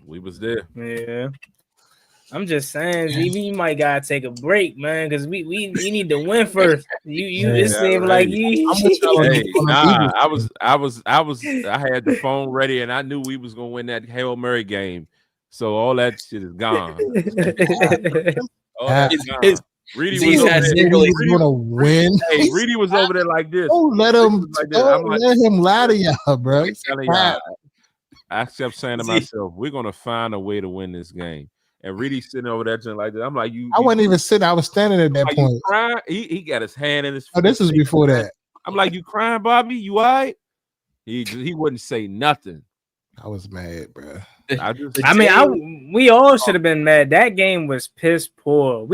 We was there. Yeah. I'm just saying, you might gotta take a break, man, because we need to win first. It seemed like you. I had the phone ready, and I knew we was gonna win that Hail Mary game. So all that shit is gone. Reedy He was over said there. really gonna win. Hey, Reedy was over there like this. Oh, let him Like this. I'm like, let him lie to y'all, bro. I'm telling y'all, I kept saying to myself, we're gonna find a way to win this game. And Reedy sitting over there just like that. I'm like, I wasn't even sitting. I was standing at that like, point. you crying? He got his hand in his. Oh, this was before that. I'm like, you crying, Bobby? You all right? He wouldn't say nothing. I was mad, bro. We all should have been mad. That game was piss poor.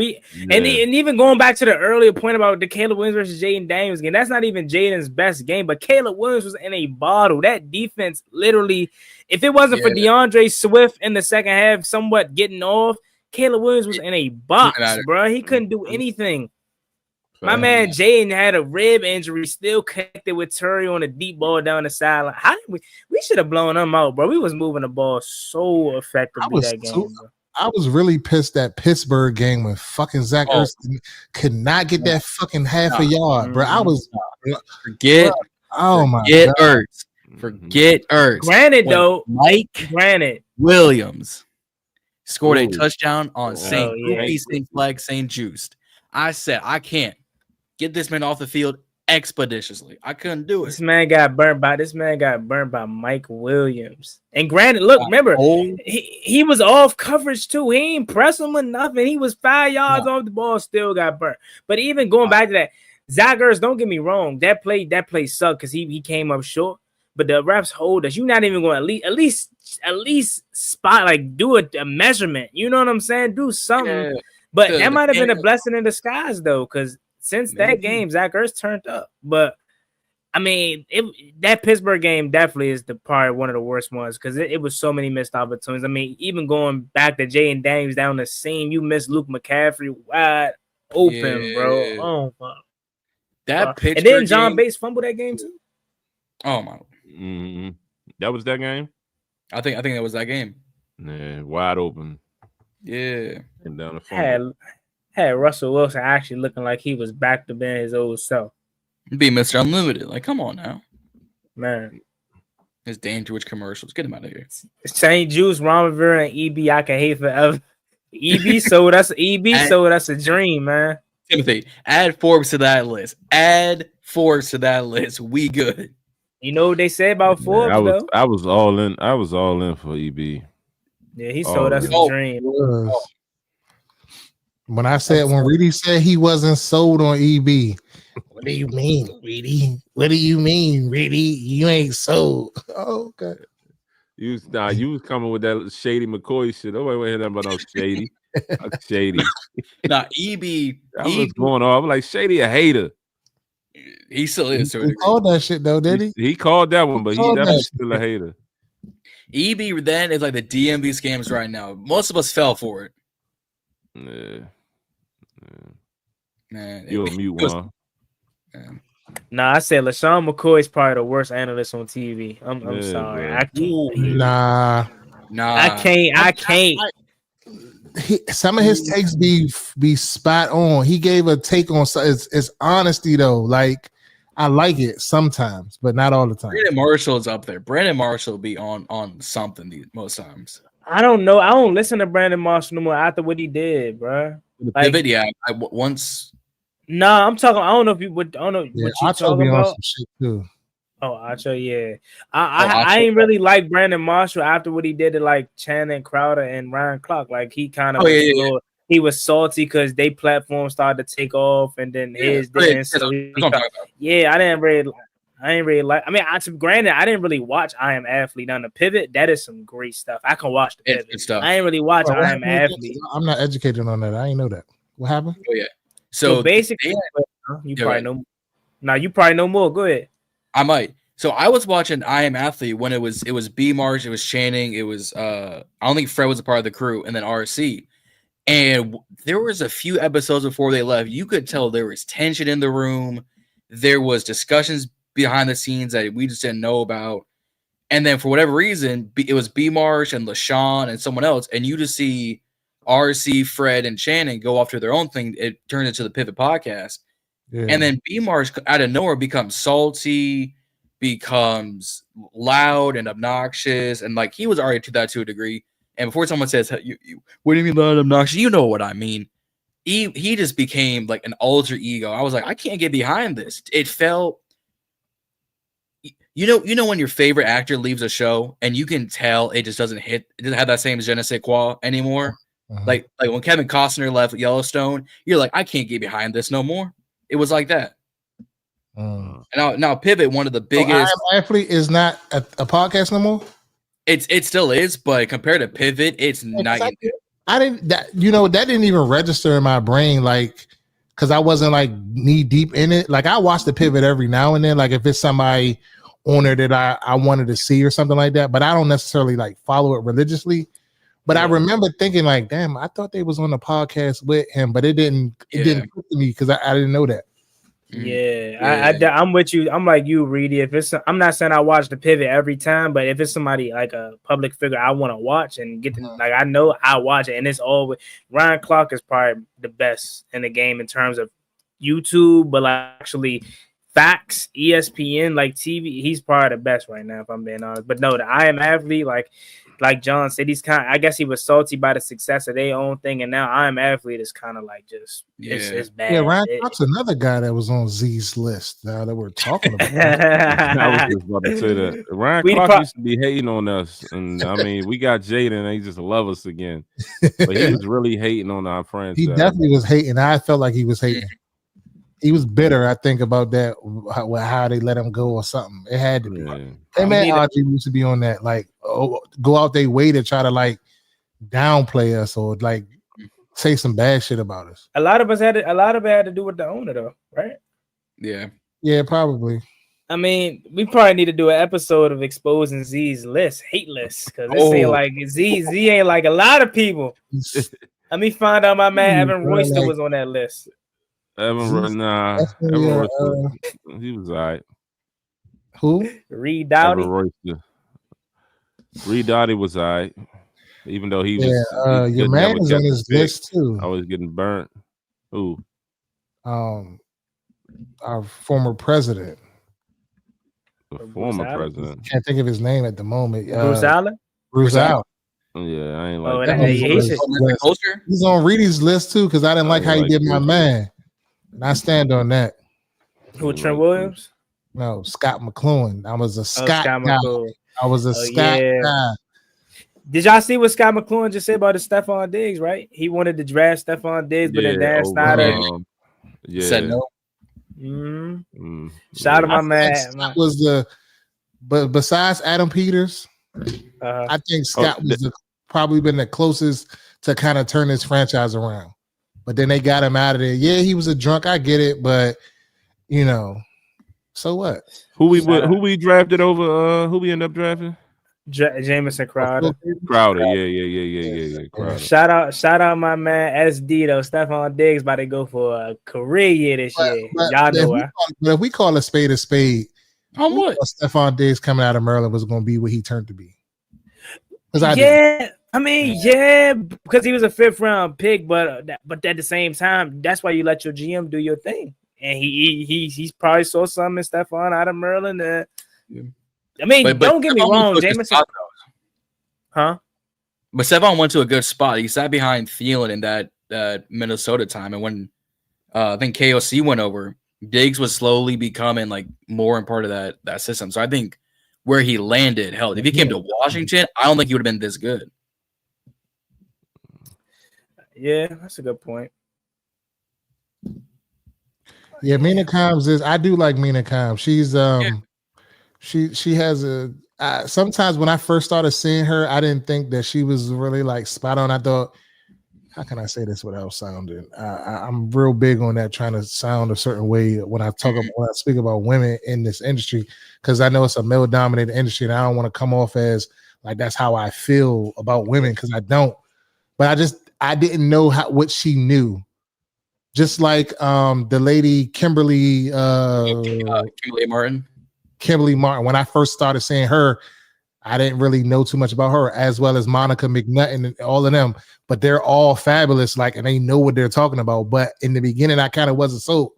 And even going back to the earlier point about the Caleb Williams versus Jayden Daniels game, that's not even Jaden's best game, but Caleb Williams was in a bottle. That defense literally, if it wasn't for DeAndre Swift in the second half, somewhat getting off, Caleb Williams was in a box, bro. He couldn't do anything. My man Jayden had a rib injury, still connected with Terry on a deep ball down the sideline. How did we should have blown them out, bro? We was moving the ball so effectively that game. Bro. I was really pissed that Pittsburgh game when fucking Zach Ertz could not get that fucking half a yard, bro. I was forget Ertz. Forget Ertz. Granted, Williams scored a touchdown on St. Flag St. Juiced. I said I can't get this man off the field expeditiously. I couldn't do it. This man got burnt by Mike Williams. And granted, look, remember, he was off coverage too. He ain't press him or nothing. He was 5 yards off the ball, still got burnt. But even going back to that, Zach Ertz, don't get me wrong, that play sucked because he came up short. But the refs hold us. You're not even going to at least spot, like, do a measurement. You know what I'm saying? Do something. Yeah. But that might have been a blessing in disguise, though, because since that game, Zach Ertz turned up. But, I mean, that Pittsburgh game definitely is probably one of the worst ones because it was so many missed opportunities. I mean, even going back to Jayden Daniels down the seam, you missed Luke McCaffrey wide open, bro. Oh, my. That Pittsburgh and then John Bates fumbled that game, too. Oh, my. Mm-hmm. That was that game? I think that was that game. Yeah, wide open. Yeah, and down the phone. Had Russell Wilson actually looking like he was back to being his old self. Be Mr. Unlimited. Like, come on now. Man. His dangerous commercials. Get him out of here. St. Juice, Romavir, and EB I can hate forever. EB, so that's a dream, man. Timothy, add Forbes to that list. We good. You know what they say about Forbes, though? I was all in. I was all in for EB. Yeah, he sold us a dream. When Reedy said he wasn't sold on EB, what do you mean, Reedy? What do you mean, Reedy? You ain't sold. Oh, okay. You was coming with that Shady McCoy shit. Nobody went hear that about no Shady. Shady. Nah, EB. That was going on. I was like, Shady a hater. He still is. He called that shit though, did he? He called that one, but he definitely still a hater. EB then is like the DMV scams right now. Most of us fell for it. Yeah. Man, you a mute one. Nah, I said LaShawn McCoy is probably the worst analyst on TV. I'm sorry. Bro. I can't. Nah. I can't. Some of his takes be spot on. He gave a take on it's honesty though. Like I like it sometimes, but not all the time. Brandon Marshall's up there. Brandon Marshall be on something most times. I don't know. I don't listen to Brandon Marshall no more after what he did, bro. Like, pivot, yeah. Once. Nah, I'm talking. I don't know if you would. I don't know what you talking about. Some shit too. Oh, Acho, yeah. I ain't really like Brandon Marshall after what he did to like Channing Crowder and Ryan Clark. Like he kind of he was salty because they platform started to take off and then his didn't. So I didn't really like. I mean, granted, I didn't really watch I Am Athlete on the Pivot. That is some great stuff. I can watch the Pivot stuff. I ain't really watch I Am Athlete. I'm not educated on that. I ain't know that. What happened? Oh yeah. So basically, you probably know. Now you probably know more. Go ahead. I might. So I was watching I Am Athlete when it was B Marsh, it was Channing, it was I don't think Fred was a part of the crew, and then RC. And there was a few episodes before they left. You could tell there was tension in the room. There was discussions behind the scenes that we just didn't know about. And then for whatever reason, it was B Marsh and LaShawn and someone else, and you just see RC, Fred, and Channing go off to their own thing. It turned into the Pivot podcast. Yeah. And then B Marsh out of nowhere becomes salty, becomes loud and obnoxious, and like he was already to that to a degree. And before someone says, "What do you mean loud and obnoxious?" You know what I mean. he just became like an alter ego. I was like, I can't get behind this. It felt, you know when your favorite actor leaves a show and you can tell it just doesn't hit, it doesn't have that same je ne sais quoi anymore. Like when Kevin Costner left Yellowstone, you're like, I can't get behind this no more. It was like that. And now Pivot, one of the biggest. So I Am Athlete is not a podcast no more. It still is, but compared to Pivot, it's night and day. I didn't that didn't even register in my brain, like, because I wasn't like knee deep in it. Like I watch the Pivot every now and then, like if it's somebody on there that I wanted to see or something like that, but I don't necessarily like follow it religiously. But I remember thinking like, damn, I thought they was on the podcast with him, but it didn't click to me because I didn't know that. I'm with you. I'm like you, Reedy. If it's, I'm not saying I watch the Pivot every time, but if it's somebody like a public figure I want to watch and get to, like, I know I watch it, and it's always Ryan Clark is probably the best in the game in terms of YouTube, but like actually facts, ESPN, like TV, he's probably the best right now, if I'm being honest. But no, the I Am Athlete, like John said, he's kind of, I guess he was salty by the success of their own thing, and now I Am Athlete is kind of like just it's bad. Yeah, Ryan Clark's another guy that was on Z's list now that we're talking about. I was just about to say that. Ryan Clark used to be hating on us, and I mean, we got Jayden, and he just love us again. But he was really hating on our friends. He definitely was hating. I felt like he was hating. He was bitter, I think, about that, how they let him go or something. It had to be. Hey, man, Audrey used to be on that, like, go out their way to try to, like, downplay us or, like, say some bad shit about us. A lot of it had to do with the owner, though, right? Yeah, probably. I mean, we probably need to do an episode of exposing Z's list, hate list, because this ain't like Z ain't like a lot of people. Let me find out my man Evan Royster was on that list. Evan Royster, he was all right. Who? Reed Doughty. Reed Doughty was all right, even though he was. Your man is on his list too. I was getting burnt. Who? Our former president. The former president. Can't think of his name at the moment. Bruce Allen. Bruce Allen. Yeah, I ain't like that. He's on Reedy's list too because I didn't like how he did my man. And I stand on that. Who, Trent Williams? No, Scott McCloughan. I was a Scott guy. I was a Scott guy. Did y'all see what Scott McCloughan just said about the Stephon Diggs, right? He wanted to draft Stephon Diggs, but then Dan Snyder said no. Shout out to my man. Scott was but besides Adam Peters, I think Scott was probably been the closest to kind of turn this franchise around. But then they got him out of there. Yeah, he was a drunk. I get it, but so what? Who we drafted over? Who we end up drafting? Jamison Crowder. Yeah. Crowder. Shout out my man SD though. Stephon Diggs about to go for a career year this year. Y'all know why. But if we call a spade, on what? Stephon Diggs coming out of Maryland was going to be what he turned to be. Because he was a 5th round pick, but at the same time, that's why you let your GM do your thing. And he's probably saw something in Stephon out of Maryland. I mean, but don't get me wrong, Jameson. But Stephon went to a good spot. He sat behind Thielen in that Minnesota time, and when I think KOC went over, Diggs was slowly becoming like more and part of that system. So I think where he landed held. If he came to Washington, I don't think he would have been this good. Yeah, that's a good point. Yeah, Mina Kimes I do like Mina Kimes. She's she has sometimes when I first started seeing her, I didn't think that she was really like spot on. I thought, how can I say this without sounding? I'm real big on that, trying to sound a certain way when I speak about women in this industry, because I know it's a male dominated industry, and I don't want to come off as like that's how I feel about women, because I don't. But I didn't know what she knew. Just like the lady Kimberly Martin. Kimberly Martin. When I first started seeing her, I didn't really know too much about her, as well as Monica McNutt and all of them. But they're all fabulous, and they know what they're talking about. But in the beginning, I kind of wasn't so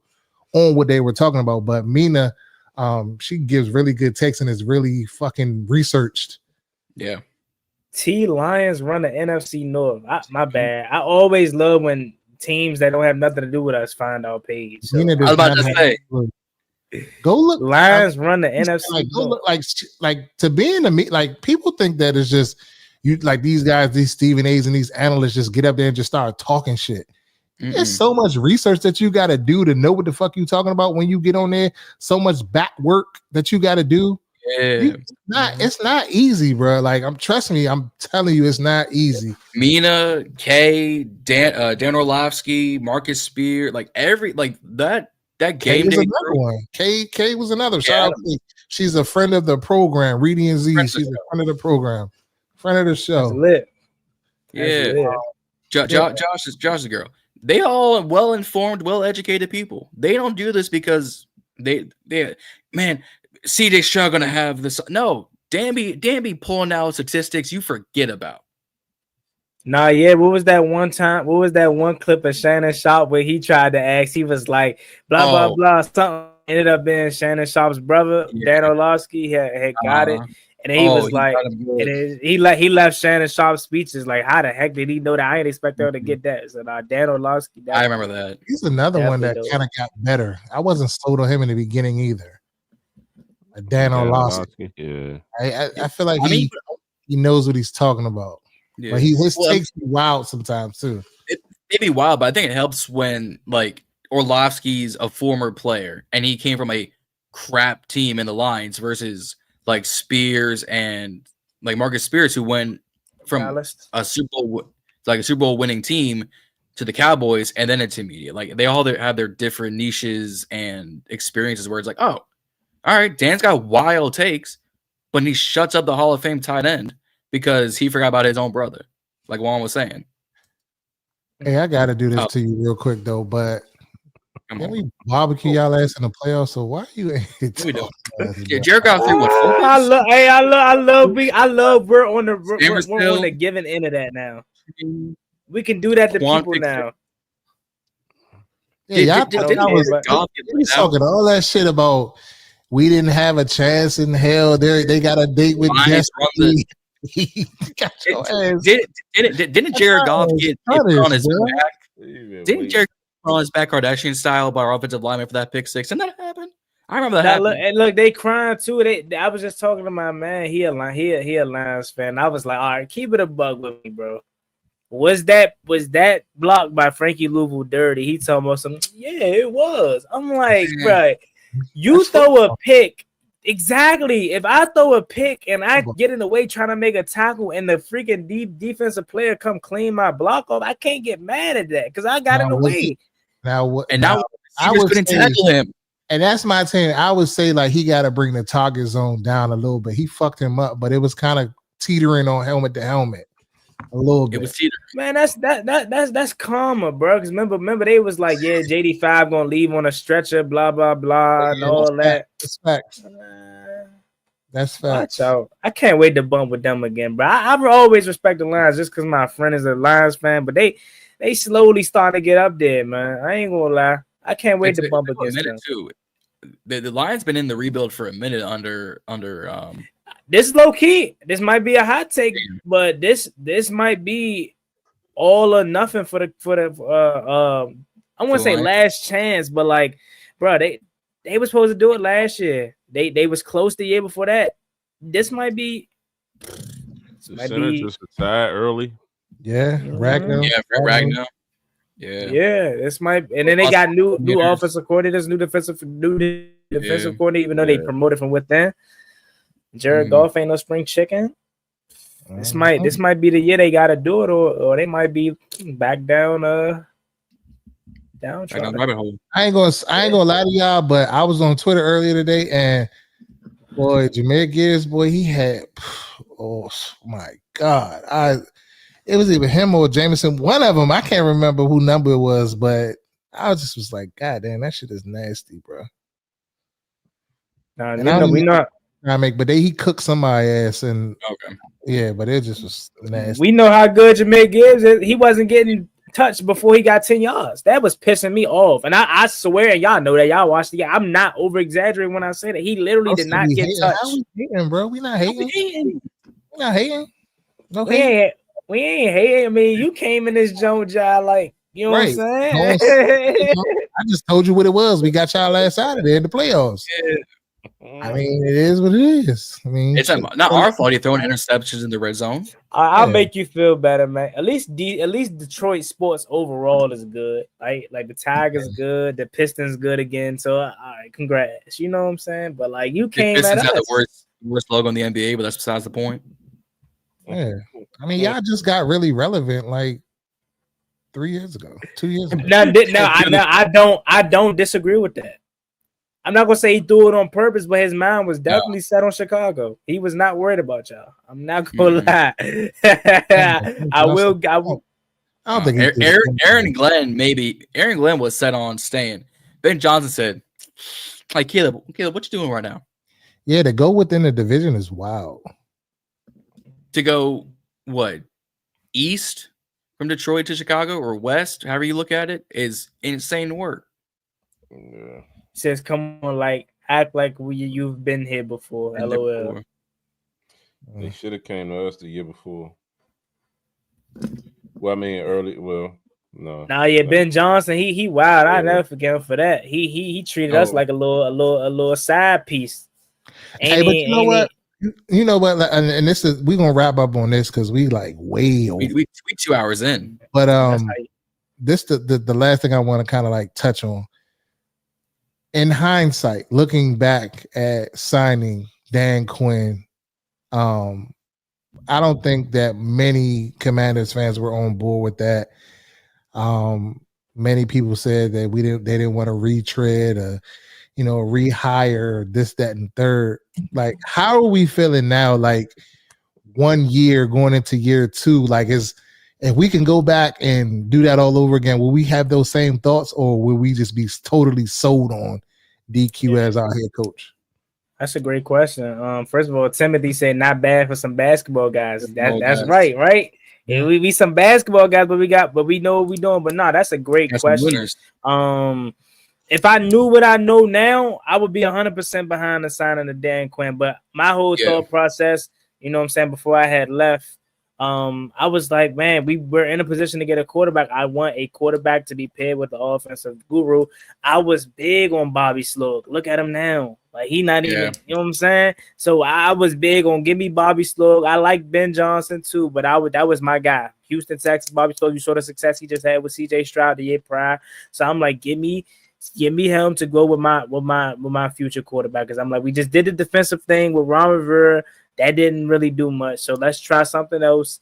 on what they were talking about. But Mina, she gives really good takes and is really fucking researched. Yeah. T Lions run the NFC North. My bad. I always love when teams that don't have nothing to do with us find our page. So. I was about to say, go look. Lions run the NFC. Like, go look, like to be in the meet. Like people think that it's just you. Like these guys, these Stephen A's and these analysts just get up there and just start talking shit. There's so much research that you got to do to know what the fuck you talking about when you get on there. So much back work that you got to do. Yeah, it's not easy, bro. Like trust me, I'm telling you, it's not easy. Mina, K, Dan Orlovsky, Marcus Spear, like that game day. Another one. K was another. Shout out to she's a friend of the program. Reedy and Z. She's a friend of the program, friend of the show. That's lit. Yeah, Josh is a girl. They all well-informed, well-educated people. They don't do this because they man, CJ Stroud gonna have this. No, Danby pulling out statistics you forget about. Nah, yeah. What was that one time? What was that one clip of Shannon Sharp where he tried to ask? He was like, blah, blah, blah. Something ended up being Shannon Sharp's brother, Dan Orlovsky, had got it. And he was like, he left Shannon Sharp speeches like, how the heck did he know that? I ain't expect her to get that. So Dan Orlovsky. I remember that. He's another one that kind of got better. I wasn't sold on him in the beginning either. Dan Orlovsky. Yeah. I feel like he knows what he's talking about. Yeah. But his takes me wild sometimes too. It be wild, but I think it helps when like Orlovsky's a former player and he came from a crap team in the Lions versus like Spears and like Marcus Spears, who went from a Super Bowl winning team to the Cowboys and then intermediate. Like they all have their different niches and experiences where it's like, oh, all right, Dan's got wild takes, but he shuts up the Hall of Fame tight end because he forgot about his own brother, like Juan was saying. Hey, I got to do this to you real quick though, but can we barbecue y'all ass in the playoffs? So why are you? Yeah, Jared got through what? I love we're on the giving end of that now. We can do that to people now. Yeah, y'all talking all that shit about we didn't have a chance in hell. They got a date with Destiny. Didn't Jared Goff get on his back? Didn't Jared on his back Kardashian style by our offensive lineman for that pick six? And that happened. I remember that. Look, they crying too. I was just talking to my man. He a Lions fan. I was like, all right, keep it a bug with me, bro. Was that blocked by Frankie Louisville dirty? He told me something. Yeah, it was. I'm like, bro, you throw a pick. Exactly. If I throw a pick and I get in the way trying to make a tackle and the freaking defensive player come clean my block off, I can't get mad at that because I got in the way. Now I couldn't tackle him. And that's my team. I would say like he got to bring the target zone down a little bit. He fucked him up, but it was kind of teetering on helmet to helmet a little bit. It was teetering. Man, that's karma, bro. Because remember they was like, yeah, JD5 gonna leave on a stretcher, blah blah blah, and all that. That's facts. That's facts. So I can't wait to bump with them again, bro. I've always respect the Lions just because my friend is a Lions fan, but they slowly starting to get up there, man. I ain't gonna lie. I can't wait to bump against them too. The Lions been in the rebuild for a minute under this is low key. This might be a hot take, but this might be all or nothing for the I want to say last chance, but like, bro, they were supposed to do it last year. They was close the year before that. This might be just retired early. Yeah, Ragnar. Yeah, Ragnar. Yeah, this might, and then they got new offensive coordinators, new defensive coordinator, even though they promoted from within. Jared Goff ain't no spring chicken. This might be the year they gotta do it, or they might be back down down. I ain't gonna lie to y'all, but I was on Twitter earlier today, and boy, Jahmyr Gibbs, boy, he had oh my god, it was either him or Jameson. One of them, I can't remember who number it was, but I was like, God damn, that shit is nasty, bro. We not. But he cooked somebody's ass, and yeah, but it just was nasty. We know how good Jahmyr Gibbs is. He wasn't getting touched before he got 10 yards. That was pissing me off, and I swear, and y'all know that y'all watched the game. I'm not over exaggerating when I say that he literally did not get touched. How we hating, bro? We not hating. We not hating. No hate. We ain't hating. I mean, you came in this joint job like You know what I'm saying? I just told you what it was. We got y'all last Saturday in the playoffs. Yeah. I mean, it is what it is. I mean, it's not our fault. You're throwing interceptions in the red zone. I'll make you feel better, man. At least Detroit sports overall is good. Like the Tigers good, the Pistons good again. So all right, congrats. You know what I'm saying? But like you came the Pistons at us. Had the worst logo in the NBA, but that's besides the point. Yeah, I mean, y'all just got really relevant like 3 years ago, 2 years ago. I don't disagree with that. I'm not gonna say he threw it on purpose, but his mind was definitely set on Chicago. He was not worried about y'all. I'm not gonna lie. I don't think Aaron Glenn was set on staying. Ben Johnson said, "Like Caleb, what you doing right now?" Yeah, to go within the division is wild. To go what east from Detroit to Chicago or west, however you look at it, is insane work. Yeah. Says, come on, like act like you've been here before. LOL. They should have came to us the year before. Well, I mean, early. Well, no. Nah, yeah, Ben Johnson, he wild. I never forget him for that. He treated us like a little side piece. Hey, but you know what? You know what? And this is we're gonna wrap up on this because we like way over. We 2 hours in. But this the last thing I want to kind of like touch on. In hindsight, looking back at signing Dan Quinn, I don't think that many Commanders fans were on board with that. Many people said that they didn't want to retread or, rehire this, that, and third. Like, how are we feeling now? Like 1 year going into year two, like if we can go back and do that all over again, will we have those same thoughts or will we just be totally sold on DQ as our head coach? That's a great question. First of all, Timothy said not bad for some basketball guys. That's right? Yeah, we some basketball guys, but we know what we're doing. But no, that's a great question. If I knew what I know now, I would be 100% behind the signing of Dan Quinn. But my whole thought process, you know what I'm saying, before I had left, I was like, man, we were in a position to get a quarterback. I want a quarterback to be paired with the offensive guru. I was big on Bobby Sloak. Look at him now. Like, he not even, you know what I'm saying? So I was big on give me Bobby Sloak. I like Ben Johnson too, but that was my guy. Houston, Texas, Bobby Sloak. You saw the success he just had with CJ Stroud the year prior. So I'm like, give me him to go with my future quarterback. Because I'm like, we just did the defensive thing with Ron Rivera. That didn't really do much. So let's try something else.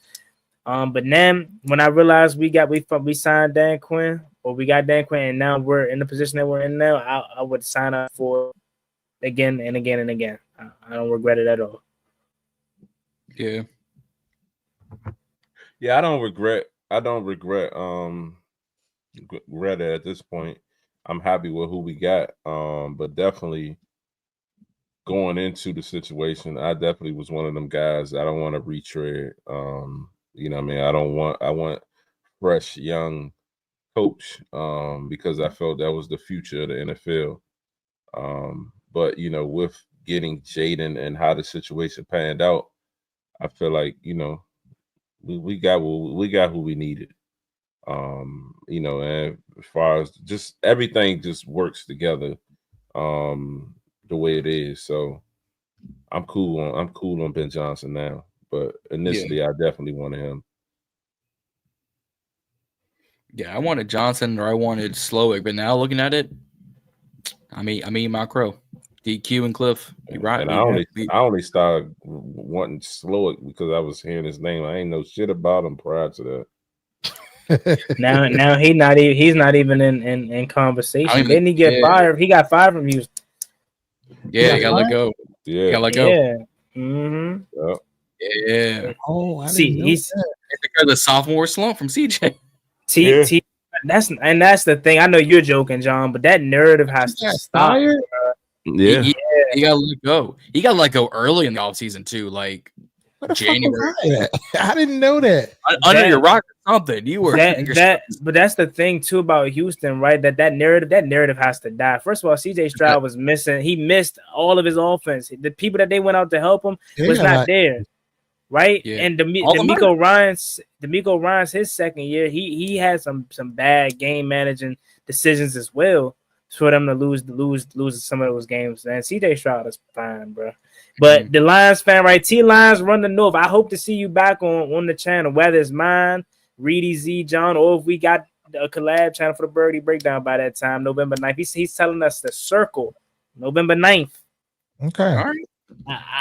But then when I realized we signed Dan Quinn, or we got Dan Quinn, and now we're in the position that we're in now, I would sign up for again and again and again. I don't regret it at all. Yeah. Yeah, I don't regret it at this point. I'm happy with who we got. But definitely going into the situation, I definitely was one of them guys. I don't want to retread. You know what I mean? I want fresh young coach because I felt that was the future of the NFL. But with getting Jayden and how the situation panned out, I feel like we got who we needed. And as far as just everything just works together the way it is. So I'm cool on Ben Johnson now. But initially I definitely wanted him. Yeah, I wanted Johnson or I wanted Slowick, but now looking at it, I mean my crow. DQ and Cliff. Right. And I only started wanting Slowick because I was hearing his name. I ain't know shit about him prior to that. now he's not even in conversation. Didn't he get fired? He got fired from Houston. Yeah, he got let go. Yeah, he got let go. Yeah. Mm-hmm. Yep. Yeah. Oh, it's because of the sophomore slump from CJ. That's the thing. I know you're joking, John, but that narrative has to stop. Yeah. He got let go. He got let go early in the offseason too, like January. I didn't know that. Under your rock or something. You were but that's the thing too about Houston, right? That narrative has to die. First of all, CJ Stroud was missing. He missed all of his offense. The people that they went out to help him was not there. right? Yeah. And All the D'Amico Ryans, his second year, he had some bad game managing decisions as well for them to lose some of those games. And CJ Stroud is fine, bro. But the Lions fan, right? T Lions run the North. I hope to see you back on the channel, whether it's mine, Reedy Z, John, or if we got a collab channel for the Birdie Breakdown by that time, November 9th. He's telling us to circle November 9th. Okay. All right.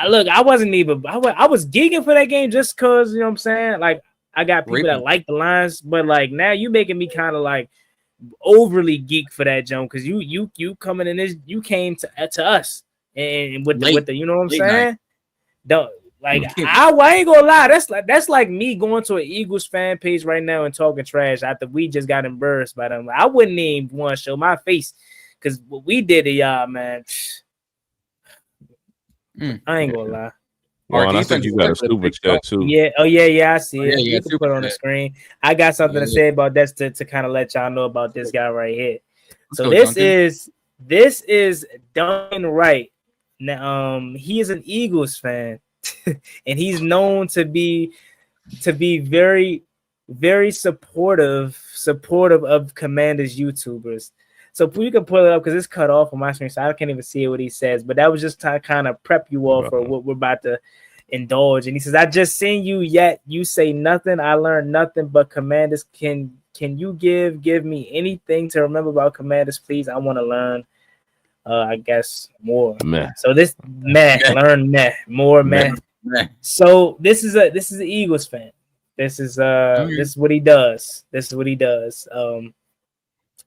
Look, I wasn't even. I was geeking for that game just because, you know what I'm saying. Like, I got people that like the Lions, but like now you making me kind of like overly geek for that, Joan, because you coming in this, you came to us and with the you know what I'm saying. Don't like I ain't gonna lie. That's like me going to an Eagles fan page right now and talking trash after we just got embarrassed by them. I wouldn't even want to show my face because what we did to y'all, man. I ain't gonna lie. Well, I think you got a super chat too. Yeah. Oh yeah. I see it. Yeah, You can put it on the screen. I got something to say about that to kind of let y'all know about this guy right here. So this is Duncan Wright. Now, he is an Eagles fan, and he's known to be very, very supportive of Commanders YouTubers. So you can pull it up because it's cut off on my screen, so I can't even see what he says. But that was just to kind of prep you all for what we're about to indulge. And he says, "I just seen you, yet you say nothing. I learned nothing. But Commanders, can you give me anything to remember about Commanders, please? I want to learn. I guess more. Meh. So this learn more. So this is an Eagles fan. This is what he does. This is what he does.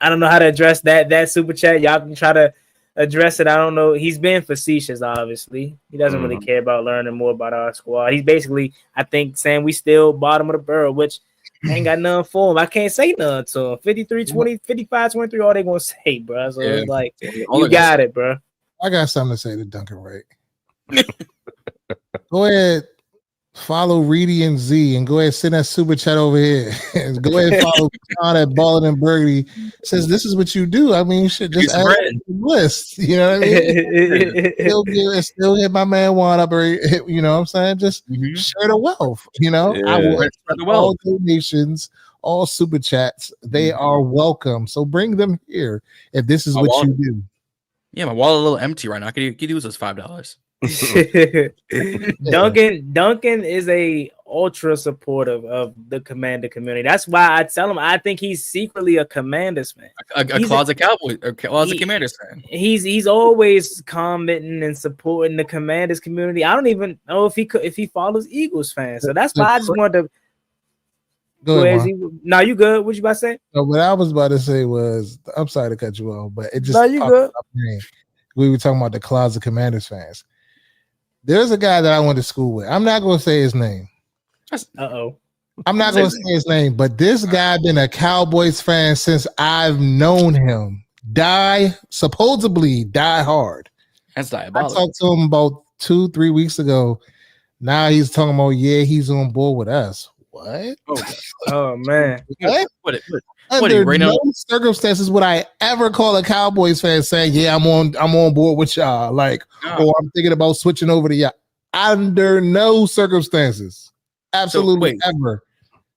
I don't know how to address that super chat. Y'all can try to address it. I don't know. He's being facetious, obviously. He doesn't really care about learning more about our squad. He's basically, I think, saying we still bottom of the barrel, which I ain't got nothing for him. I can't say nothing to him. 53-20, 55-23, all they gonna say, bro. So it's like, you got it, bro. I got something to say to Duncan Wright. Go ahead. Follow Reedy and Z and go ahead and send that super chat over here. And go ahead and follow John at Ballin and Burgundy. Says this is what you do. I mean, you should just add to the list. You know what I mean? Still hit my man Juan up. You know what I'm saying? Just share the wealth. You know, I will all donations, all super chats. They are welcome. So bring them here if this is what you do. Yeah, my wallet a little empty right now. Could use those $5. Duncan is a ultra supportive of the Commander community. That's why I tell him I think he's secretly a Commanders fan, a closet Cowboy or closet Commanders fan. He's always commenting and supporting the Commanders community. I don't even know if he follows Eagles fans. So that's why I just wanted to go ahead. No, you good? What you about to say? No, what I was about to say was, I'm sorry to cut you off, but it just you good. We were talking about the closet Commanders fans. There's a guy that I went to school with. I'm not going to say his name. I'm not going to say his name, but this guy been a Cowboys fan since I've known him. Supposedly die hard. That's diabolical. I talked to him about 2-3 weeks ago. Now he's talking about, he's on board with us. What? Oh man. What? Under no circumstances would I ever call a Cowboys fan saying, I'm on board with y'all. Like, or I'm thinking about switching over to y'all. Under no circumstances. Absolutely ever.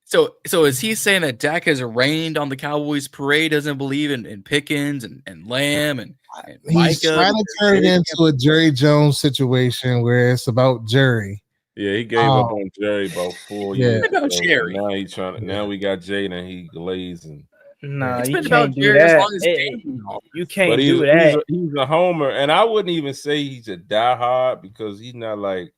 So is he saying that Dak has rained on the Cowboys parade, doesn't believe in Pickens and Lamb and he's trying to turn it into a Jerry Jones situation where it's about Jerry. Yeah, he gave up on Jerry about 4 years. About Jerry. Now he's trying. Now we got Jayden. He glazing. Nah, you can't do that. You can't do that. He's a homer, and I wouldn't even say he's a diehard because he's not like.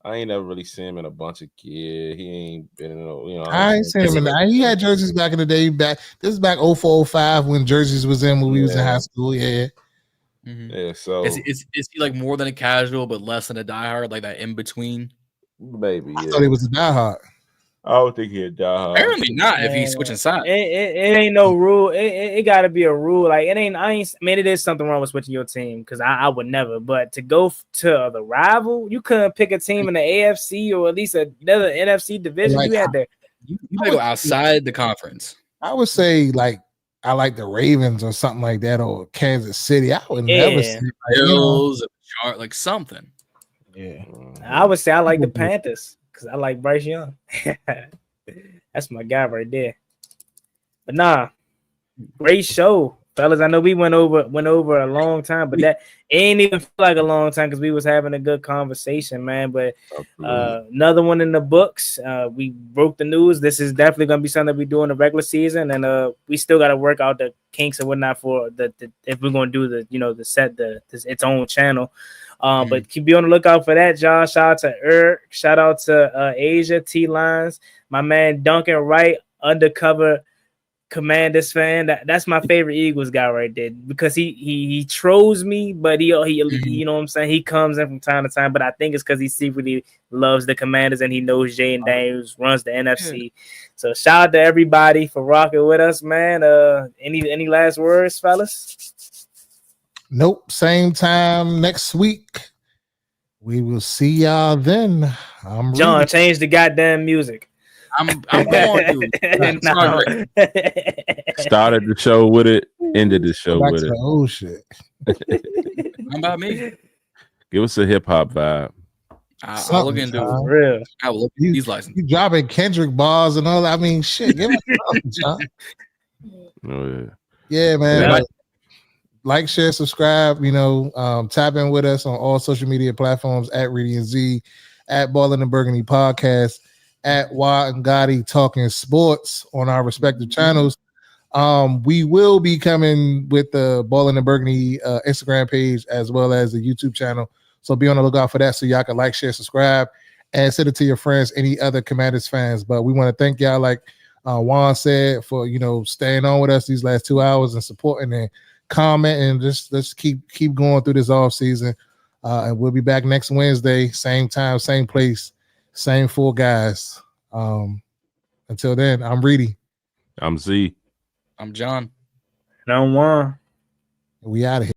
I ain't never really seen him in a bunch of kids. He ain't been in I ain't seen him he had jerseys back in the day. This is back 04-05 when jerseys was in when we was in high school. Yeah. Mm-hmm. Yeah. So is he like more than a casual but less than a diehard, like that in between? Maybe. I thought he was a diehard. I would think he'd diehard. Apparently not. If he's switching sides, it ain't no rule. It got to be a rule. Like it ain't. I mean, it is something wrong with switching your team because I would never. But to go to the rival, you couldn't pick a team in the AFC or at least another NFC division. Like, you had to. You gotta go outside the conference. I would say like I like the Ravens or something like that or Kansas City. I would never say Bills, like something. Yeah, I would say I like the Panthers. because I like Bryce Young. That's my guy right there. But nah, great show, fellas. I know we went over a long time, but that ain't even feel like a long time because we was having a good conversation, man. But another one in the books. We broke the news. This is definitely gonna be something we do in the regular season, and we still got to work out the kinks and whatnot for the if we're gonna do its own channel. But keep be on the lookout for that, John. Shout out to Eric. Shout out to Asia T Lines. My man Duncan Wright, undercover Commanders fan. That's my favorite Eagles guy right there because he trolls me, but he you know what I'm saying, he comes in from time to time, but I think it's because he secretly loves the Commanders and he knows Jayden Daniels runs the NFC. So shout out to everybody for rocking with us, man. Any last words, fellas? Nope. Same time next week. We will see y'all then. John, change the goddamn music. I'm going to. Started the show with it, ended the show with it. Oh shit! How about me? Give us a hip hop vibe. I'll look into it. Real. I will look at these licenses. You dropping Kendrick bars and all that. I mean, shit. Give us something, John. Oh yeah. Yeah, man. Yeah. Like, share, subscribe. Tap in with us on all social media platforms at Reedy and Z, at Ballin' and Burgundy Podcast, at Whitt and Gotti Talking Sports on our respective channels. We will be coming with the Ballin' and Burgundy Instagram page as well as the YouTube channel. So be on the lookout for that so y'all can like, share, subscribe, and send it to your friends, any other Commanders fans. But we want to thank y'all, like Juan said, for staying on with us these last 2 hours and supporting and commenting, and just let's keep going through this off season. And we'll be back next Wednesday, same time, same place, same 4 guys. Until then, I'm Reedy. I'm Z. I'm John. And I'm Juan. We out of here.